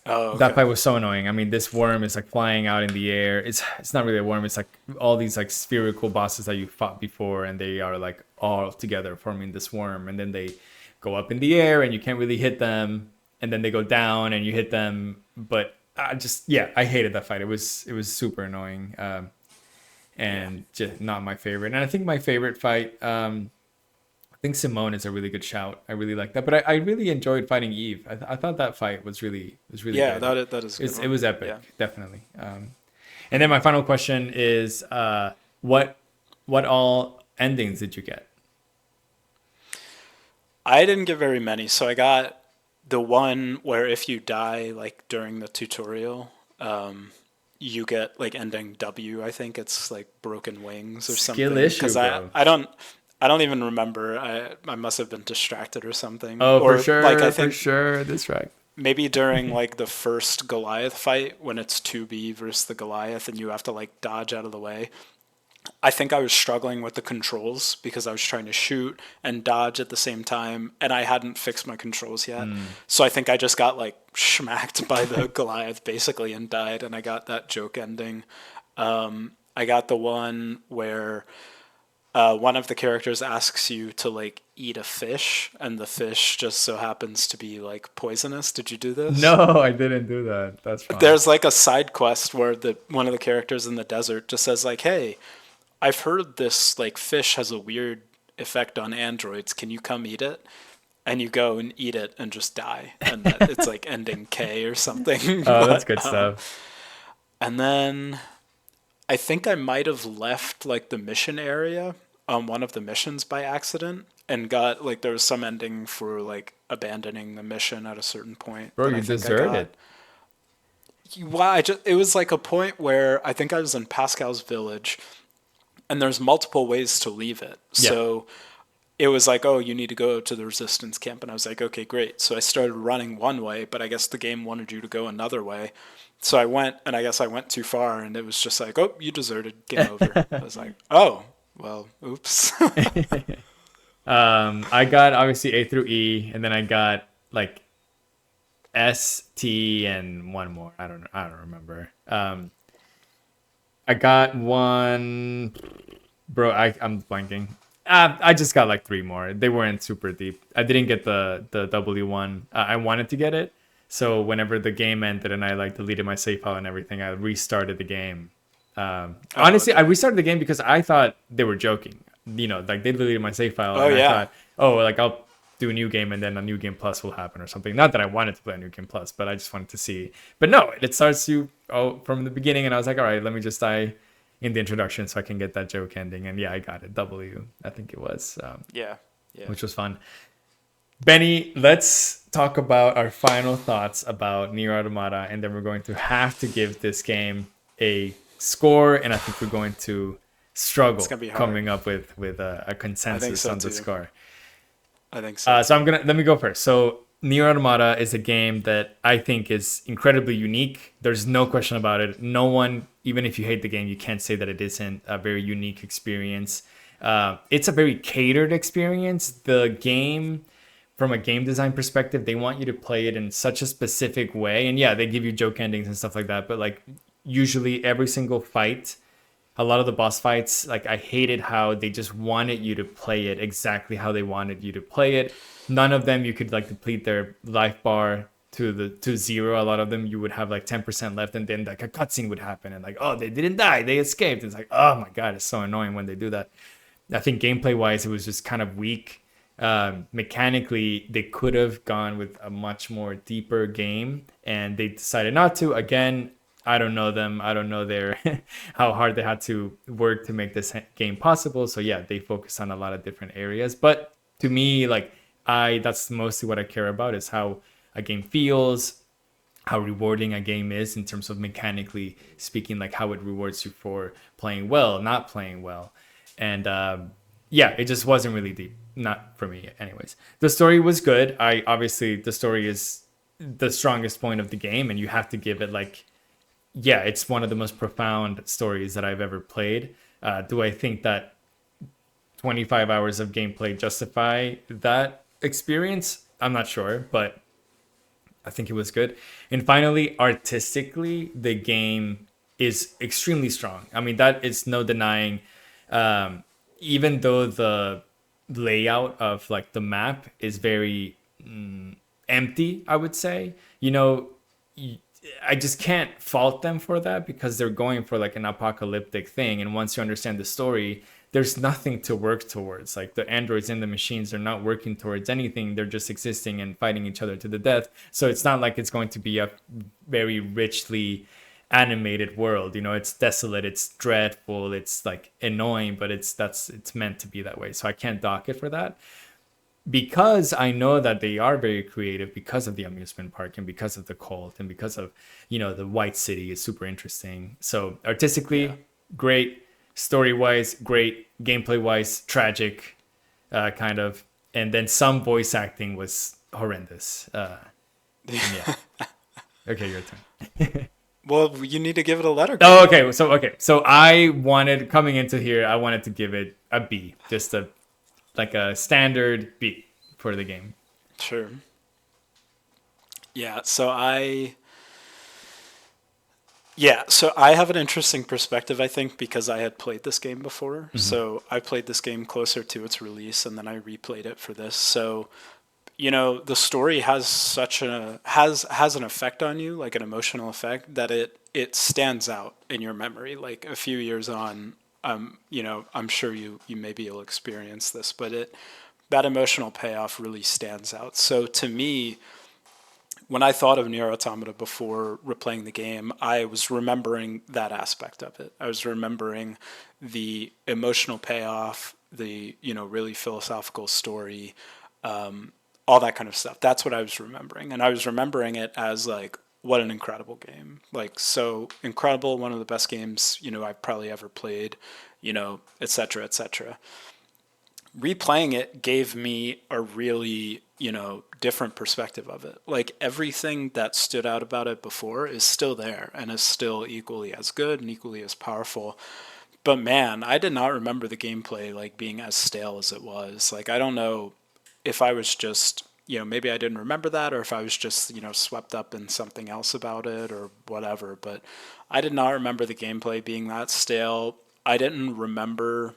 Oh, That okay. fight was so annoying. I mean, this worm is like flying out in the air. It's not really a worm. It's like all these like spherical bosses that you fought before, and they are like all together forming this worm, and then they go up in the air, and you can't really hit them, and then they go down, and you hit them. But I hated that fight. It was super annoying, Yeah. and just not my favorite. And I think my favorite fight. I think Simone is a really good shout. I really like that, but I really enjoyed fighting Eve. I thought that fight was really Yeah, good. that is a good It one. was epic, Yeah. definitely. And then my final question is, what all endings did you get? I didn't get very many, so I got the one where if you die like during the tutorial, you get like ending W. I think it's like broken wings or Skill something. issue, Because I bro. I don't I don't even remember. I must have been distracted or something. Oh, Or like I for think sure, that's right. maybe during like the first Goliath fight when it's 2B versus the Goliath and you have to like dodge out of the way. I think I was struggling with the controls because I was trying to shoot and dodge at the same time, and I hadn't fixed my controls yet. Mm. So I think I just got like schmacked by the Goliath basically and died, and I got that joke ending. I got the one where one of the characters asks you to like eat a fish, and the fish just so happens to be like poisonous. Did you do this? No, I didn't do that. That's fun. There's like a side quest where the one of the characters in the desert just says like, "Hey, I've heard this like fish has a weird effect on androids. Can you come eat it?" And you go and eat it and just die, and that it's like ending K or something. Oh, that's but good stuff. and then I think I might have left like the mission area on one of the missions by accident and got like there was some ending for like abandoning the mission at a certain point Bro, that you I think I deserved got. it. Well, it was like a point where I think I was in Pascal's village and there's multiple ways to leave it. Yeah. So it was like, oh, you need to go to the resistance camp. And I was like, okay, great. So I started running one way, but I guess the game wanted you to go another way. So I went, and I guess I went too far, and it was just like, oh, you deserted. Game over. I was like, oh, well, oops. I got obviously A through E, and then I got like S, T, and one more. I don't remember. I got one, bro. I'm blanking. I just got like three more. They weren't super deep. I didn't get the W one. I wanted to get it, so whenever the game ended and I like deleted my save file and everything, I restarted the game. Oh, Honestly, I okay. restarted the game because I thought they were joking. You know, like they deleted my save file, Oh, and I yeah. thought, oh, like do a new game and then a new game plus will happen or something. Not that I wanted to play a new game plus, but I just wanted to see. But no, it starts you from the beginning, and I was like, all right, let me just die in the introduction so I can get that joke ending. And yeah, I got it. W, I think it was, Yeah. Yeah. which was fun. Benny, let's talk about our final thoughts about Nier Automata, and then we're going to have to give this game a score, and I think we're going to It's struggle gonna be hard. coming up with a I think consensus so on the too. score. I think so So too. I'm gonna let me go first. So Nier Automata is a game that I think is incredibly unique. There's no question about it. No one, even if you hate the game, you can't say that it isn't a very unique experience. It's a very catered experience. The game, from a game design perspective, they want you to play it in such a specific way. And yeah, they give you joke endings and stuff like that. But like usually every single fight, a lot of the boss fights, like I hated how they just wanted you to play it exactly how they wanted you to play it. None of them you could like deplete their life bar to zero. A lot of them you would have like 10% left, and then like a cutscene would happen, and like, oh, they didn't die, they escaped. It's like, oh my god, it's so annoying when they do that. I think gameplay wise, it was just kind of weak. Mechanically, they could have gone with a much more deeper game, and they decided not to. Again, I don't know them. I don't know their how hard they had to work to make this game possible. So yeah, they focus on a lot of different areas. But to me, like I, that's mostly what I care about is how a game feels, how rewarding a game is in terms of mechanically speaking, like how it rewards you for playing well, not playing well. And yeah, it just wasn't really deep. Not for me, anyways. The story was good. I obviously the story is the strongest point of the game, and you have to give it like, yeah, it's one of the most profound stories that I've ever played. Do I think that 25 hours of gameplay justify that experience? I'm not sure, but I think it was good. And finally, artistically, the game is extremely strong. I mean, that is no denying. Um, Even though the layout of like the map is very empty, I would say, you know, I just can't fault them for that because they're going for like an apocalyptic thing. And once you understand the story, there's nothing to work towards. Like the androids and the machines are not working towards anything. They're just existing and fighting each other to the death. So it's not like it's going to be a very richly animated world. You know, it's desolate, it's dreadful, it's like annoying, but it's meant to be that way. So I can't dock it for that because I know that they are very creative because of the amusement park and because of the cult and because of, you know, the white city is super interesting. So Yeah. artistically, great. Story wise, great. Gameplay wise, tragic, kind of. And then some voice acting was horrendous. And yeah. Okay, your turn. Well, you need to give it a letter Oh, grade. okay. So I wanted coming into here, I wanted to give it a B, just a like a standard B for the game. Sure. Yeah. So I have an interesting perspective, I think, because I had played this game before. Mm-hmm. So I played this game closer to its release, and then I replayed it for this. So you know, the story has such a has an effect on you, like an emotional effect, that it stands out in your memory. Like a few years on, you know, I'm sure you maybe you'll experience this, but it that emotional payoff really stands out. So to me, when I thought of Nier Automata before replaying the game, I was remembering that aspect of it. I was remembering the emotional payoff, the you know really philosophical story, all that kind of stuff. That's what I was remembering, and I was remembering it as like what an incredible game, like so incredible, one of the best games you know I've probably ever played, you know, etc. etc. Replaying it gave me a really you know different perspective of it. Like everything that stood out about it before is still there and is still equally as good and equally as powerful. But man, I did not remember the gameplay like being as stale as it was. Like I don't know if I was just you know maybe I didn't remember that or if I was just you know swept up in something else about it or whatever. But I did not remember the gameplay being that stale. I didn't remember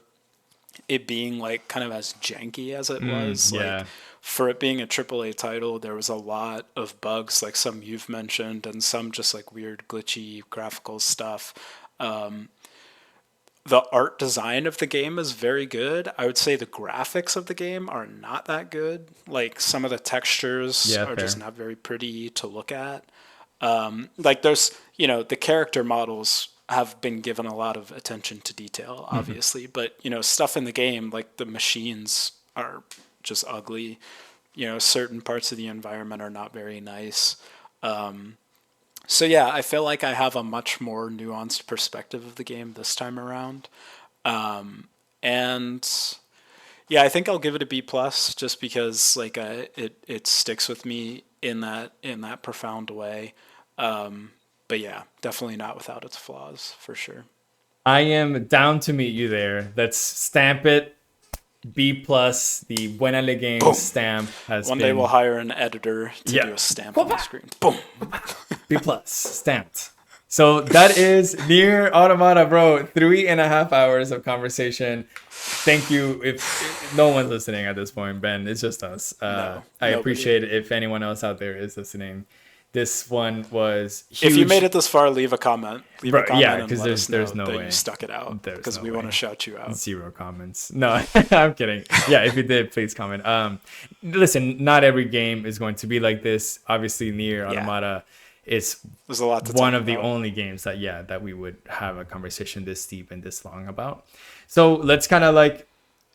it being like kind of as janky as it was. Like Yeah. for it being a AAA title, there was a lot of bugs, like some you've mentioned, and some just like weird glitchy graphical stuff. The art design of the game is very good. I would say the graphics of the game are not that good. Like some of the textures Yeah, are just fair. not very pretty to look at. Like there's, the character models have been given a lot of attention to detail, Mhm. obviously, but stuff in the game, like the machines are just ugly. Certain parts of the environment are not very nice. So yeah, I feel like I have a much more nuanced perspective of the game this time around. And yeah, I think I'll give it a B plus just because like it sticks with me in that profound way. But yeah, definitely not without its flaws for sure. I am down to meet you there. Let's stamp it. B plus. The Buena Le Games Boom. stamp has One day we'll been, hire an editor to yeah. do a stamp on the screen. Boom. B plus stamped. So that is Nier Automata, bro. 3.5 hours of conversation. Thank you. If no one's listening at this point, Ben, it's just us. No, I nobody. appreciate it if anyone else out there is listening. This one was If you made huge, it this far, leave a comment. Leave a bro. Yeah, comment and because let there's us there's know no that you way. stuck it out There's because no we want to way. shout you out. Zero comments. No, I'm kidding. Yeah, if you did, please comment. Listen, not every game is going to be like this. Obviously, Nier Yeah, Automata is there's a lot to one talk of the about. only games that we would have a conversation this deep and this long about. So let's kind of like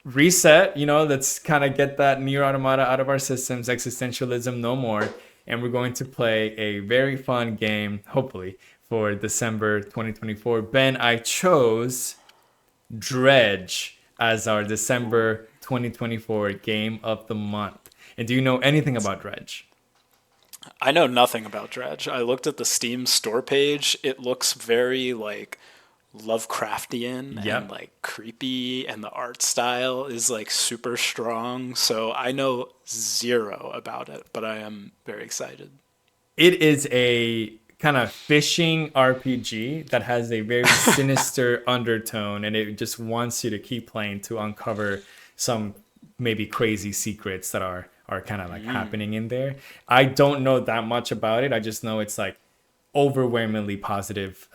reset. Let's kind of get that Nier Automata out of our systems. Existentialism no more, and we're going to play a very fun game. Hopefully for December 2024. Ben, I chose Dredge as our Ooh. December 2024 game of the month. And do you know anything about Dredge? I know nothing about Dredge. I looked at the Steam store page. It looks very like Lovecraftian and Yep. like creepy, and the art style is like super strong. So I know zero about it, but I am very excited. It is a kind of fishing RPG that has a very sinister undertone, and it just wants you to keep playing to uncover some maybe crazy secrets that are kind of like happening in there. I don't know that much about it. I just know it's like overwhelmingly positive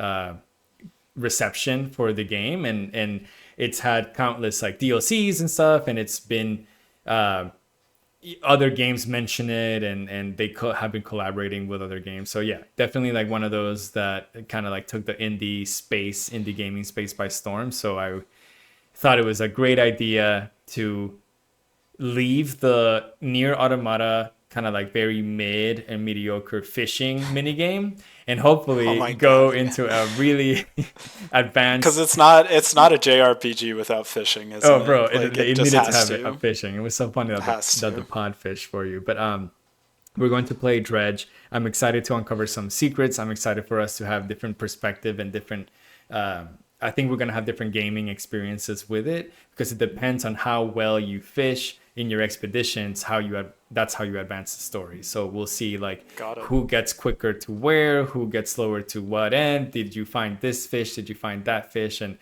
reception for the game, and it's had countless like DLCs and stuff, and it's been other games mention it, and they have been collaborating with other games. So yeah, definitely like one of those that kind of like took the indie gaming space by storm. So I thought it was a great idea to leave the Near Automata kind of like very mid and mediocre fishing minigame and Oh hopefully my go god. into a really Because advanced. it's not a JRPG without fishing, isn't Oh, bro, it? Like it it just needed to has have a to. fishing. It was so funny It has that the to. pod fish for you. But we're going to play Dredge. I'm excited to uncover some secrets. I'm excited for us to have different perspective and different. I think we're gonna have different gaming experiences with it because it depends on how well you fish in your expeditions. That's how you advance the story. So we'll see like Got it. who gets quicker to where, who gets slower to what end. Did you find this fish? Did you find that fish? And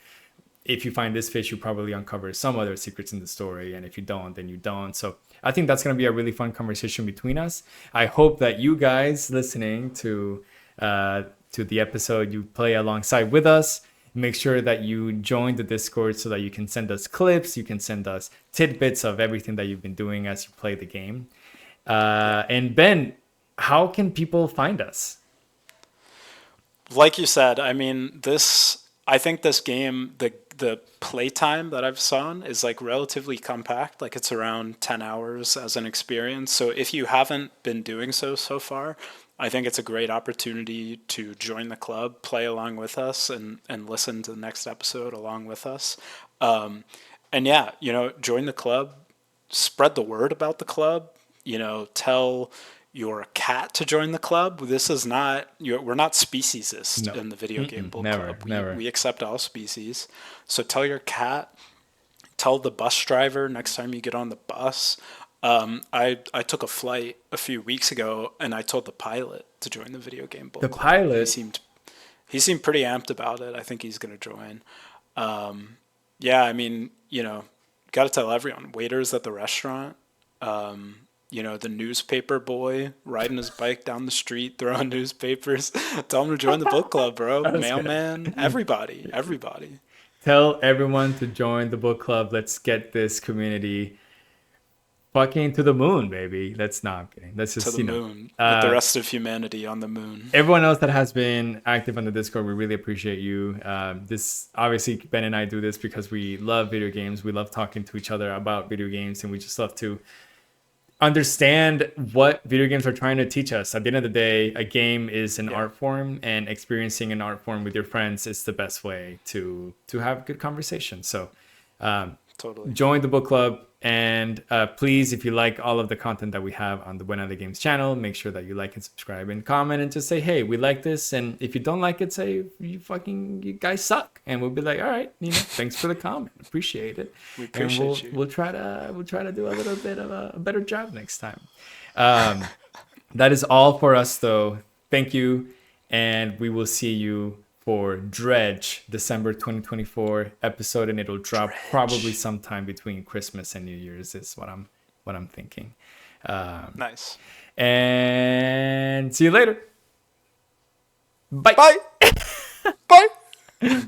if you find this fish, you probably uncover some other secrets in the story. And if you don't, then you don't. So I think that's going to be a really fun conversation between us. I hope that you guys listening to the episode, you play alongside with us. Make sure that you join the Discord so that you can send us clips. You can send us tidbits of everything that you've been doing as you play the game. Yeah. And Ben, how can people find us? Like you said, I mean, I think this game, the playtime that I've seen is like relatively compact. Like it's around 10 hours as an experience. So if you haven't been doing so far, I think it's a great opportunity to join the club, play along with us, and listen to the next episode along with us. Um, and yeah, join the club, spread the word about the club. Tell your cat to join the club. This is not we're not speciesist No, in the video game mm-mm, book never, club. We never. we accept all species. So tell your cat, tell the bus driver next time you get on the bus. I took a flight a few weeks ago and I told the pilot to join the video game The book club. He pilot. seemed he seemed pretty amped about it. I think he's gonna join. Yeah, I mean, got to tell everyone. Waiters at the restaurant, the newspaper boy riding his bike down the street, throwing newspapers. Tell him to join the book club, bro. I was gonna, Mailman, everybody, everybody. tell everyone to join the book club. Let's get this community fucking to the moon, baby. Let's not. I'm kidding. Let's To just the moon with the rest of humanity on the moon. everyone else that has been active on the Discord, we really appreciate you. This obviously Ben and I do this because we love video games. We love talking to each other about video games, and we just love to understand what video games are trying to teach us. At the end of the day, a game is an art form, and experiencing an art form with your friends is the best way to have good conversation. So Totally. join the book club, and please, if you like all of the content that we have on the When Other Games channel, make sure that you like and subscribe and comment and just say, hey, we like this. And if you don't like it, say you guys suck, and we'll be like, all right, thanks for the comment, appreciate it. We appreciate and you. We'll try to do a little bit of a better job next time. That is all for us, though. Thank you, and we will see you for Dredge, December 2024 episode, and it'll drop probably sometime between Christmas and New Year's is what I'm thinking. Nice. And see you later. Bye. Bye. Bye.